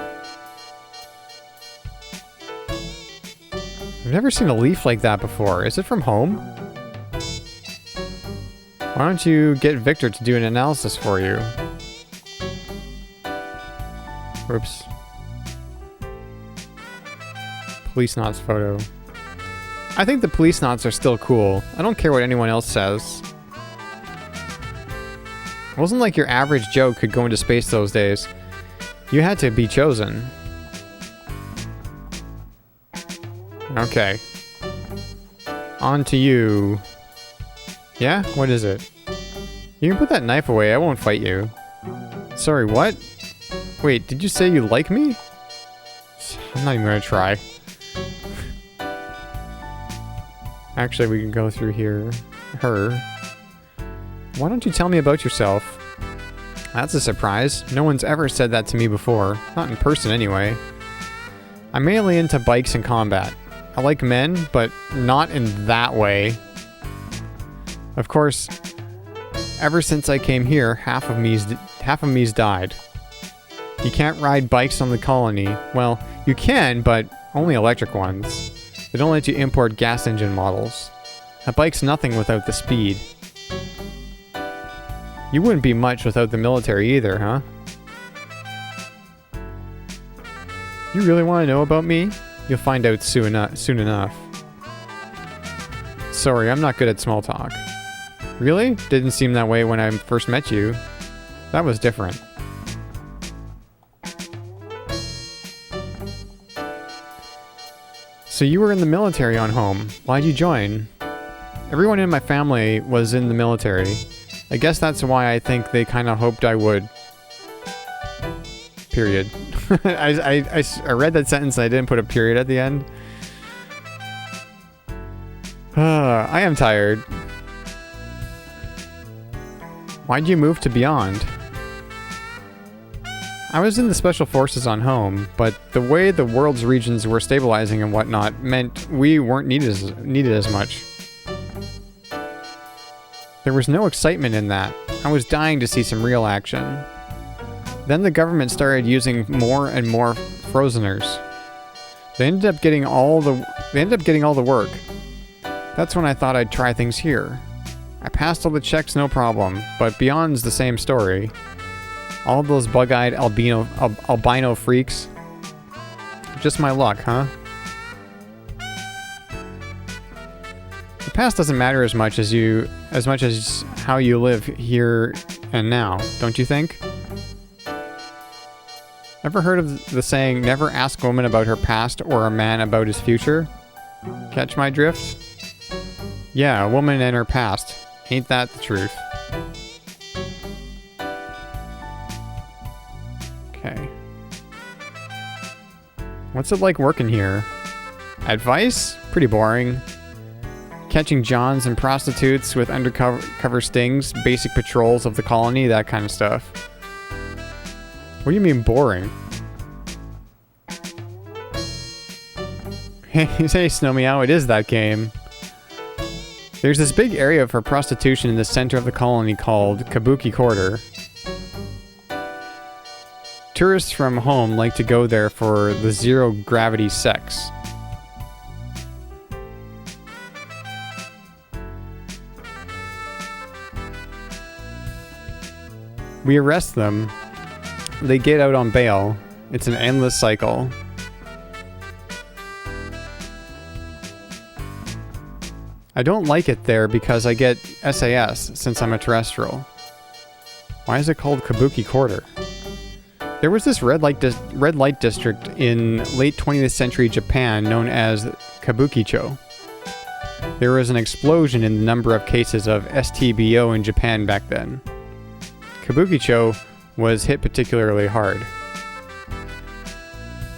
I've never seen a leaf like that before. Is it from home? Why don't you get Victor to do an analysis for you? Oops. Policenauts photo. I think the Policenauts are still cool. I don't care what anyone else says. It wasn't like your average Joe could go into space those days. You had to be chosen. Okay. On to you. Yeah? What is it? You can put that knife away, I won't fight you. Sorry, what? Wait, did you say you like me? I'm not even gonna try. Actually, we can go through here. Her. Why don't you tell me about yourself? That's a surprise. No one's ever said that to me before. Not in person, anyway. I'm mainly into bikes and combat. I like men, but not in that way. Of course, ever since I came here, half of me's died. You can't ride bikes on the colony. Well, you can, but only electric ones. They don't let you import gas engine models. A bike's nothing without the speed. You wouldn't be much without the military either, huh? You really want to know about me? You'll find out soon enough. Sorry, I'm not good at small talk. Really? Didn't seem that way when I first met you. That was different. So you were in the military on home. Why'd you join? Everyone in my family was in the military. I guess that's why I think they kind of hoped I would. Period. I read that sentence and I didn't put a period at the end. I am tired. Why'd you move to Beyond? I was in the Special Forces on home, but the way the world's regions were stabilizing and whatnot meant we weren't needed as much. There was no excitement in that. I was dying to see some real action. Then the government started using more and more frozeners. They ended up getting all the work. That's when I thought I'd try things here. I passed all the checks no problem, but Beyond's the same story. All those bug-eyed albino freaks. Just my luck, huh? The past doesn't matter as much as how you live here and now, don't you think? Ever heard of the saying, never ask a woman about her past or a man about his future? Catch my drift? Yeah, a woman and her past. Ain't that the truth? Okay. What's it like working here? Advice? Pretty boring. Catching Johns and prostitutes with undercover stings, basic patrols of the colony, that kind of stuff. What do you mean boring? Hey, Snow Meow, it is that game. There's this big area for prostitution in the center of the colony called Kabuki Quarter. Tourists from home like to go there for the zero-gravity sex. We arrest them. They get out on bail. It's an endless cycle. I don't like it there because I get SAS since I'm a terrestrial. Why is it called Kabuki Quarter? There was this red light district in late 20th century Japan known as Kabukicho. There was an explosion in the number of cases of STBO in Japan back then. Kabukicho was hit particularly hard.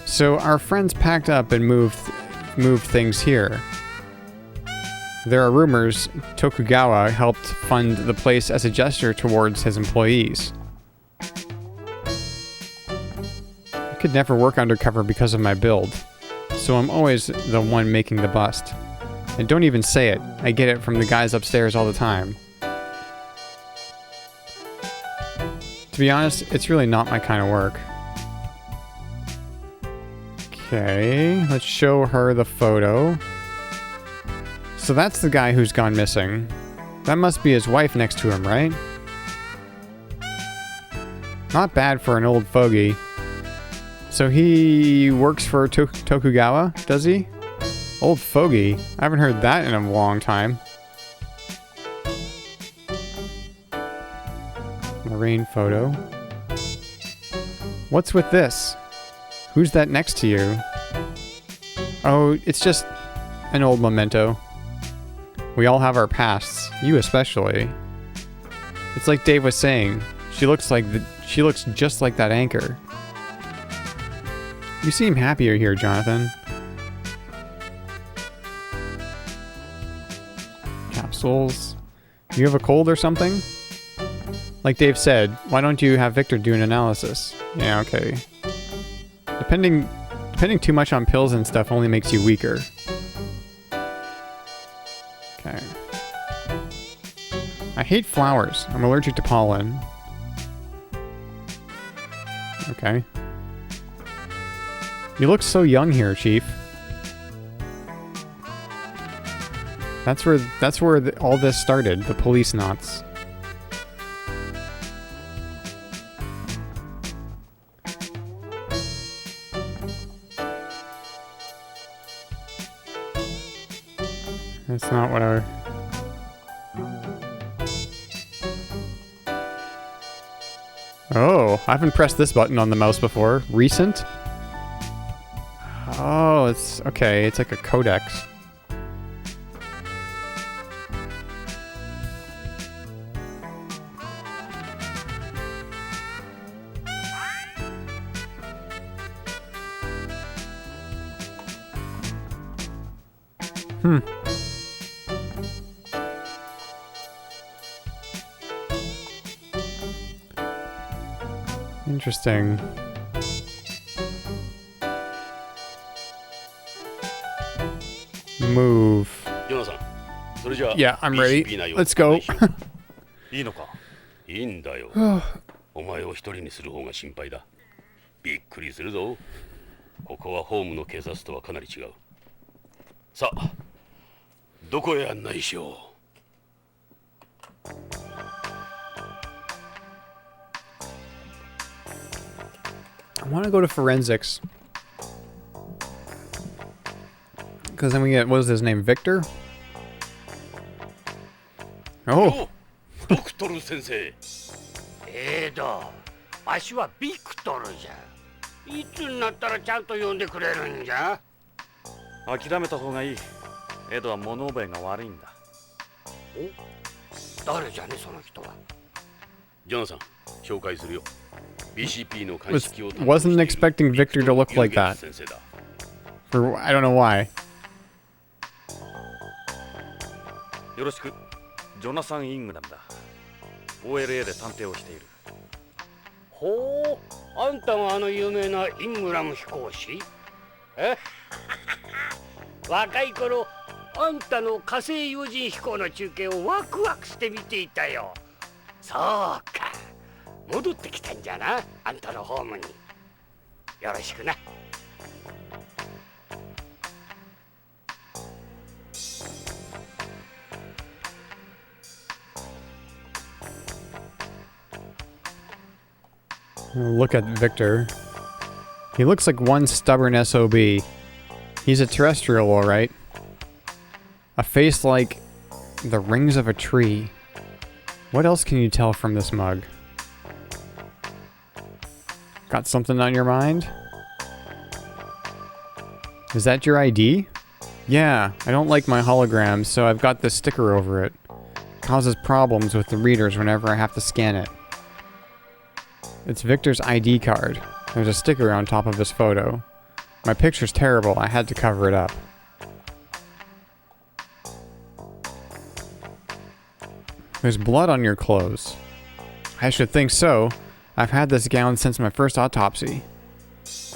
So our friends packed up and moved things here. There are rumors Tokugawa helped fund the place as a gesture towards his employees. I could never work undercover because of my build, so I'm always the one making the bust. And don't even say it, I get it from the guys upstairs all the time. To be honest, it's really not my kind of work. Okay, let's show her the photo. So that's the guy who's gone missing. That must be his wife next to him, right? Not bad for an old fogey. So he works for Tokugawa, does he? Old fogey. I haven't heard that in a long time. Marine photo. What's with this? Who's that next to you? Oh, it's just an old memento. We all have our pasts. You especially. It's like Dave was saying. She looks just like that anchor. You seem happier here, Jonathan. Capsules. You have a cold or something? Like Dave said, why don't you have Victor do an analysis? Yeah, okay. Depending too much on pills and stuff only makes you weaker. Okay. I hate flowers. I'm allergic to pollen. Okay. You look so young here, Chief. That's where all this started, the Policenauts. That's not what I... Oh, I haven't pressed this button on the mouse before. Recent? Oh, it's... Okay, it's like a codex. Hmm. Interesting. Move. Yeah, I'm ready. Let's go. いいのか? いいんだよ。お前を一人にする方が心配だ。びっくりするぞ。ここはホームの警察とはかなり違う。さあ、どこへ案内しよう。I want to go to forensics. Because then we get, what is his name, Victor? Oh! ドクトル先生。わしはビクトルじゃ。いつになったらちゃんと呼んでくれるんじゃ。諦めた方がいい。エドは物覚えが悪いんだ。お、誰じゃねその人は。ジョナサン、紹介するよ。BCP の鑑識を。Wasn't expecting Victor to look like that. For I don't know why. よろしく。ジョナサン・イングラムだ。OLA で探偵をしている。ほう、あんたがあの有名なイングラム飛行士？若い頃、あんたの火星有人飛行の中継をワクワクして見ていたよ。そうか、戻ってきたんじゃな、あんたのホームに。よろしくな。Look at Victor. He looks like one stubborn SOB. He's a terrestrial, alright. A face like the rings of a tree. What else can you tell from this mug? Got something on your mind? Is that your ID? Yeah, I don't like my holograms, so I've got this sticker over it. Causes problems with the readers whenever I have to scan it. It's Victor's ID card. There's a sticker on top of his photo. My picture's terrible, I had to cover it up. There's blood on your clothes. I should think so. I've had this gown since my first autopsy.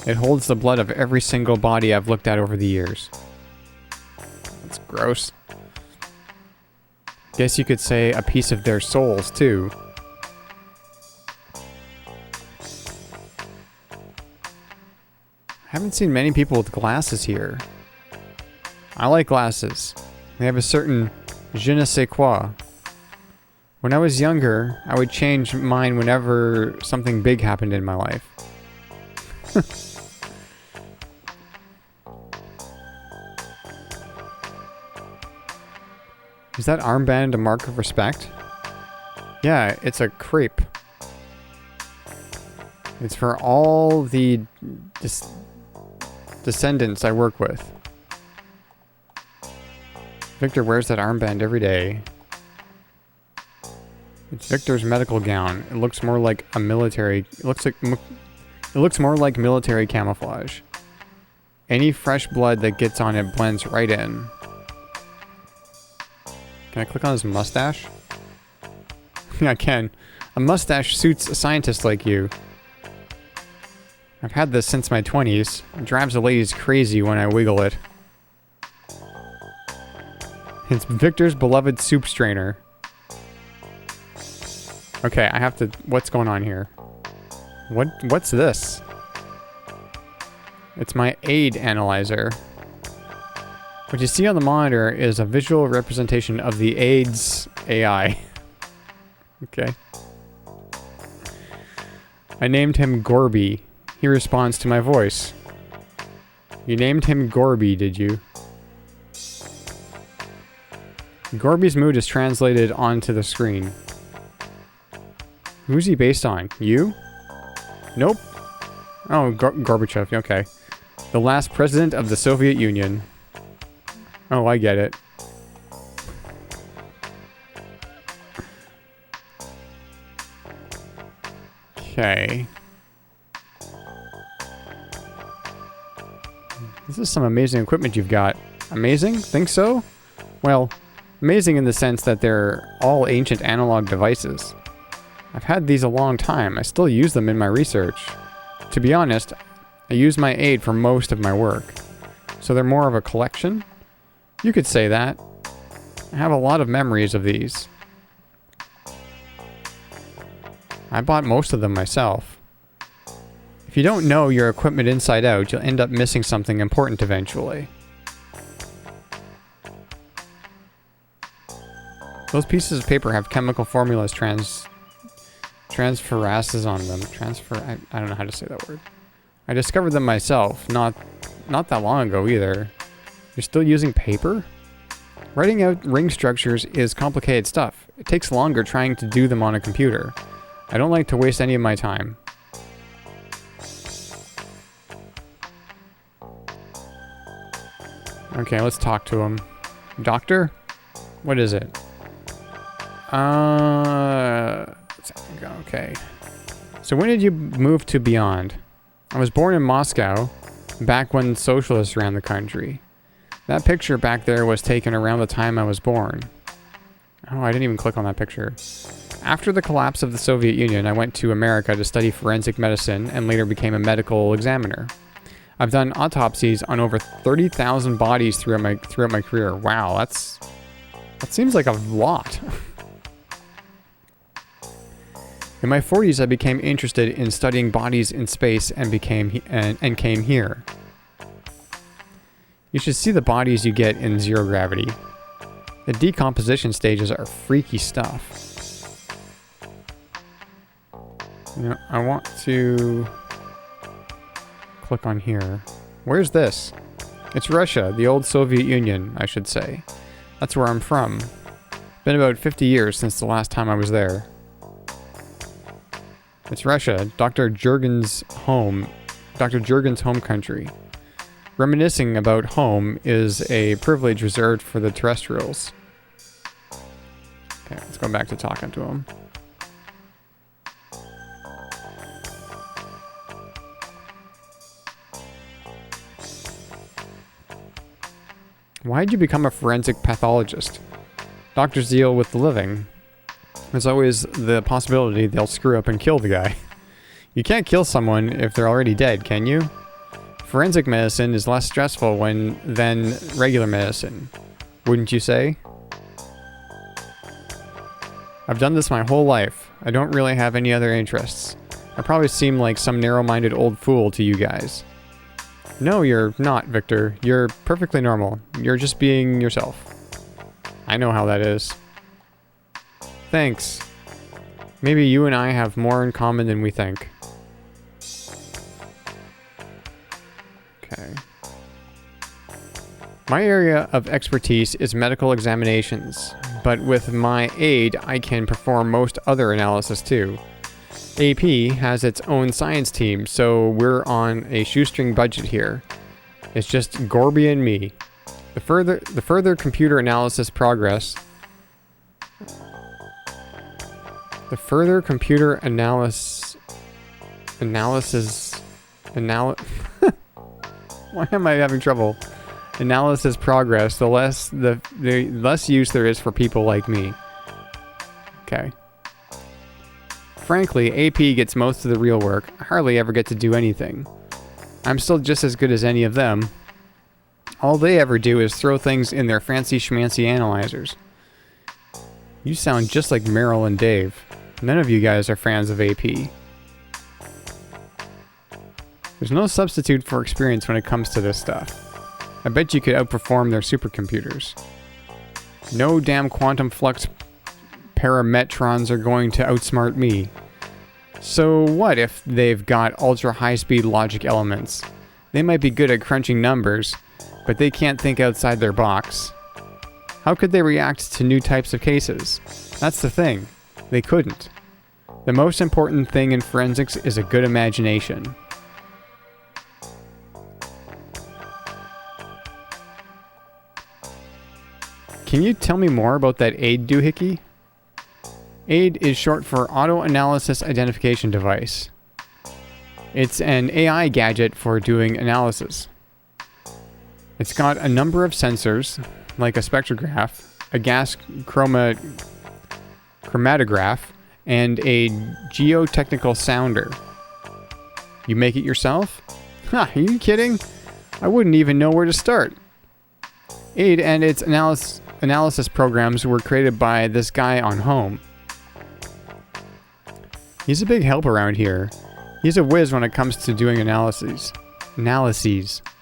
It holds the blood of every single body I've looked at over the years. That's gross. Guess you could say a piece of their souls, too. Haven't seen many people with glasses here. I like glasses. They have a certain je ne sais quoi. When I was younger, I would change mine whenever something big happened in my life. Is that armband a mark of respect? Yeah, it's a crepe. It's for all the descendants I work with. Victor wears that armband every day. It's Victor's medical gown. It looks more like a military... It looks more like military camouflage. Any fresh blood that gets on it blends right in. Can I click on his mustache? Yeah, I can. A mustache suits a scientist like you. I've had this since my 20s. It drives the ladies crazy when I wiggle it. It's Victor's beloved soup strainer. Okay, I have to... What's going on here? What's this? It's my aid analyzer. What you see on the monitor is a visual representation of the aid's AI. Okay. I named him Gorby. He responds to my voice. You named him Gorby, did you? Gorby's mood is translated onto the screen. Who's he based on? You? Nope. Oh, Gorbachev, okay. The last president of the Soviet Union. Oh, I get it. Okay. This is some amazing equipment you've got. Amazing? Think so? Well, amazing in the sense that they're all ancient analog devices. I've had these a long time. I still use them in my research. To be honest, I use my aid for most of my work. So they're more of a collection? You could say that. I have a lot of memories of these. I bought most of them myself. If you don't know your equipment inside out, you'll end up missing something important eventually. Those pieces of paper have chemical formulas transferases on them. I don't know how to say that word. I discovered them myself, not that long ago either. You're still using paper? Writing out ring structures is complicated stuff. It takes longer trying to do them on a computer. I don't like to waste any of my time. Okay, let's talk to him. Doctor? What is it? Okay. So when did you move to Beyond? I was born in Moscow, back when socialists ran the country. That picture back there was taken around the time I was born. Oh, I didn't even click on that picture. After the collapse of the Soviet Union, I went to America to study forensic medicine and later became a medical examiner. I've done autopsies on over 30,000 bodies throughout my career. Wow, that seems like a lot. In my 40s, I became interested in studying bodies in space and came here. You should see the bodies you get in zero gravity. The decomposition stages are freaky stuff. You know, I want to click on here. Where's this? It's Russia, the old Soviet Union, I should say. That's where I'm from. Been about 50 years since the last time I was there. It's Russia, Dr. Jurgen's home country. Reminiscing about home is a privilege reserved for the terrestrials. Okay, let's go back to talking to him. Why'd you become a forensic pathologist? Doctors deal with the living. There's always the possibility they'll screw up and kill the guy. You can't kill someone if they're already dead, can you? Forensic medicine is less stressful than regular medicine, wouldn't you say? I've done this my whole life. I don't really have any other interests. I probably seem like some narrow-minded old fool to you guys. No, you're not, Victor. You're perfectly normal. You're just being yourself. I know how that is. Thanks. Maybe you and I have more in common than we think. Okay. My area of expertise is medical examinations, but with my aid, I can perform most other analysis too. AP has its own science team, so we're on a shoestring budget here. It's just Gorby and me. The further computer analysis progress... The further computer analysis... Why am I having trouble? Analysis progress, the less use there is for people like me. Okay. Frankly, AP gets most of the real work. I hardly ever get to do anything. I'm still just as good as any of them. All they ever do is throw things in their fancy schmancy analyzers. You sound just like Meryl and Dave. None of you guys are fans of AP. There's no substitute for experience when it comes to this stuff. I bet you could outperform their supercomputers. No damn quantum flux parametrons are going to outsmart me. So what if they've got ultra high-speed logic elements? They might be good at crunching numbers, but they can't think outside their box. How could they react to new types of cases? That's the thing. They couldn't. The most important thing in forensics is a good imagination. Can you tell me more about that AID doohickey? AID is short for Auto Analysis Identification Device. It's an AI gadget for doing analysis. It's got a number of sensors, like a spectrograph, a gas chromatograph, and a geotechnical sounder. You make it yourself? Ha, are you kidding? I wouldn't even know where to start. AID and its analysis programs were created by this guy on Home. He's a big help around here. He's a whiz when it comes to doing analyses.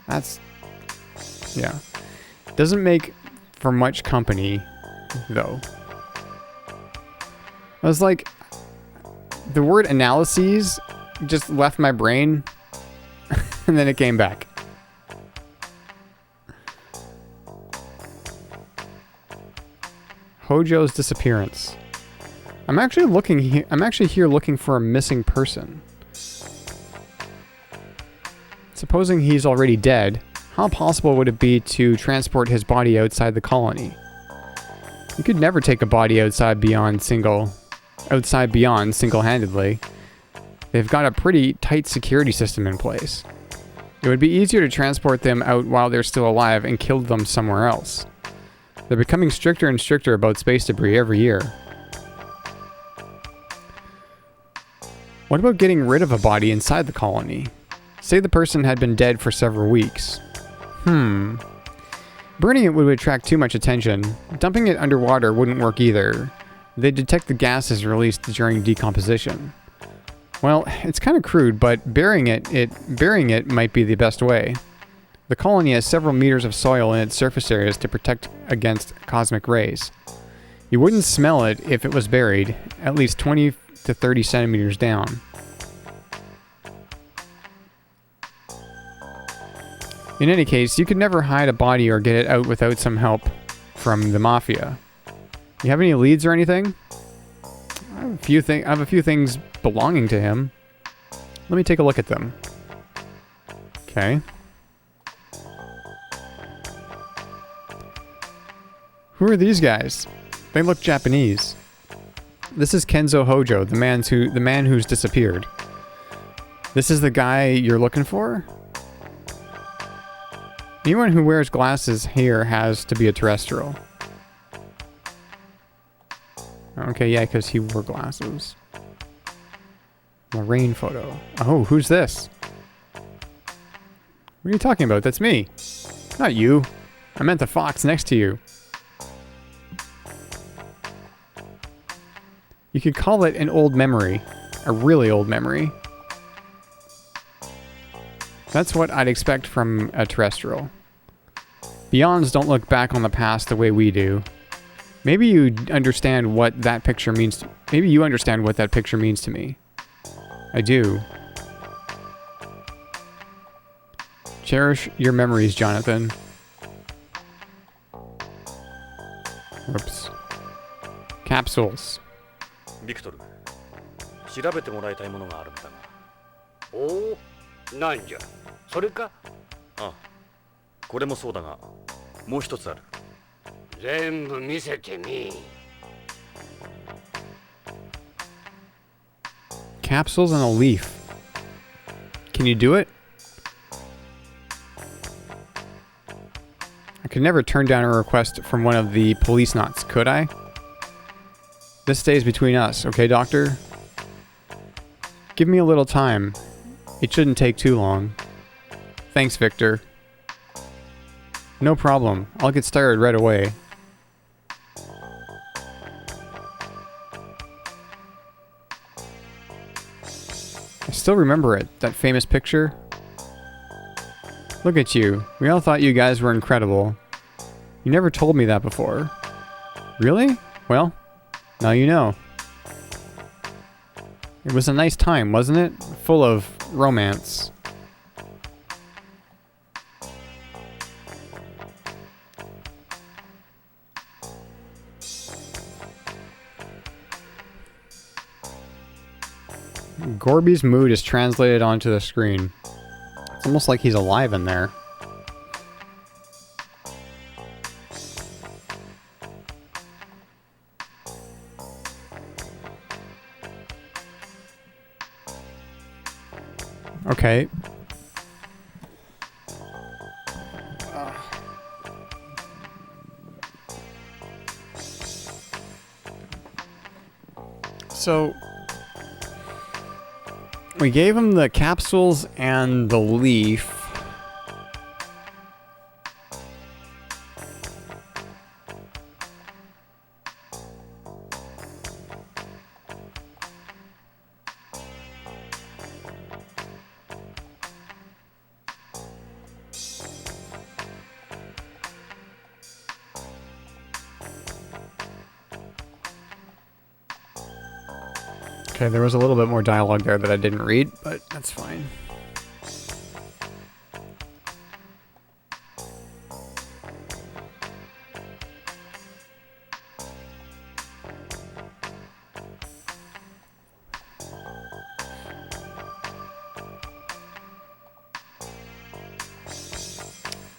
That's... yeah. Doesn't make for much company, though. I was like... the word analyses just left my brain, and then it came back. Hojo's disappearance. I'm actually here looking for a missing person. Supposing he's already dead, how possible would it be to transport his body outside the colony? You could never take a body outside beyond single-handedly. They've got a pretty tight security system in place. It would be easier to transport them out while they're still alive and kill them somewhere else. They're becoming stricter and stricter about space debris every year. What about getting rid of a body inside the colony? Say the person had been dead for several weeks. Burning it would attract too much attention. Dumping it underwater wouldn't work either. They'd detect the gases released during decomposition. Well, it's kind of crude, but burying it might be the best way. The colony has several meters of soil in its surface areas to protect against cosmic rays. You wouldn't smell it if it was buried, at least 20 to 30 centimeters down. In any case, you could never hide a body or get it out without some help from the Mafia. You have any leads or anything? I have a few things belonging to him. Let me take a look at them. Okay. Who are these guys? They look Japanese. This is Kenzo Hojo, the man who's disappeared. This is the guy you're looking for? Anyone who wears glasses here has to be a terrestrial. Okay, yeah, because he wore glasses. Lorraine photo. Oh, who's this? What are you talking about? That's me. Not you. I meant the fox next to you. You could call it an old memory. A really old memory. That's what I'd expect from a terrestrial. Beyonds don't look back on the past the way we do. Maybe you understand what that picture means to, maybe you understand what that picture means to me. I do. Cherish your memories, Jonathan. Whoops. Capsules. ビクトル、調べてもらいたいものがあるんだが。おお、なんじゃ。それか。ああ、これもそうだが、もう一つある。全部見せてみ。Capsules and a leaf. Can you do it? I could never turn down a request from one of the Policenauts, could I? This stays between us, okay, Doctor? Give me a little time. It shouldn't take too long. Thanks, Victor. No problem. I'll get started right away. I still remember it, that famous picture. Look at you. We all thought you guys were incredible. You never told me that before. Really? Well, now you know. It was a nice time, wasn't it? Full of romance. Gorby's mood is translated onto the screen. It's almost like he's alive in there. Okay. So we gave him the capsules and the leaf. Okay, there was a little bit more dialogue there that I didn't read, but that's fine.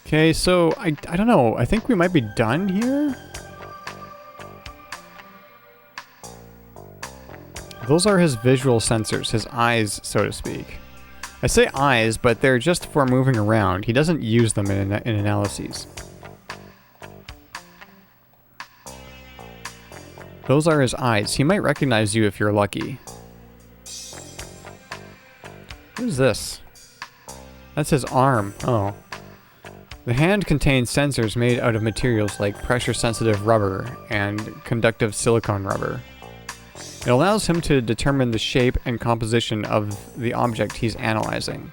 Okay, so I don't know. I think we might be done here. Those are his visual sensors, his eyes, so to speak. I say eyes, but they're just for moving around. He doesn't use them in analyses. Those are his eyes. He might recognize you if you're lucky. Who's this? That's his arm. Oh. The hand contains sensors made out of materials like pressure-sensitive rubber and conductive silicone rubber. It allows him to determine the shape and composition of the object he's analyzing.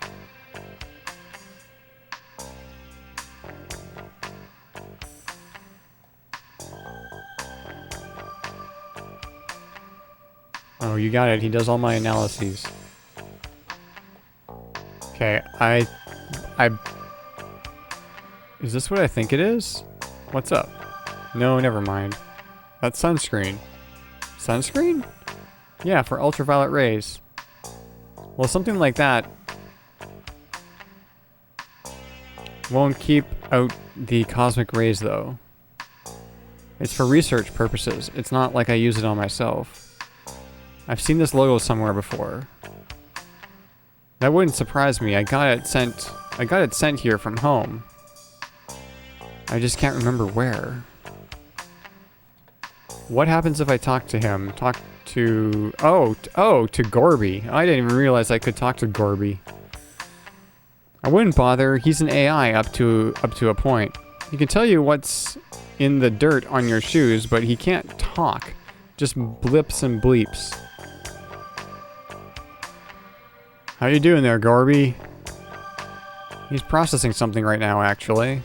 Oh, you got it. He does all my analyses. Okay, Is this what I think it is? What's up? No, never mind. That's sunscreen. Sunscreen? Yeah, for ultraviolet rays. Well, something like that won't keep out the cosmic rays, though. It's for research purposes. It's not like I use it on myself. I've seen this logo somewhere before. That wouldn't surprise me. I got it sent here from home. I just can't remember where. What happens if I talk to him? Talk to... Oh, to Gorby. I didn't even realize I could talk to Gorby. I wouldn't bother. He's an AI up to a point. He can tell you what's in the dirt on your shoes, but he can't talk. Just blips and bleeps. How you doing there, Gorby? He's processing something right now, actually.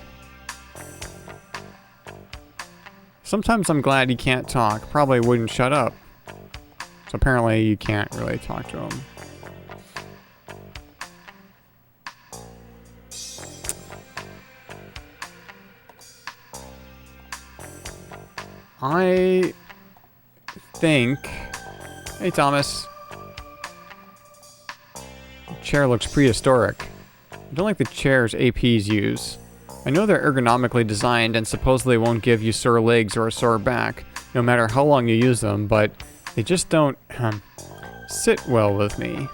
Sometimes I'm glad he can't talk. Probably wouldn't shut up. So apparently you can't really talk to him. I think... Hey, Thomas. The chair looks prehistoric. I don't like the chairs APs use. I know they're ergonomically designed and supposedly won't give you sore legs or a sore back, no matter how long you use them, but they just don't sit well with me.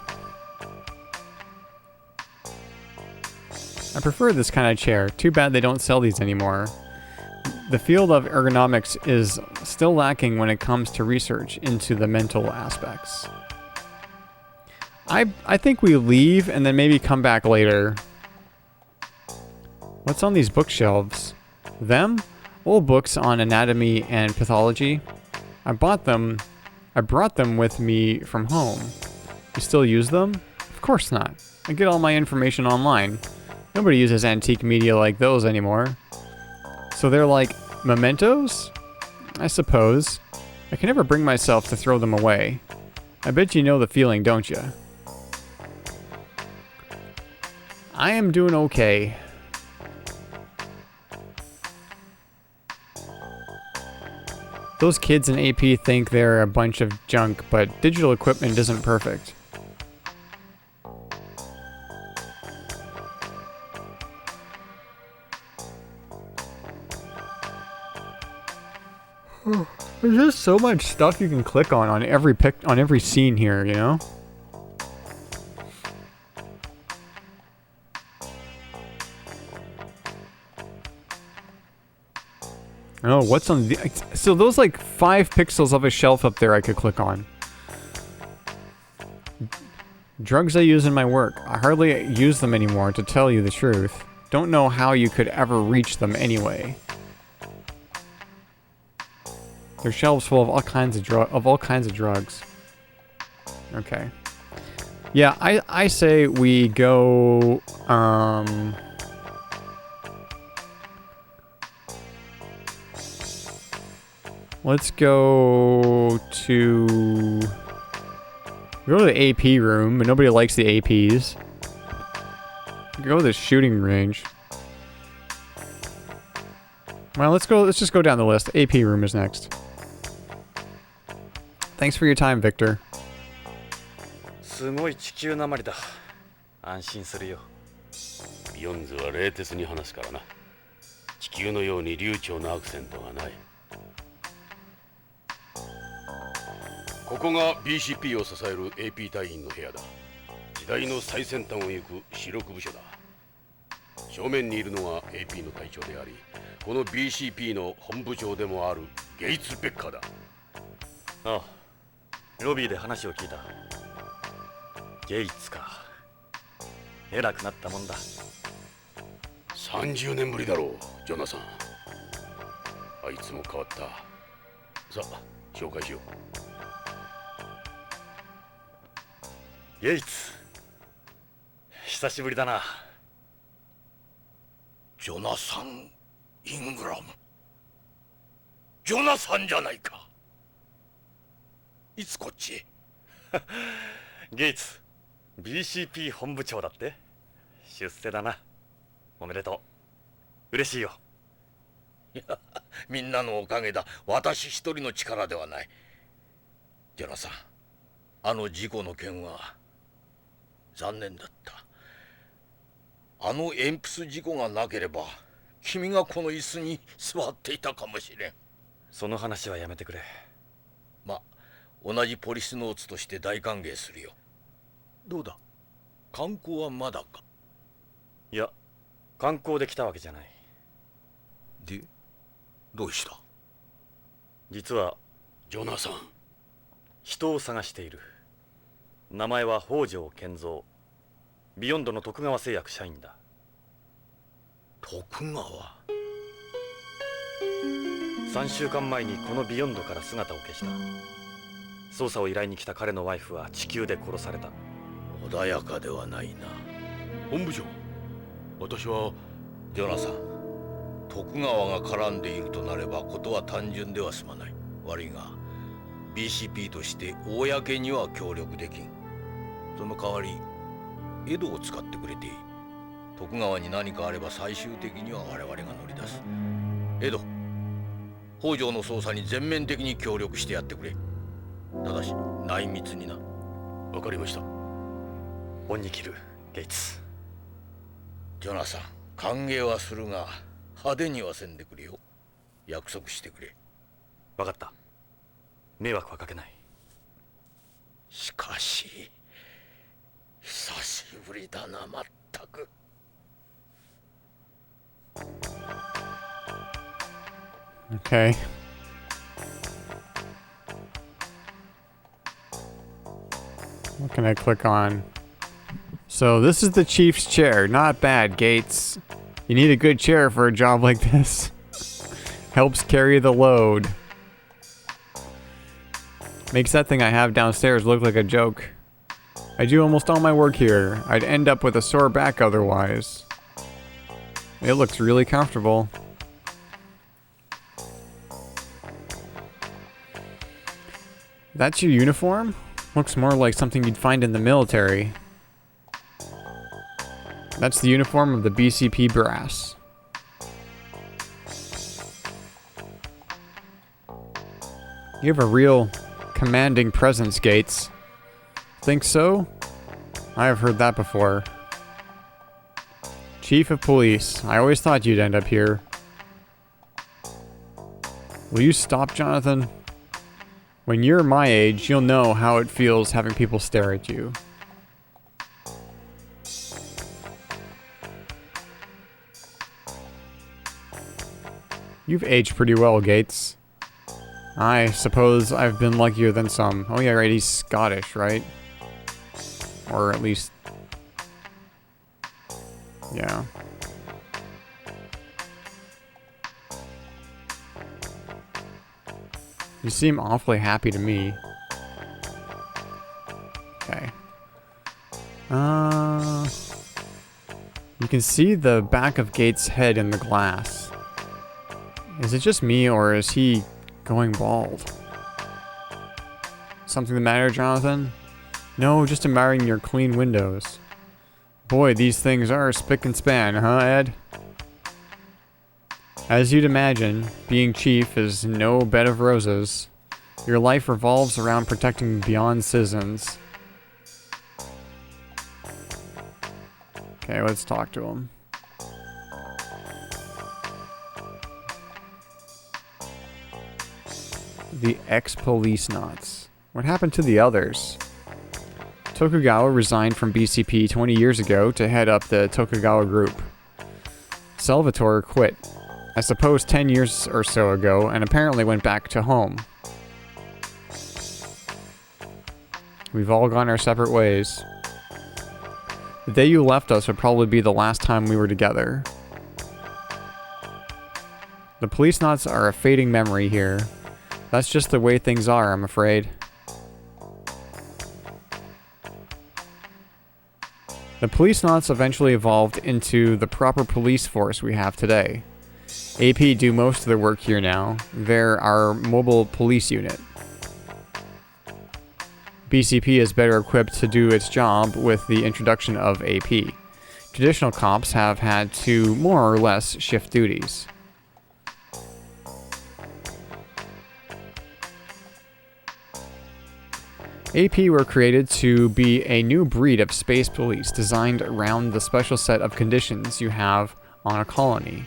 I prefer this kind of chair. Too bad they don't sell these anymore. The field of ergonomics is still lacking when it comes to research into the mental aspects. I think we leave and then maybe come back later. What's on these bookshelves? Them? Old books on anatomy and pathology. I brought them with me from home. You still use them? Of course not. I get all my information online. Nobody uses antique media like those anymore. So they're like mementos? I suppose. I can never bring myself to throw them away. I bet you know the feeling, don't you? I am doing okay. Those kids in AP think they're a bunch of junk, but digital equipment isn't perfect. There's just so much stuff you can click on every scene here, you know? Oh, what's on the... So those like 5 pixels of a shelf up there I could click on. Drugs I use in my work. I hardly use them anymore, to tell you the truth. Don't know how you could ever reach them anyway. They're shelves full of all kinds of drugs. Okay. Yeah, I say we go let's go to the AP room, but nobody likes the APs. Go to the shooting range. Well, let's just go down the list. AP room is next. Thanks for your time, Victor. すごい地球なまりだ。安心するよ。ビヨンズは冷徹に話すからな。地球のように流暢なアクセントがない。ここが BCP を支える AP 隊員の部屋だ。時代の最先端を行く主力部署だ。正面にいるのが AP の隊長であり、この BCP の本部長でもあるゲイツ・ベッカーだ。ああ、ロビーで話を聞いた。ゲイツか。偉くなったもんだ。30年ぶりだろう、ジョナサン。あいつも変わった。さあ、紹介しよう。ゲイツ、久しぶりだな。ジョナサン・イングラム。ジョナサンじゃないか。いつこっちへ？ゲイツ、BCP 本部長だって？出世だな。おめでとう。嬉しいよ。いや、みんなのおかげだ。私一人の力ではない。ジョナサン、あの事故の件は残念だった。あの鉛筆事故がなければ君がこの椅子に座っていたかもしれん。その話はやめてくれ。ま、同じポリスノーツとして大歓迎するよ。どうだ、観光はまだか？いや、観光で来たわけじゃない。で、どうした？実はジョナサン、人を探している。名前は北条健三。ビヨンドの徳川製薬社員だ。徳川。3週間前にこのビヨンドから姿を消した。捜査を依頼に来た彼のワイフは地球で殺された。穏やかではないな。本部長、私はジョナサン、徳川が絡んでいるとなればことは単純では済まない。悪いが BCP として公には協力できん。その代わり江戸を使ってくれていい。徳川に何かあれば最終的には我々が乗り出す。江戸、北条の捜査に全面的に協力してやってくれ。ただし内密にな。わかりました。恩に切る、ゲイツ。ジョナサン、歓迎はするが派手にはせんでくれよ。約束してくれ。わかった。迷惑はかけない。しかし久しぶりだな、まったく。Okay. What can I click on? So this is the chief's chair. Not bad, Gates. You need a good chair for a job like this. Helps carry the load. Makes that thing I have downstairs look like a joke. I do almost all my work here. I'd end up with a sore back otherwise. It looks really comfortable. That's your uniform? Looks more like something you'd find in the military. That's the uniform of the BCP brass. You have a real commanding presence, Gates. Think so? I have heard that before. Chief of Police. I always thought you'd end up here. Will you stop, Jonathan? When you're my age, you'll know how it feels having people stare at you. You've aged pretty well, Gates. I suppose I've been luckier than some. Oh yeah, right, he's Scottish, right? Or at least... yeah. You seem awfully happy to me. Okay. You can see the back of Gates' head in the glass. Is it just me, or is he going bald? Something the matter, Jonathan? No, just admiring your clean windows. Boy, these things are spick and span, huh, Ed? As you'd imagine, being chief is no bed of roses. Your life revolves around protecting beyond citizens. Okay, let's talk to him. The ex-Policenauts. What happened to the others? Tokugawa resigned from BCP 20 years ago to head up the Tokugawa group. Salvatore quit, I suppose 10 years or so ago, and apparently went back to home. We've all gone our separate ways. The day you left us would probably be the last time we were together. The Policenauts are a fading memory here. That's just the way things are, I'm afraid. The Policenauts eventually evolved into the proper police force we have today. AP do most of the work here now. They're our mobile police unit. BCP is better equipped to do its job with the introduction of AP. Traditional cops have had to more or less shift duties. AP were created to be a new breed of space police designed around the special set of conditions you have on a colony.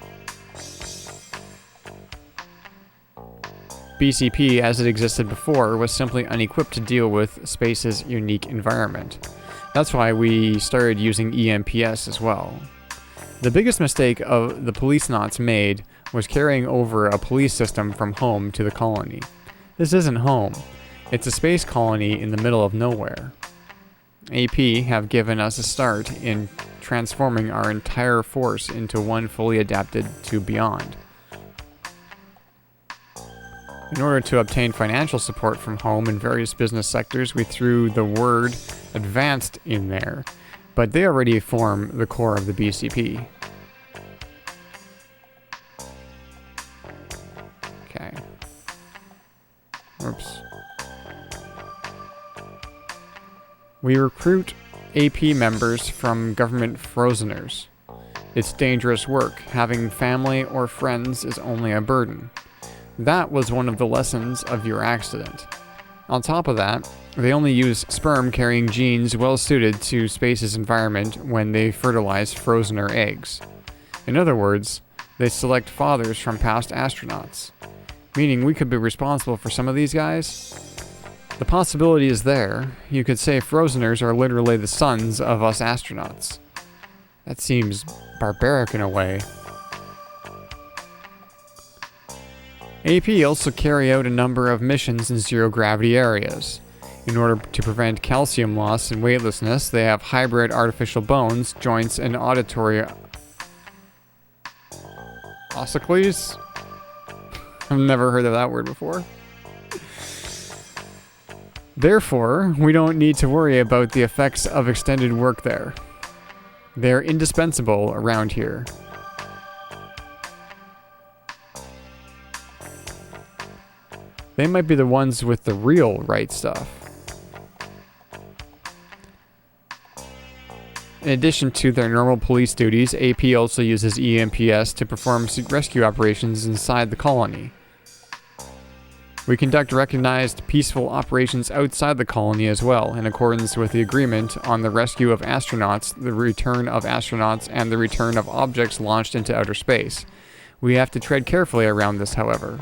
BCP, as it existed before, was simply unequipped to deal with space's unique environment. That's why we started using EMPS as well. The biggest mistake of the Policenauts made was carrying over a police system from home to the colony. This isn't home. It's a space colony in the middle of nowhere. AP have given us a start in transforming our entire force into one fully adapted to Beyond. In order to obtain financial support from home in various business sectors, we threw the word advanced in there, but they already form the core of the BCP. We recruit AP members from government frozeners. It's dangerous work. Having family or friends is only a burden. That was one of the lessons of your accident. On top of that, they only use sperm-carrying genes well suited to space's environment when they fertilize frozener eggs. In other words, they select fathers from past astronauts. Meaning we could be responsible for some of these guys? The possibility is there. You could say frozeners are literally the sons of us astronauts. That seems barbaric in a way. AP also carry out a number of missions in zero-gravity areas. In order to prevent calcium loss and weightlessness, they have hybrid artificial bones, joints, and auditory ossicles? I've never heard of that word before. Therefore, we don't need to worry about the effects of extended work there. They're indispensable around here. They might be the ones with the real right stuff. In addition to their normal police duties, AP also uses EMPS to perform rescue operations inside the colony. We conduct recognized peaceful operations outside the colony as well, in accordance with the agreement on the rescue of astronauts, the return of astronauts, and the return of objects launched into outer space. We have to tread carefully around this, however.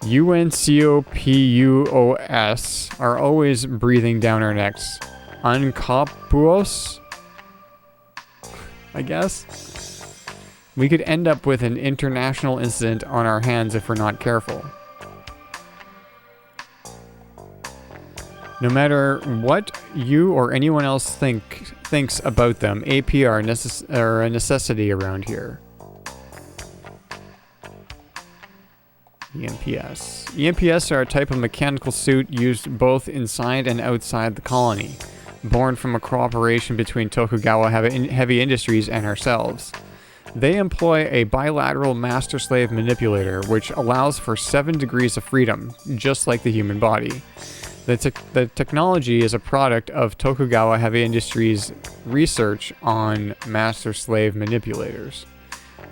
UNCOPUOS are always breathing down our necks. Uncopuos? I guess? We could end up with an international incident on our hands if we're not careful. No matter what you or anyone else thinks about them, AP are a necessity around here. EMPS. EMPS are a type of mechanical suit used both inside and outside the colony, born from a cooperation between Tokugawa Heavy Industries and ourselves. They employ a bilateral master-slave manipulator, which allows for 7 degrees of freedom, just like the human body. The technology is a product of Tokugawa Heavy Industries' research on master-slave manipulators.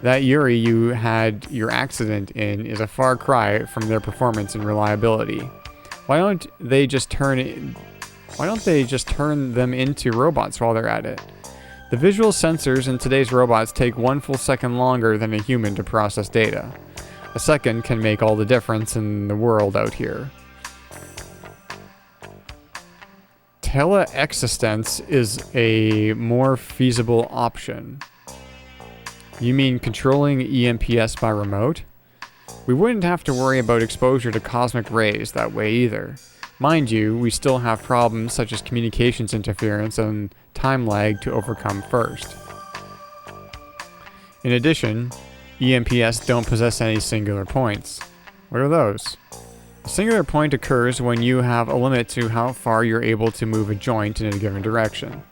That Yuri you had your accident in is a far cry from their performance and reliability. Why don't they just turn them into robots while they're at it? The visual sensors in today's robots take 1 full second longer than a human to process data. A second can make all the difference in the world out here. Teleexistence is a more feasible option. You mean controlling EMPS by remote? We wouldn't have to worry about exposure to cosmic rays that way either. Mind you, we still have problems such as communications interference and time lag to overcome first. In addition, EMPS don't possess any singular points. What are those? A singular point occurs when you have a limit to how far you're able to move a joint in a given direction.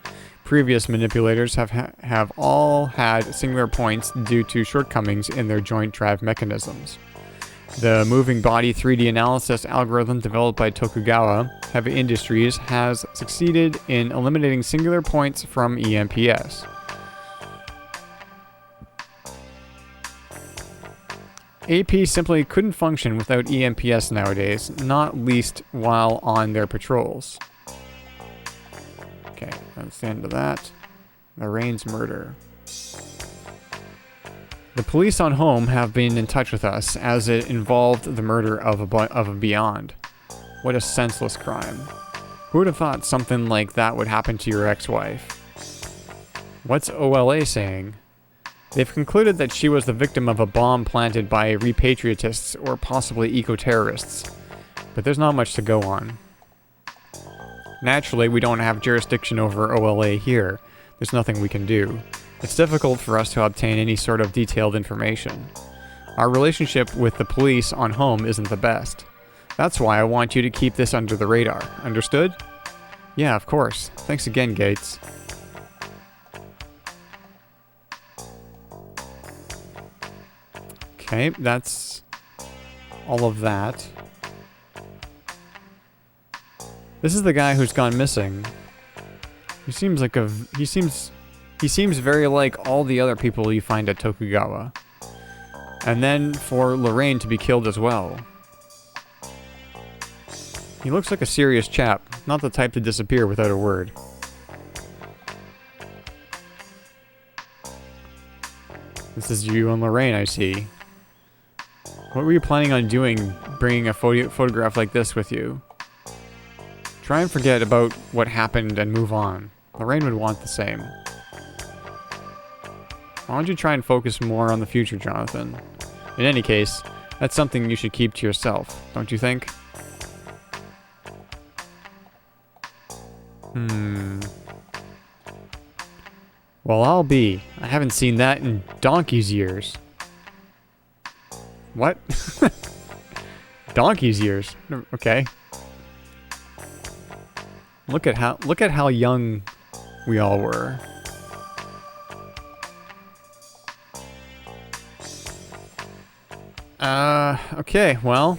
Previous manipulators have all had singular points due to shortcomings in their joint drive mechanisms. The moving body 3D analysis algorithm developed by Tokugawa Heavy Industries has succeeded in eliminating singular points from EMPS. AP simply couldn't function without EMPS nowadays, not least while on their patrols. Okay, that's the end of that. Lorraine's murder. The police on home have been in touch with us, as it involved the murder of a Beyond. What a senseless crime. Who would have thought something like that would happen to your ex-wife? What's OLA saying? They've concluded that she was the victim of a bomb planted by repatriatists or possibly eco-terrorists. But there's not much to go on. Naturally, we don't have jurisdiction over OLA here. There's nothing we can do. It's difficult for us to obtain any sort of detailed information. Our relationship with the police on home isn't the best. That's why I want you to keep this under the radar. Understood? Yeah, of course. Thanks again, Gates. Okay, that's all of that. This is the guy who's gone missing. He seems like he seems very like all the other people you find at Tokugawa. And then for Lorraine to be killed as well. He looks like a serious chap, not the type to disappear without a word. This is you and Lorraine, I see. What were you planning on doing, bringing a photograph like this with you? Try and forget about what happened and move on. Lorraine would want the same. Why don't you try and focus more on the future, Jonathan? In any case, that's something you should keep to yourself, don't you think? Well, I'll be. I haven't seen that in donkey's years. What? Donkey's years? Okay. Look at how young we all were. Okay, well.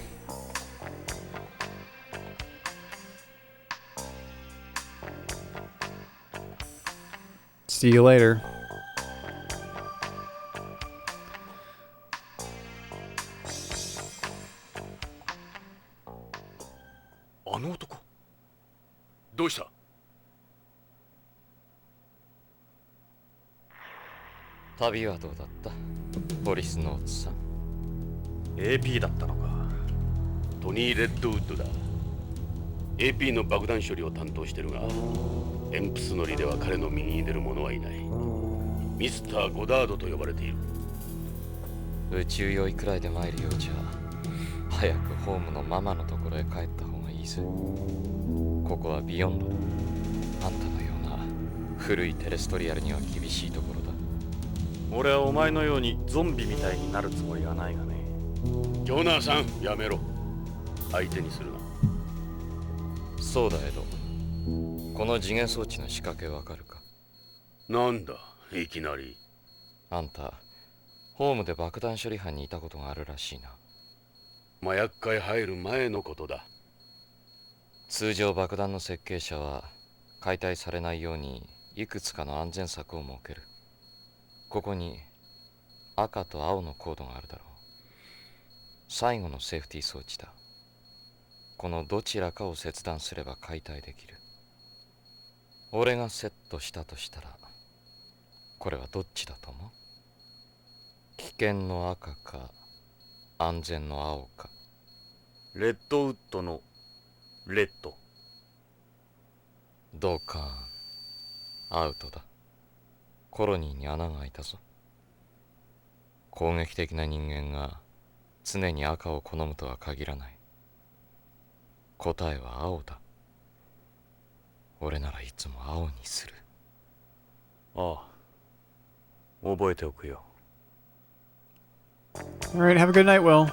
See you later. What? 旅はどうだった？ポリスノーツさん。AP だったのか。トニー・レッドウッドだ。AP の爆弾処理を担当してるが、エンプス乗りでは彼の右に出る者はいない。ミスター・ゴダードと呼ばれている。宇宙酔いくらいで参るようじゃ、早くホームのママのところへ帰った方がいいぜ。ここはビヨンドだ。あんたのような古いテレストリアルには厳しいところだ。俺はお前のようにゾンビみたいになるつもりはないがね。ジョナーさん、やめろ。相手にするな。そうだエド。この次元装置の仕掛けわかるか？なんだ、いきなり。あんた、ホームで爆弾処理班にいたことがあるらしいな。麻薬界入る前のことだ。通常爆弾の設計者は解体されないようにいくつかの安全策を設ける。ここに赤と青のコードがあるだろう。最後のセーフティー装置だ。このどちらかを切断すれば解体できる。俺がセットしたとしたら、これはどっちだと思う？危険の赤か安全の青か。レッドウッドのレッド。ドカーン。アウトだ。コロニーに穴が開いたぞ。攻撃的な人間が常に赤を好むとは限らない。答えは青だ。俺ならいつも青にする。ああ、覚えておくよ。Alright, have a good night, Will.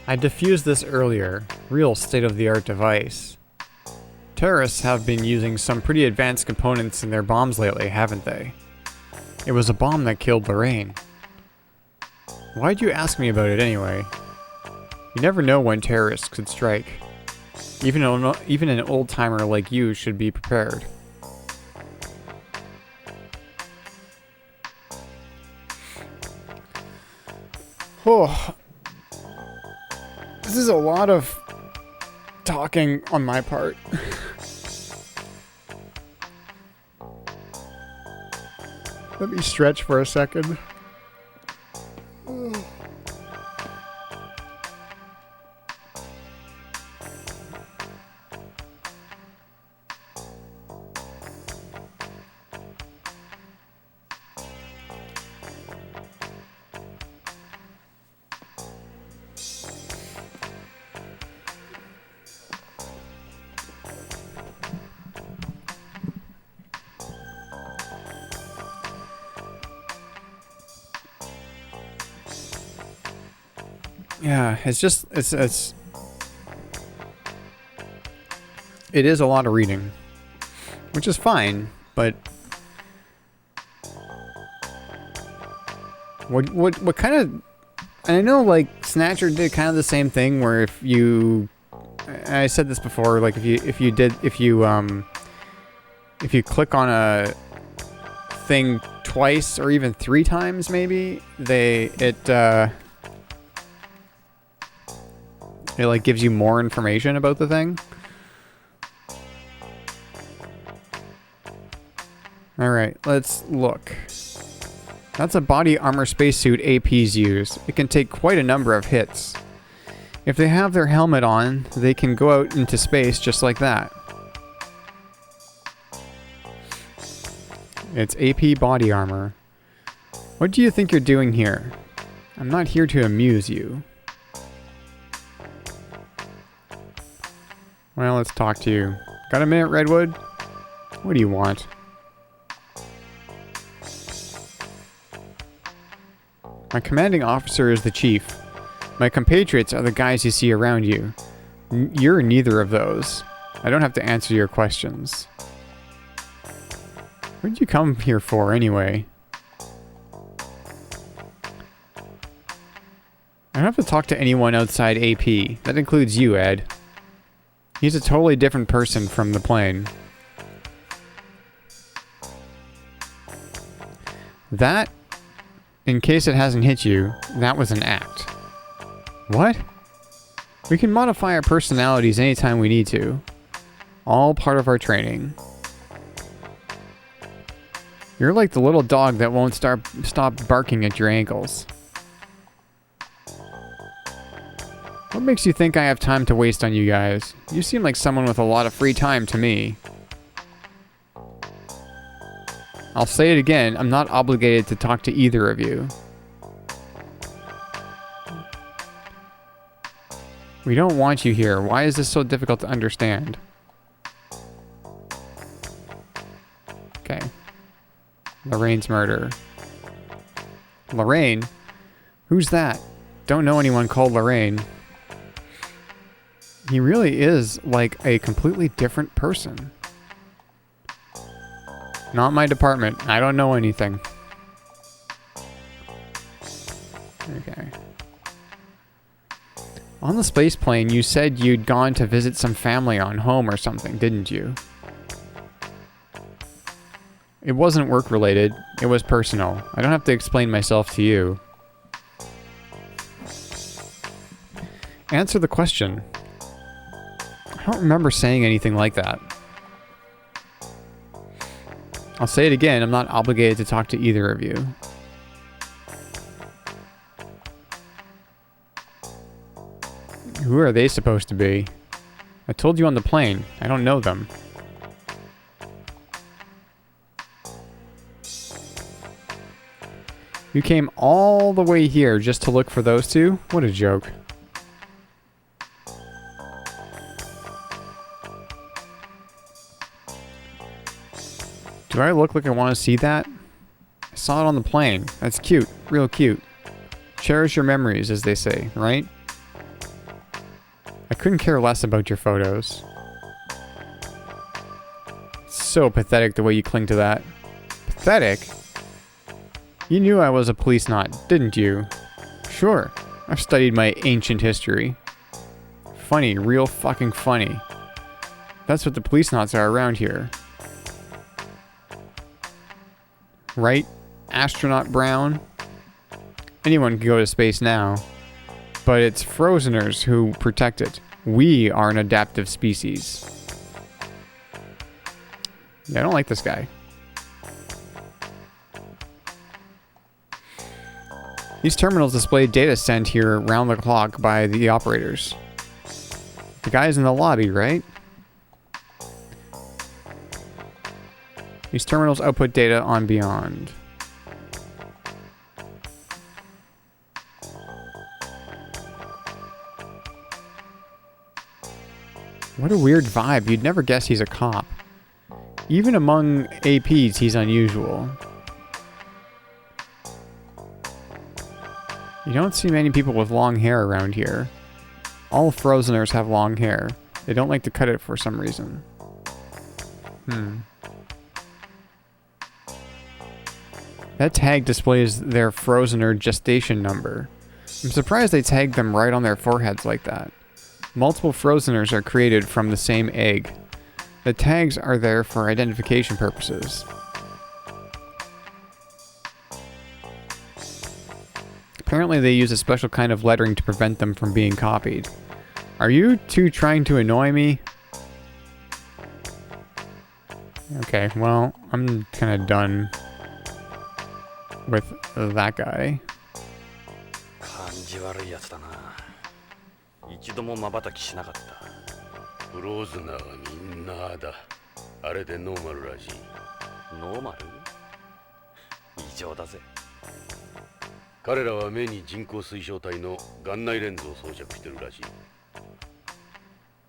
I diffused this earlier. Real state-of-the-art device. Terrorists have been using some pretty advanced components in their bombs lately, haven't they? It was a bomb that killed Lorraine. Why'd you ask me about it anyway? You never know when terrorists could strike. Even an old-timer like you should be prepared. Oh. This is a lot of talking on my part. Let me stretch for a second. Yeah, it is a lot of reading, which is fine, but What kind of... I know, like, Snatcher did kind of the same thing where if you... I said this before, like, if you click on a thing twice or even 3 times, maybe, it like gives you more information about the thing. Alright, let's look. That's a body armor spacesuit APs use. It can take quite a number of hits. If they have their helmet on, they can go out into space just like that. It's AP body armor. What do you think you're doing here? I'm not here to amuse you. Well, let's talk to you. Got a minute, Redwood? What do you want? My commanding officer is the chief. My compatriots are the guys you see around you. You're neither of those. I don't have to answer your questions. What did you come here for, anyway? I don't have to talk to anyone outside AP. That includes you, Ed. He's a totally different person from the plane. That, in case it hasn't hit you, that was an act. What? We can modify our personalities anytime we need to. All part of our training. You're like the little dog that won't stop barking at your ankles. What makes you think I have time to waste on you guys? You seem like someone with a lot of free time to me. I'll say it again, I'm not obligated to talk to either of you. We don't want you here. Why is this so difficult to understand? Okay. Lorraine's murder. Lorraine? Who's that? Don't know anyone called Lorraine. He really is like a completely different person. Not my department. I don't know anything. Okay. On the space plane, you said you'd gone to visit some family on home or something, didn't you? It wasn't work-related. It was personal. I don't have to explain myself to you. Answer the question. I don't remember saying anything like that. I'll say it again, I'm not obligated to talk to either of you. Who are they supposed to be? I told you on the plane. I don't know them. You came all the way here just to look for those two? What a joke. Do I look like I want to see that? I saw it on the plane. That's cute. Real cute. Cherish your memories, as they say, right? I couldn't care less about your photos. It's so pathetic the way you cling to that. Pathetic? You knew I was a Policenaut, didn't you? Sure. I've studied my ancient history. Funny, real fucking funny. That's what the Policenauts are around here. Right? Astronaut Brown? Anyone can go to space now. But it's Frozeners who protect it. We are an adaptive species. Yeah, I don't like this guy. These terminals display data sent here round the clock by the operators. The guy's in the lobby, right? These terminals output data on Beyond. What a weird vibe. You'd never guess he's a cop. Even among APs, he's unusual. You don't see many people with long hair around here. All Frozeners have long hair. They don't like to cut it for some reason. That tag displays their frozen or gestation number. I'm surprised they tagged them right on their foreheads like that. Multiple frozeners are created from the same egg. The tags are there for identification purposes. Apparently they use a special kind of lettering to prevent them from being copied. Are you two trying to annoy me? Okay, well, I'm kind of done with that guy. 感じ悪いやつだな。一度も瞬きしなかった。フローズナーはみんなだ。あれでノーマルらしい。ノーマル？異常だぜ。彼らは目に人工水晶体の眼内レンズを装着してるらしい。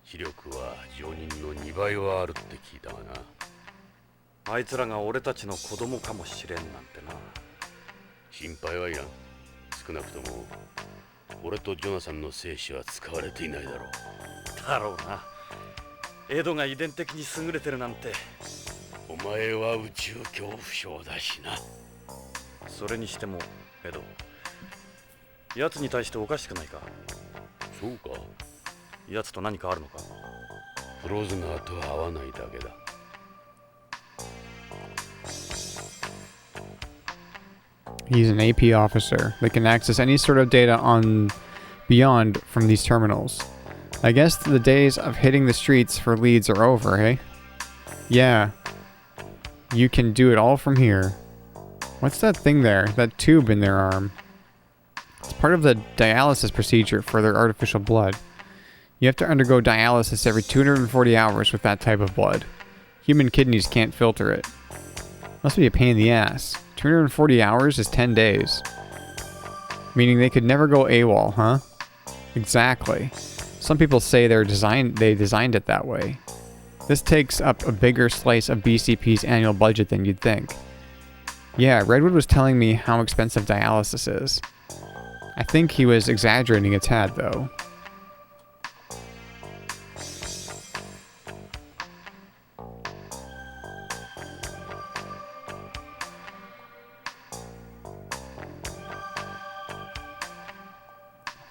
視力は常人の2倍はあるって聞いたがな。あいつらが俺たちの子供かもしれんなんてな。心配はいらん。少なくとも俺とジョナサンの精子は使われていないだろう。だろうな。エドが遺伝的に優れてるなんて。お前は宇宙恐怖症だしな。それにしてもエド、奴に対しておかしくないか？そうか。奴と何かあるのか？フローズナーとは合わないだけだ。He's an AP officer. They can access any sort of data on beyond from these terminals. I guess the days of hitting the streets for leads are over, hey? Yeah. You can do it all from here. What's that thing there? That tube in their arm? It's part of the dialysis procedure for their artificial blood. You have to undergo dialysis every 240 hours with that type of blood. Human kidneys can't filter it. Must be a pain in the ass. 240 hours is 10 days. Meaning they could never go AWOL, huh? Exactly. Some people say they designed it that way. This takes up a bigger slice of BCP's annual budget than you'd think. Yeah, Redwood was telling me how expensive dialysis is. I think he was exaggerating a tad, though.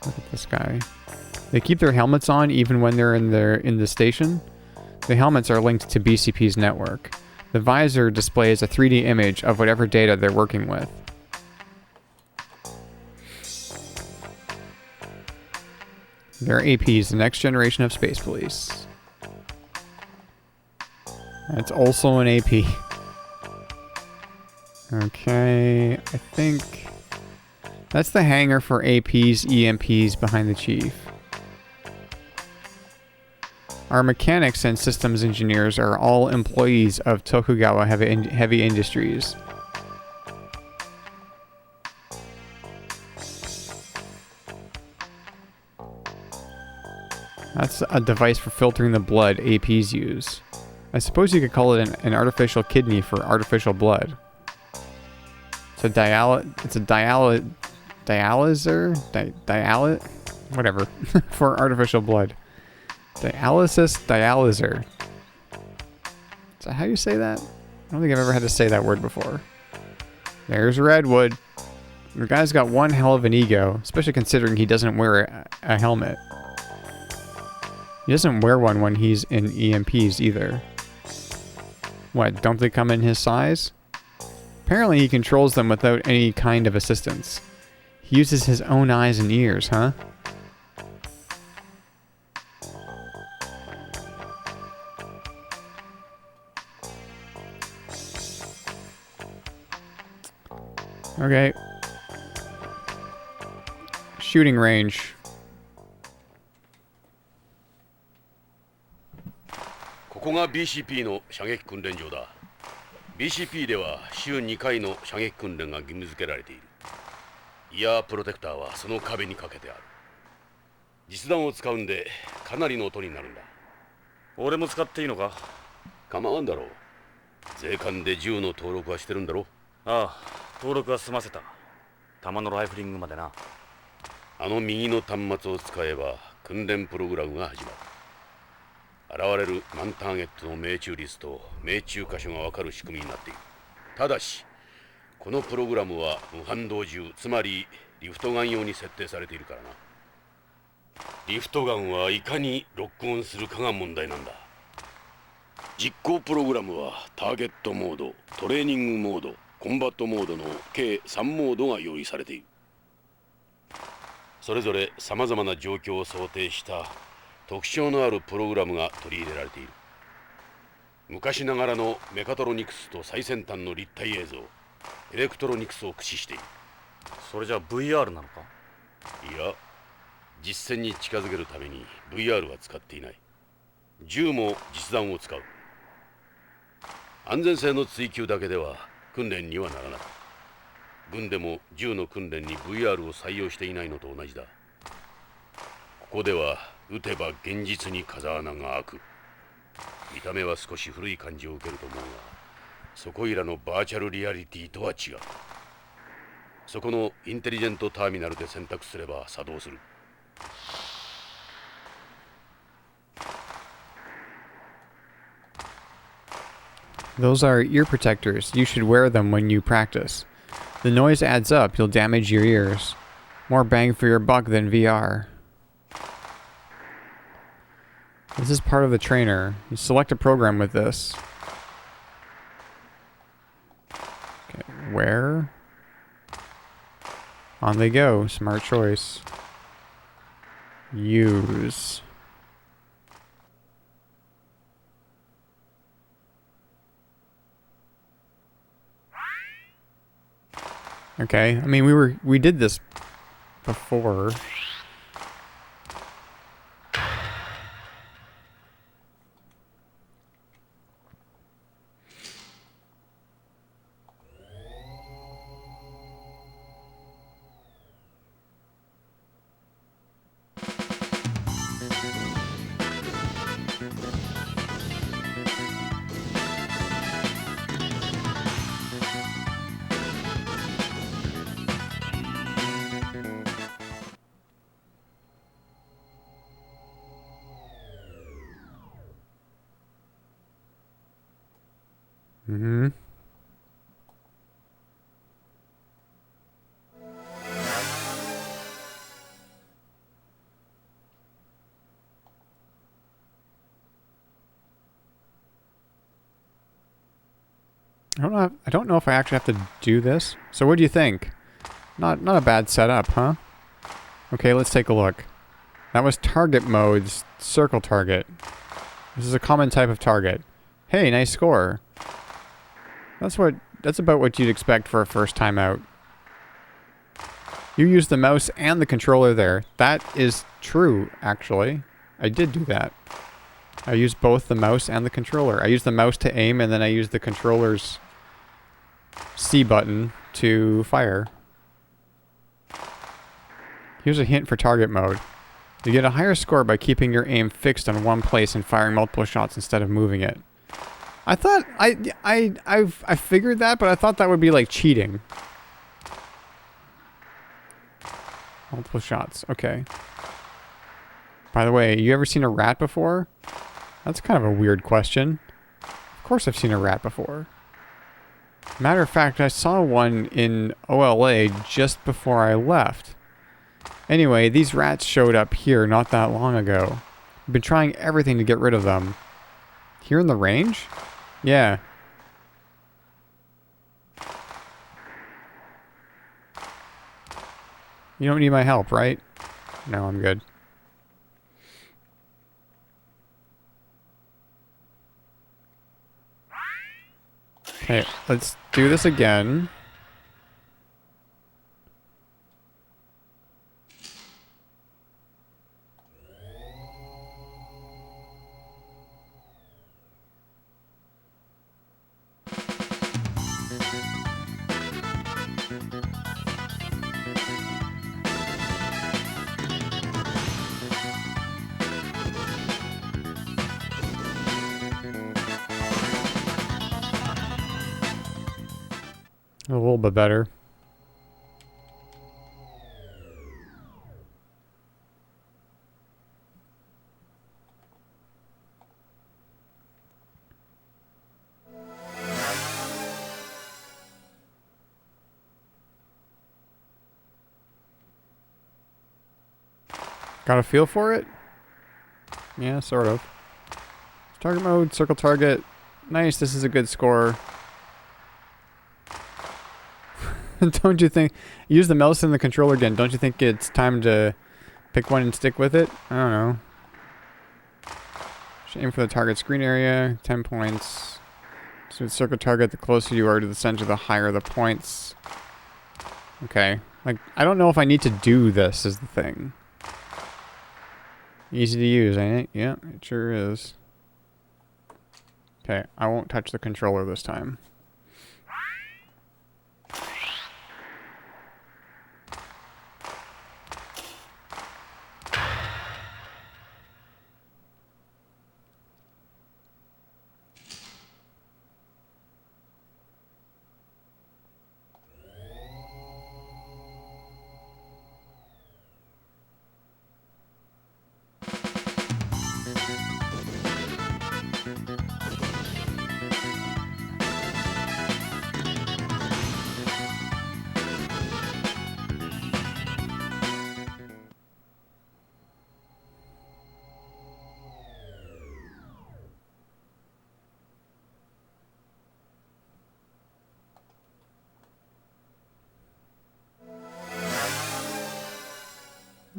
Look at this guy. They keep their helmets on even when they're in the station. The helmets are linked to BCP's network. The visor displays a 3D image of whatever data they're working with. They're APs, the next generation of space police. That's also an AP. Okay, I think that's the hangar for APs, EMPs behind the chief. Our mechanics and systems engineers are all employees of Tokugawa Heavy Industries. That's a device for filtering the blood APs use. I suppose you could call it an artificial kidney for artificial blood. It's a dialyzer? Whatever. For artificial blood. Dialyzer. Is that how you say that? I don't think I've ever had to say that word before. There's Redwood. The guy's got one hell of an ego, especially considering he doesn't wear a helmet. He doesn't wear one when he's in EMPs either. What, don't they come in his size? Apparently he controls them without any kind of assistance. He uses his own eyes and ears, huh? Okay. Shooting range. ここが BCP の射撃訓練場だ。BCP では週2回の射撃訓練が義務付けられている。イヤープロテクターはその壁にかけてある。実弾を使うんでかなりの音になるんだ。俺も使っていいのか？構わんだろう。税関で銃の登録はしてるんだろ？ああ、登録は済ませた。弾のライフリングまでな。あの右の端末を使えば訓練プログラムが始まる。現れるマンターゲットの命中率と命中箇所が分かる仕組みになっている。ただしこのプログラムは無反動銃、つまりリフトガン用に設定されているからな。リフトガンはいかにロックオンするかが問題なんだ。実行プログラムはターゲットモード、トレーニングモード、コンバットモードの計3モードが用意されている。それぞれさまざまな状況を想定した特徴のあるプログラムが取り入れられている。昔ながらのメカトロニクスと最先端の立体映像、エレクトロニクスを駆使している。それじゃ VR なのか？いや、実戦に近づけるために VR は使っていない。銃も実弾を使う。安全性の追求だけでは訓練にはならない。軍でも銃の訓練に VR を採用していないのと同じだ。ここでは撃てば現実に風穴が開く。見た目は少し古い感じを受けると思うが、そこいらのバーチャルリアリティとは違う。そこのインテリジェントターミナルで選択すれば作動する。Those are ear protectors. You should wear them when you practice. The noise adds up. You'll damage your ears. More bang for your buck than VR. This is part of the trainer. You select a program with this. Okay, where? On they go. Smart choice. Use. Okay, I mean we did this before. Mm-hmm. I don't know if I actually have to do this. So what do you think? Not a bad setup, huh? Okay, let's take a look. That was target mode's circle target. This is a common type of target. Hey, nice score. That's about what you'd expect for a first time out. You used the mouse and the controller there. That is true, actually. I did do that. I used both the mouse and the controller. I used the mouse to aim, and then I used the controller's C button to fire. Here's a hint for target mode. You get a higher score by keeping your aim fixed on one place and firing multiple shots instead of moving it. I thought I figured that, but I thought that would be like cheating. Multiple shots. Okay. By the way, you ever seen a rat before? That's kind of a weird question. Of course I've seen a rat before. Matter of fact, I saw one in OLA just before I left. Anyway, these rats showed up here not that long ago. I've been trying everything to get rid of them. Here in the range? Yeah. You don't need my help, right? No, I'm good. Okay, let's do this again. A little bit better. Got a feel for it? Yeah, sort of. Target mode, circle target. Nice, this is a good score. Don't you think... Use the mouse and the controller again. Don't you think it's time to pick one and stick with it? I don't know. Just aim for the target screen area. 10 points. So with circle target, the closer you are to the center, the higher the points. Okay. Like, I don't know if I need to do this is the thing. Easy to use, ain't it? Yeah, it sure is. Okay, I won't touch the controller this time.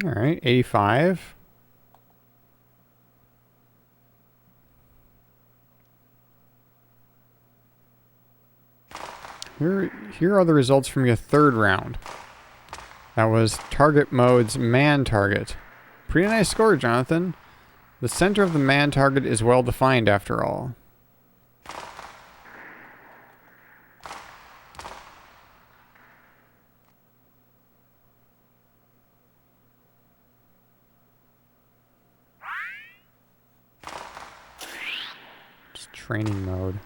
Alright, 85. Here are the results from your third round. That was target mode's man target. Pretty nice score, Jonathan. The center of the man target is well defined after all. Just training mode.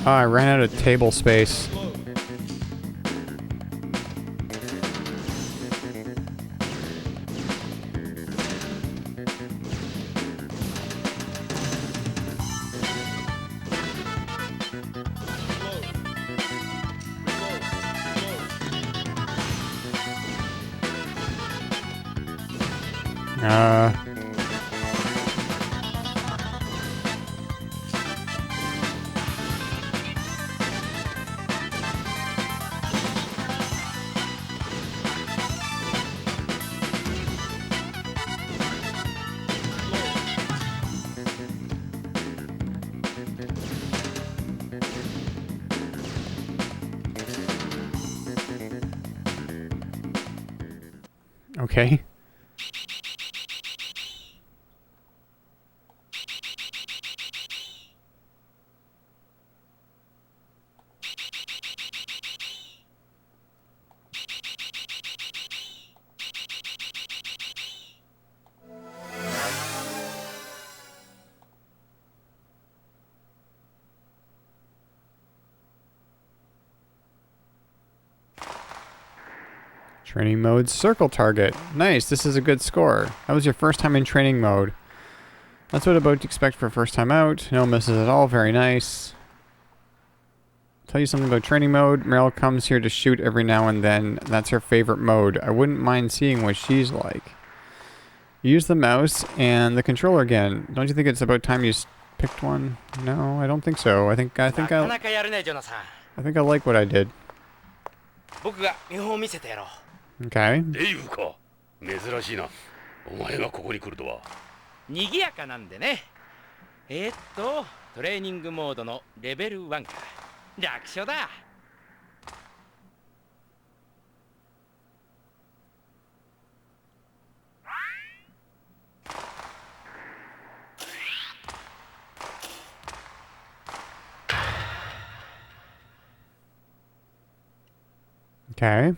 Oh, I ran out of table space. Okay. Training mode, circle target. Nice, this is a good score. That was your first time in training mode. That's what about to expect for first time out. No misses at all, very nice. Tell you something about training mode. Meryl comes here to shoot every now and then. That's her favorite mode. I wouldn't mind seeing what she's like. Use the mouse and the controller again. Don't you think it's about time you picked one? No, I don't think so. I think I like what I did. Okay. デイブか。珍しいな。お前がここに来るとは。賑やかなんでね。トレーニングモードのレベル1か。楽勝だ。Okay.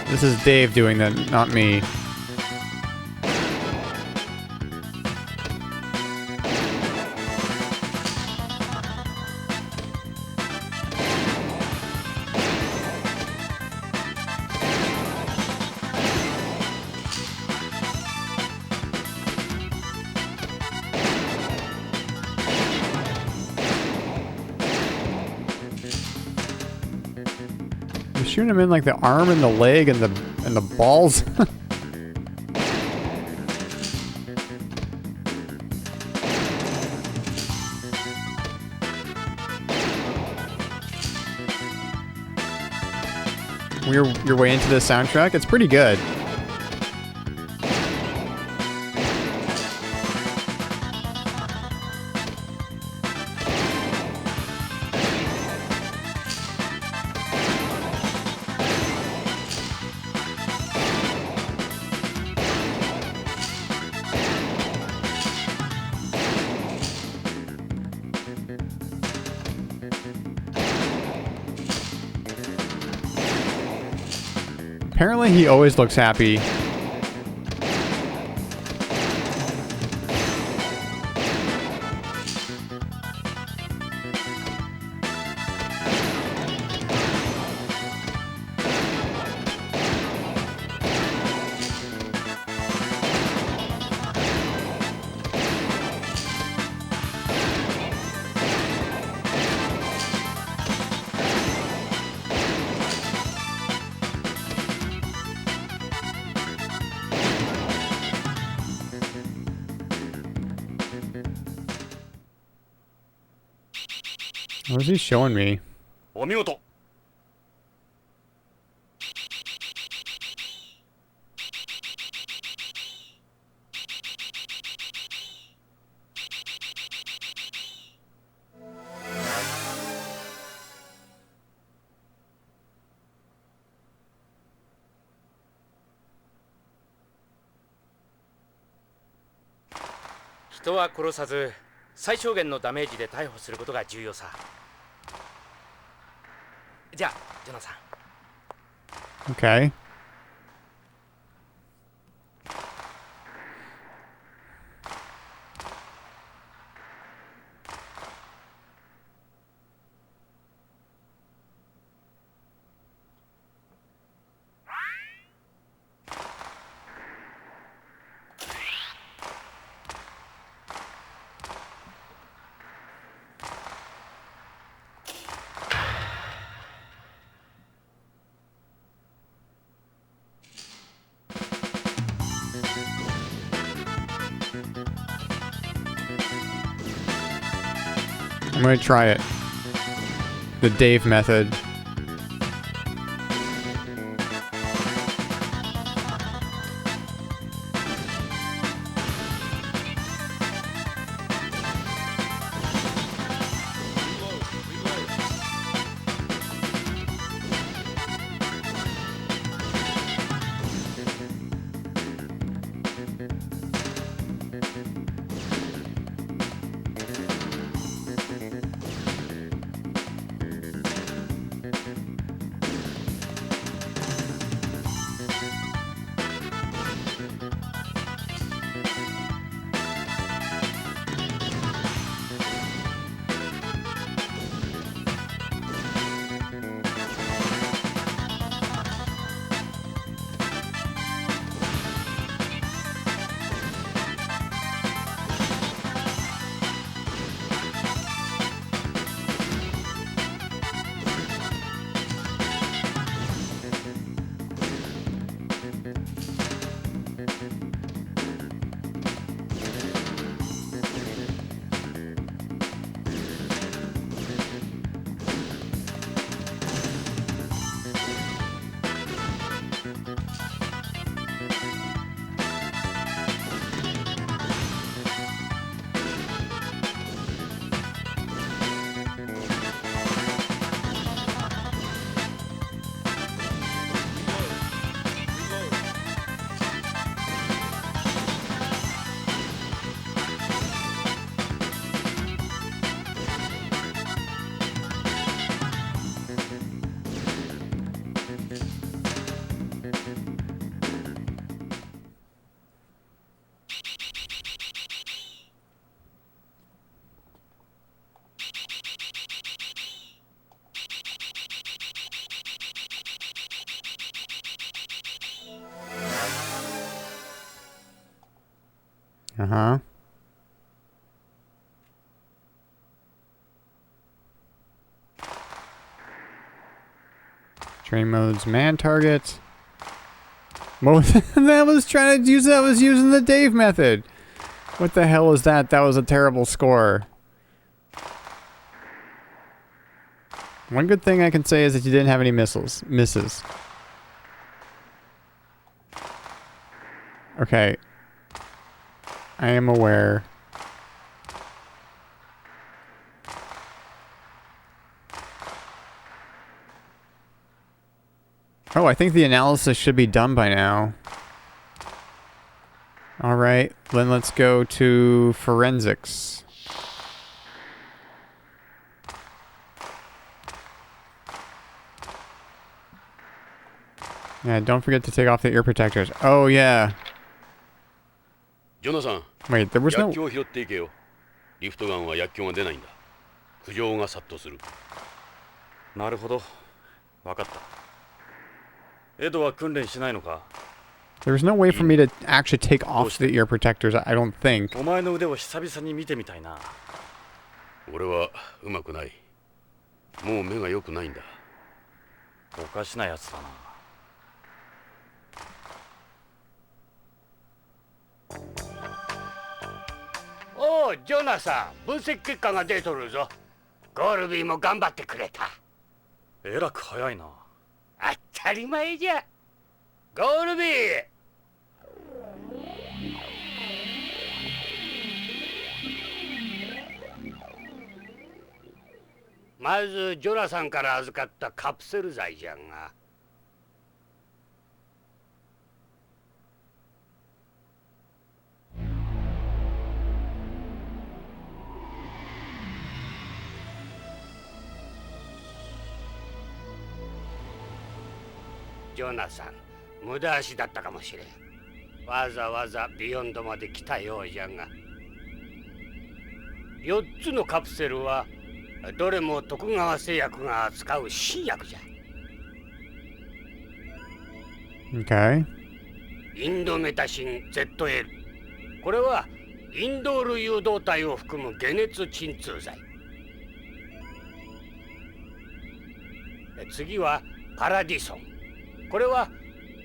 This is Dave doing that, not me. You're shooting him in like the arm and the leg and the balls. Your way into the soundtrack, it's pretty good. Apparently he always looks happy. What is he showing me? お見事。人は殺さず最小限のダメージで逮捕することが重要さ。じゃあジョナサン。 Okay. I'm gonna try it. The Dave method. Uh-huh. Train modes, man target. What was that? Was trying to use that? Was using the Dave method. What the hell is that? That was a terrible score. One good thing I can say is that you didn't have any misses. Okay. I am aware. Oh, I think the analysis should be done by now. Alright, then let's go to forensics. Yeah, don't forget to take off the ear protectors. Oh, yeah. ジョナさん、 Wait, there was no... 薬莢を拾っていけよ。リフトガンは薬莢が出ないんだ。苦情が殺到する。なるほど。わかった。エドは訓練しないのか？ There was no way for me to actually take off the ear protectors, I don't think. お前の腕を久々に見てみたいな。俺はうまくない。もう目が良くないんだ。おかしなやつだな。おう、ジョナサン、分析結果が出とるぞ。ゴールビーも頑張ってくれた。えらく早いな。当たり前じゃ。ゴールビー。まずジョナサンから預かったカプセル剤じゃが。ジョナサン、無駄足だったかもしれん。わざわざビヨンドまで来たようじゃが。4つのカプセルはどれも徳川製薬が扱う新薬じゃ。Okay. インドメタシン ZL。これはインドール誘導体を含む解熱鎮痛剤。次はパラディソン。これは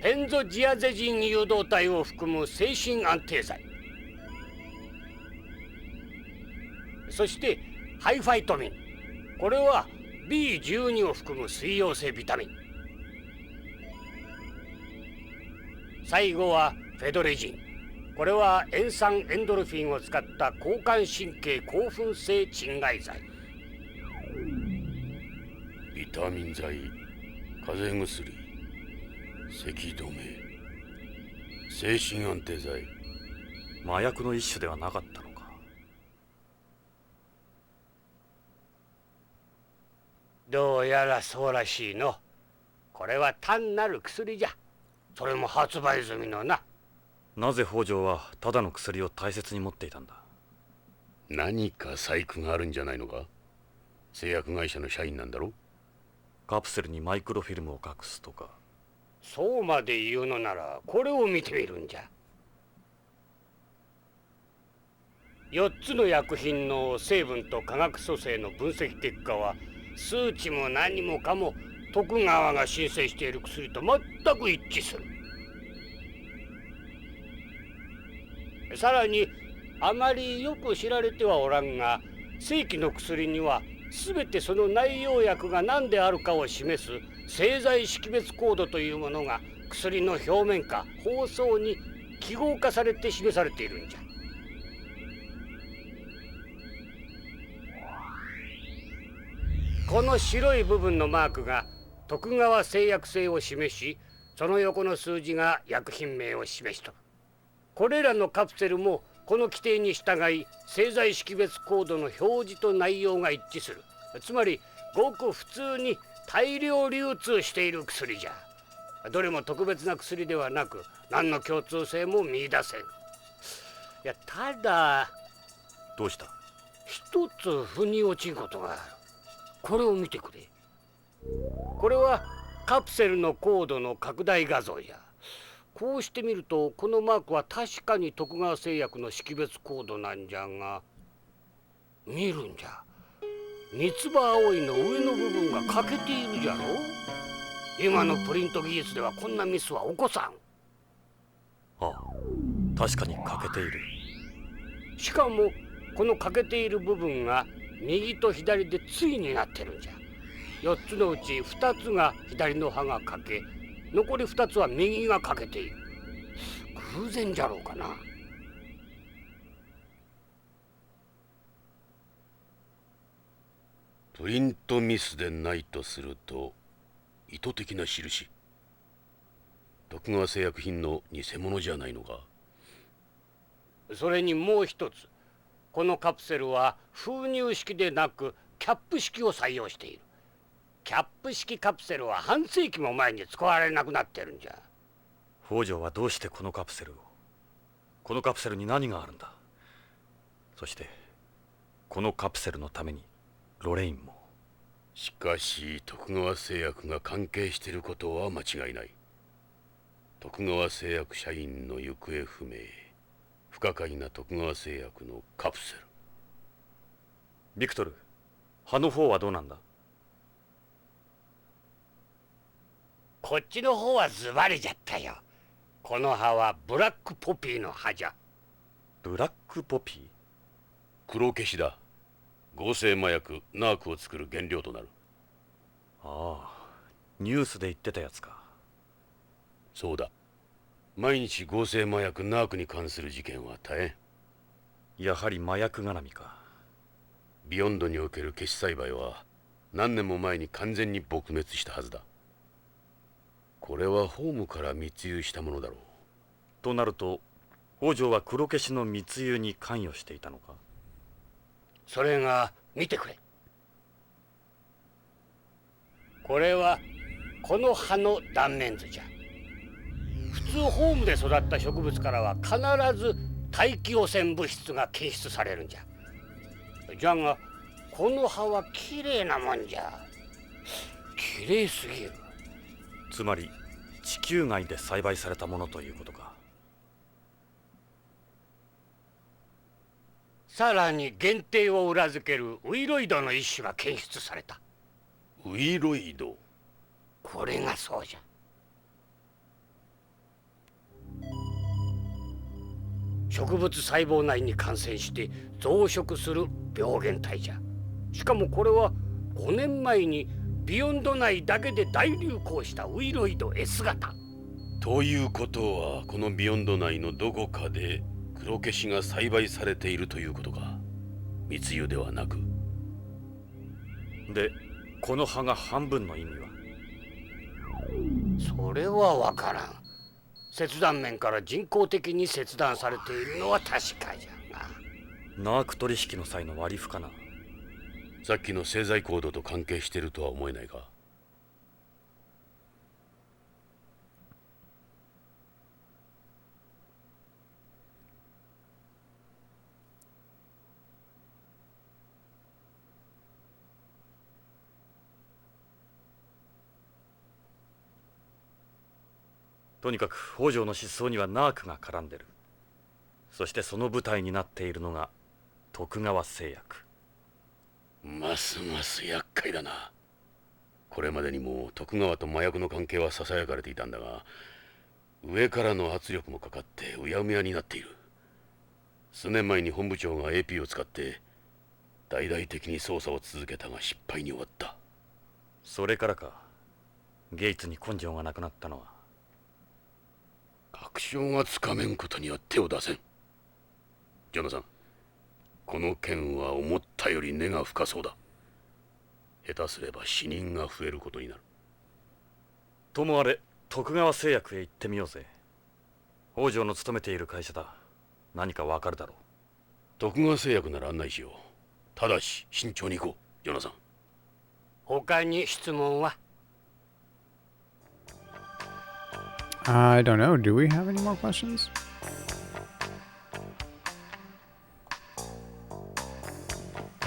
ペンゾジアゼジン誘導体を含む精神安定剤。そしてハイファイトミン。これは B12 を含む水溶性ビタミン。最後はフェドレジン。これは塩酸エンドルフィンを使った交感神経興奮性鎮害剤。ビタミン剤、風邪薬、咳止め、精神安定剤。麻薬の一種ではなかったのか。どうやらそうらしいの。これは単なる薬じゃ。それも発売済みのな。なぜ北条はただの薬を大切に持っていたんだ？何か細工があるんじゃないのか？製薬会社の社員なんだろ？カプセルにマイクロフィルムを隠すとか。そうまで言うのならこれを見てみるんじゃ。4つの薬品の成分と化学組成の分析結果は数値も何もかも徳川が申請している薬と全く一致する。さらにあまりよく知られてはおらんが、正規の薬には全てその内容薬が何であるかを示す製剤識別コードというものが薬の表面か包装に記号化されて示されているんじゃ。この白い部分のマークが徳川製薬製を示し、その横の数字が薬品名を示しとる。これらのカプセルもこの規定に従い製剤識別コードの表示と内容が一致する。つまりごく普通に大量流通している薬じゃ。どれも特別な薬ではなく何の共通性も見出せん。いや、ただ。どうした？一つ腑に落ちんことがある。これを見てくれ。これはカプセルのコードの拡大画像じゃ。こうしてみるとこのマークは確かに徳川製薬の識別コードなんじゃが、見るんじゃ三つ葉葵の上の部分が欠けているじゃろ。今のプリント技術ではこんなミスは起こさん。ああ、確かに欠けている。しかもこの欠けている部分が右と左で対になってるんじゃ。4つのうち2つが左の刃が欠け、残り2つは右が欠けている。偶然じゃろうかな。プリントミスでないとすると意図的な印。徳川製薬品の偽物じゃないのか。それにもう一つ、このカプセルは封入式でなくキャップ式を採用している。キャップ式カプセルは半世紀も前に使われなくなってるんじゃ。北条はどうしてこのカプセルを？このカプセルに何があるんだ？そしてこのカプセルのためにロレインも。しかし徳川製薬が関係していることは間違いない。徳川製薬社員の行方不明、不可解な徳川製薬のカプセル。ビクトル、葉の方はどうなんだ？こっちの方はズバリじゃったよ。この葉はブラックポピーの葉じゃ。ブラックポピー？黒消しだ。合成麻薬ナークを作る原料となる。ああ、ニュースで言ってたやつか。そうだ。毎日合成麻薬ナークに関する事件は大変。やはり麻薬絡みか。ビヨンドにおける消し栽培は何年も前に完全に撲滅したはずだ。これはホームから密輸したものだろう。となると北条は黒消しの密輸に関与していたのか。それが見てくれ。これはこの葉の断面図じゃ。普通ホームで育った植物からは必ず大気汚染物質が検出されるんじゃ。じゃがこの葉はきれいなもんじゃ。きれいすぎる。つまり地球外で栽培されたものということか。さらに限定を裏付けるウイロイドの一種が検出された。ウイロイド？これがそうじゃ。植物細胞内に感染して増殖する病原体じゃ。しかもこれは5年前にビヨンド内だけで大流行したウイロイド S 型。ということはこのビヨンド内のどこかで黒消しが栽培されているということか。密輸ではなく。でこの葉が半分の意味は？それは分からん。切断面から人工的に切断されているのは確かじゃが。ナーク取引の際の割り符かな。さっきの製剤コードと関係しているとは思えないか。とにかく北条の失踪にはナークが絡んでる。そしてその舞台になっているのが徳川製薬。ますます厄介だな。これまでにも徳川と麻薬の関係はささやかれていたんだが、上からの圧力もかかってうやむやになっている。数年前に本部長が AP を使って大々的に捜査を続けたが失敗に終わった。それからか。ゲイツに根性がなくなったのは。確証がつかめんことには手を出せん。ジョナサン、この件は思ったより根が深そうだ。下手すれば死人が増えることになる。ともあれ徳川製薬へ行ってみようぜ。北条の勤めている会社だ。何かわかるだろう。徳川製薬なら案内しよう。ただし慎重に行こう、ジョナサン。他に質問は？ I don't know. Do we have any more questions?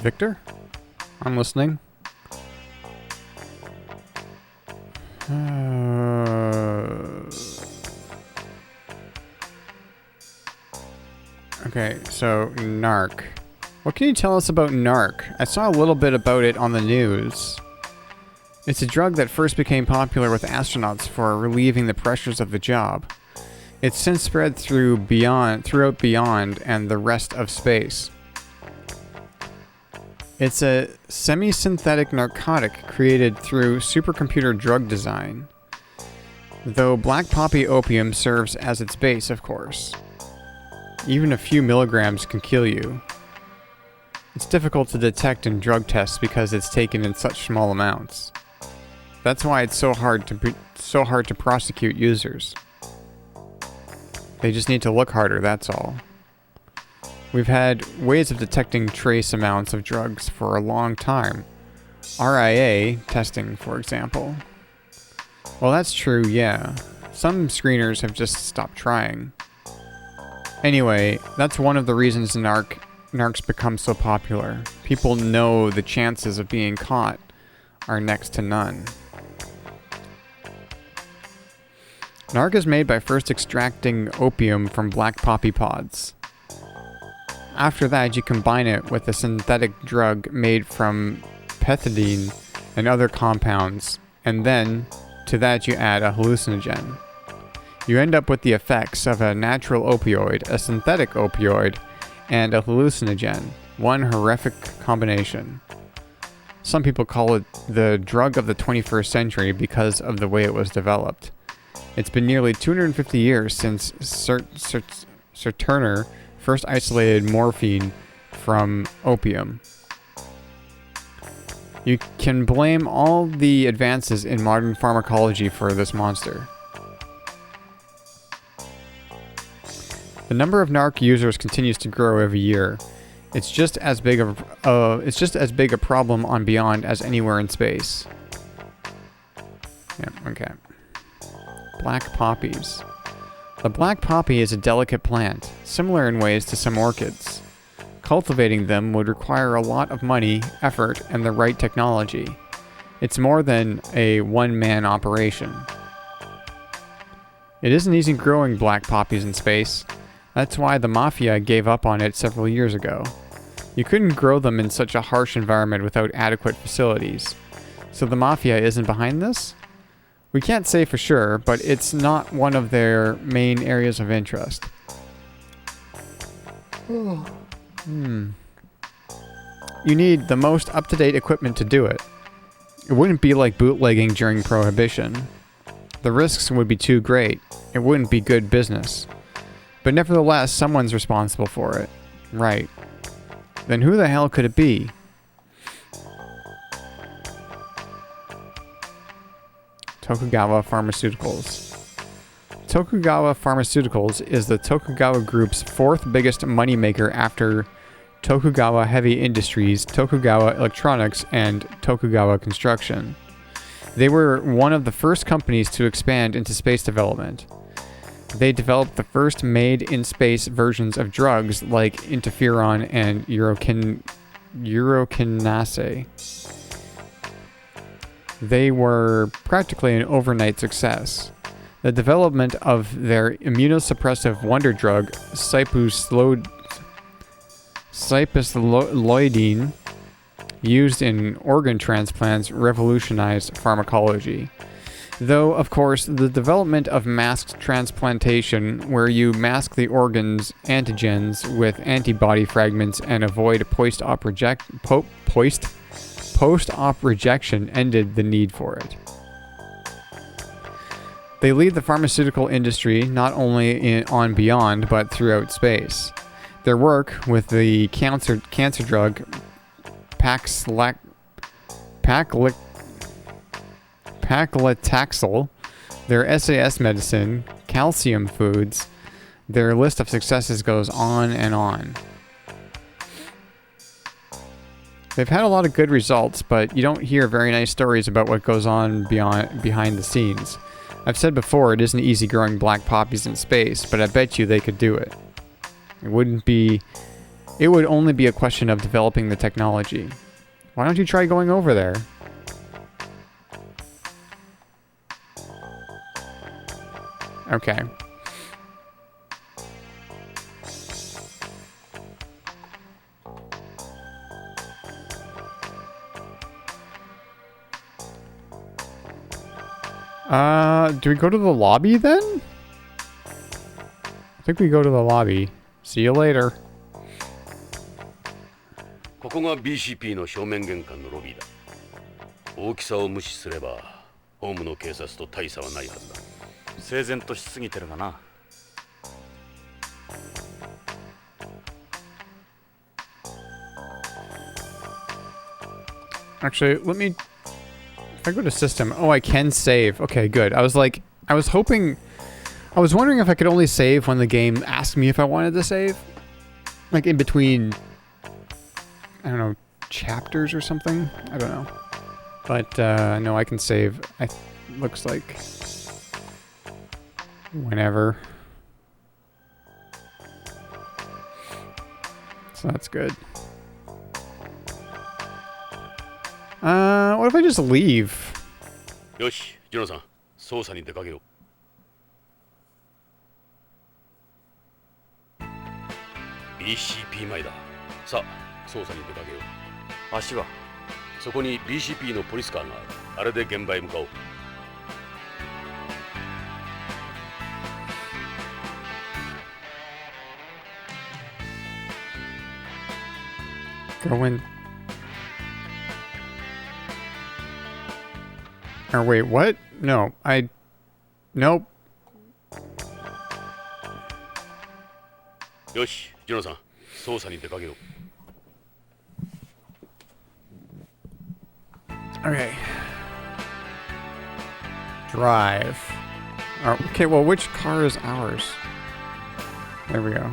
Victor? I'm listening. Okay, so NARC. What can you tell us about NARC? I saw a little bit about it on the news. It's a drug that first became popular with astronauts for relieving the pressures of the job. It's since spread throughout Beyond and the rest of space. It's a semi-synthetic narcotic created through supercomputer drug design. Though black poppy opium serves as its base, of course. Even a few milligrams can kill you. It's difficult to detect in drug tests because it's taken in such small amounts. That's why it's so hard to prosecute users. They just need to look harder, that's all. We've had ways of detecting trace amounts of drugs for a long time. RIA testing, for example. Well, that's true, yeah. Some screeners have just stopped trying. Anyway, that's one of the reasons NARC's become so popular. People know the chances of being caught are next to none. NARC is made by first extracting opium from black poppy pods. After that, you combine it with a synthetic drug made from pethidine and other compounds, and then to that you add a hallucinogen. You end up with the effects of a natural opioid, a synthetic opioid, and a hallucinogen. One horrific combination. Some people call it the drug of the 21st century because of the way it was developed. It's been nearly 250 years since Saturn first isolated morphine from opium. You can blame all the advances in modern pharmacology for this monster. The number of NARC users continues to grow every year. It's just as big a problem on Beyond as anywhere in space. Yeah, okay. Black poppies. The black poppy is a delicate plant, similar in ways to some orchids. Cultivating them would require a lot of money, effort, and the right technology. It's more than a one-man operation. It isn't easy growing black poppies in space. That's why the Mafia gave up on it several years ago. You couldn't grow them in such a harsh environment without adequate facilities. So the Mafia isn't behind this? We can't say for sure, but it's not one of their main areas of interest. You need the most up-to-date equipment to do it. It wouldn't be like bootlegging during Prohibition. The risks would be too great. It wouldn't be good business. But nevertheless, someone's responsible for it. Right. Then who the hell could it be? Tokugawa Pharmaceuticals. Tokugawa Pharmaceuticals is the Tokugawa Group's fourth biggest moneymaker after Tokugawa Heavy Industries, Tokugawa Electronics, and Tokugawa Construction. They were one of the first companies to expand into space development. They developed the first made-in-space versions of drugs like interferon and urokinase. They were practically an overnight success. The development of their immunosuppressive wonder drug, cypusloidine, used in organ transplants, revolutionized pharmacology. Though, of course, the development of masked transplantation, where you mask the organ's antigens with antibody fragments and avoid post-op rejection, ended the need for it. They lead the pharmaceutical industry not only on Beyond, but throughout space. Their work with the cancer drug paclitaxel, their SAS medicine, calcium foods, their list of successes goes on and on. They've had a lot of good results, but you don't hear very nice stories about what goes on behind the scenes. I've said before, it isn't easy growing black poppies in space, but I bet you they could do it. It would only be a question of developing the technology. Why don't you try going over there? Okay. Do we go to the lobby then? I think we go to the lobby. See you later. ここが BCP の正面玄関のロビーだ。大きさを無視すればホームの警察と大差はないはずだ。整然としすぎてるがな。Actually, let me... If I go to system... Oh, I can save. Okay, good. I was like... I was hoping... I was wondering if I could only save when the game asked me if I wanted to save. Like in between... I don't know, chapters or something? I don't know. But, no, I can save. Looks like... Whenever. So that's good. What if I just leave? よし、ジョナさん、捜査に出かけよう。BCP 前だ。さあ、捜査に出かけよう。足はそこに BCP のポリスカーがある。あれで現場へ向かおう。Go in. Or wait, what? No, Nope. よし、ジョナさん、捜査に出かけよう。Okay. Drive. Okay, well, which car is ours? There we go.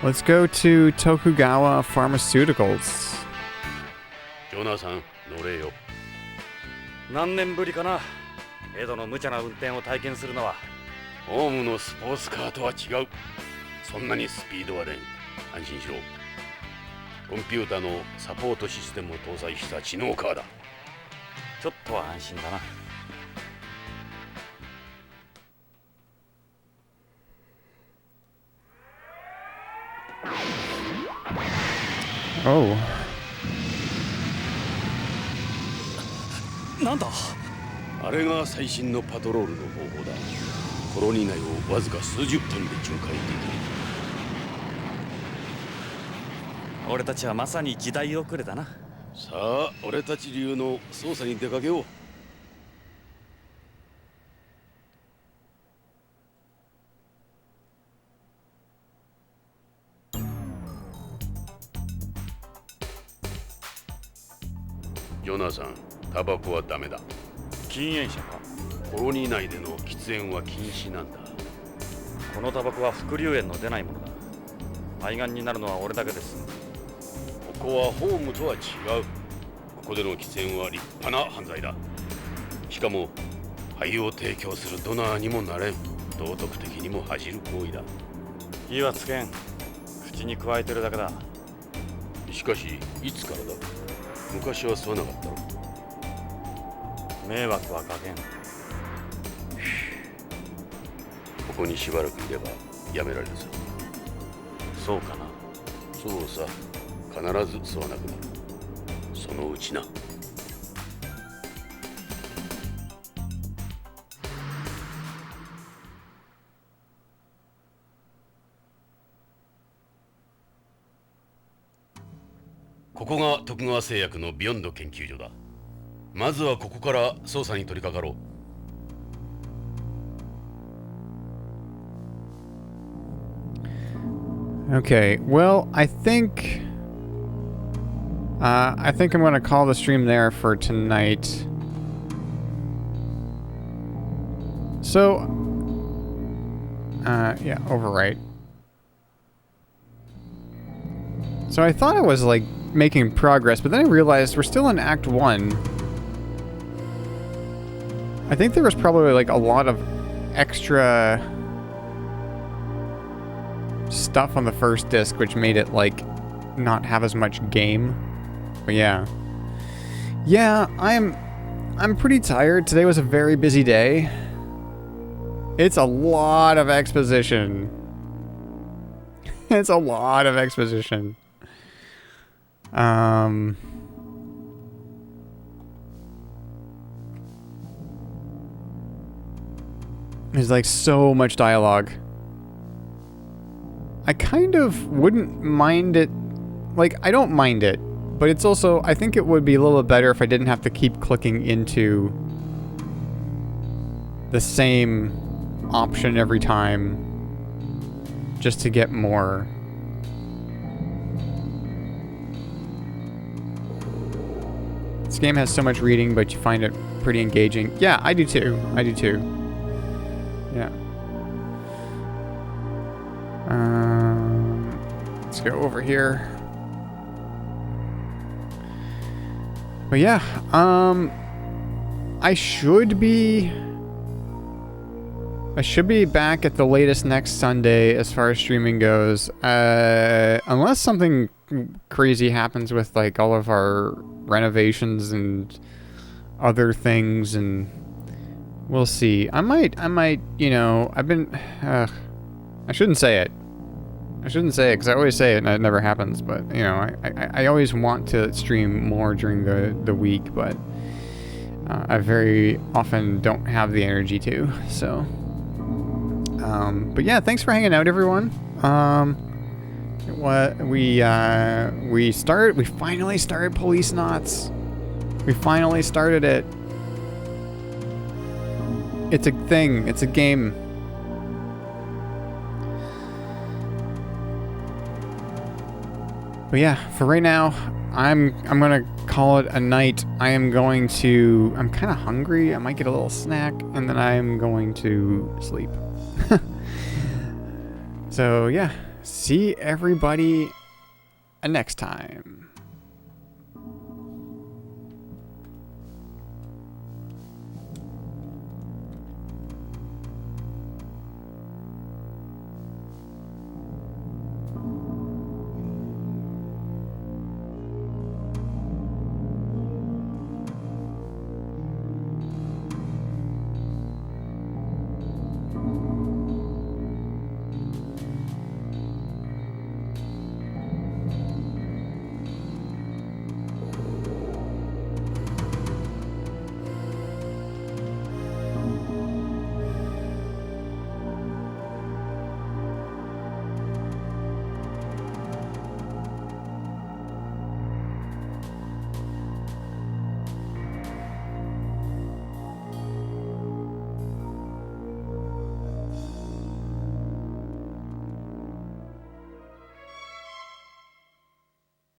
Let's go to Tokugawa Pharmaceuticals. ジョナさん、乗れよ。何年ぶりかな。エドの無茶な運転を体験するのは。ホームのスポーツカーとは違う。そんなにスピードは出ん。安心しろ。コンピューターのサポートシステムを搭載した知能カーだ。ちょっとは安心だな。Oh. なんだ？あれが最新のパトロールの方法だ。コロニー内をわずか数十分で巡回できる。俺たちはまさに時代遅れだな。さあ、俺たち流の捜査に出かけよう。ジョナサン、タバコはダメだ。禁煙者か？コロニー内での喫煙は禁止なんだ。このタバコは副流煙の出ないものだ。肺がんになるのは俺だけです。ここはホームとは違う。ここでの喫煙は立派な犯罪だ。しかも肺を提供するドナーにもなれん。道徳的にも恥じる行為だ。火はつけん。口に加えてるだけだ。しかしいつからだ？昔は吸わなかったろ。迷惑はかけん。ここにしばらくいればやめられるぞ。そうかな。そうさ、必ず吸わなくなる。そのうちな。ここが徳川製薬のビヨンド研究所だ。まずはここから捜査に取り掛かろう。Okay, well, I think I'm going to call the stream there for tonight. So, yeah, overwrite. So I thought I was, like, making progress, but then I realized we're still in Act 1. I think there was probably, like, a lot of extra stuff on the first disc, which made it, like, not have as much game. But yeah. Yeah, I'm pretty tired. Today was a very busy day. It's a lot of exposition. It's a lot of exposition. There's like so much dialogue. I kind of wouldn't mind it. Like, I don't mind it, but it's also, I think it would be a little bit better if I didn't have to keep clicking into the same option every time just to get more. This game has so much reading, but you find it pretty engaging. Yeah, I do too. I do too. Yeah. Let's go over here. But yeah, I should be back at the latest next Sunday as far as streaming goes. Unless something crazy happens with like all of our renovations and other things, and we'll see. I might, you know, I've been, I shouldn't say it. I shouldn't say it because I always say it and it never happens, but you know, I always want to stream more during the week, but I very often don't have the energy to, so. But yeah, thanks for hanging out, everyone. We finally started Policenauts. We finally started it. It's a thing. It's a game. But yeah, for right now, I'm gonna call it a night. I'm kind of hungry. I might get a little snack, and then I'm going to sleep. So yeah, see everybody next time.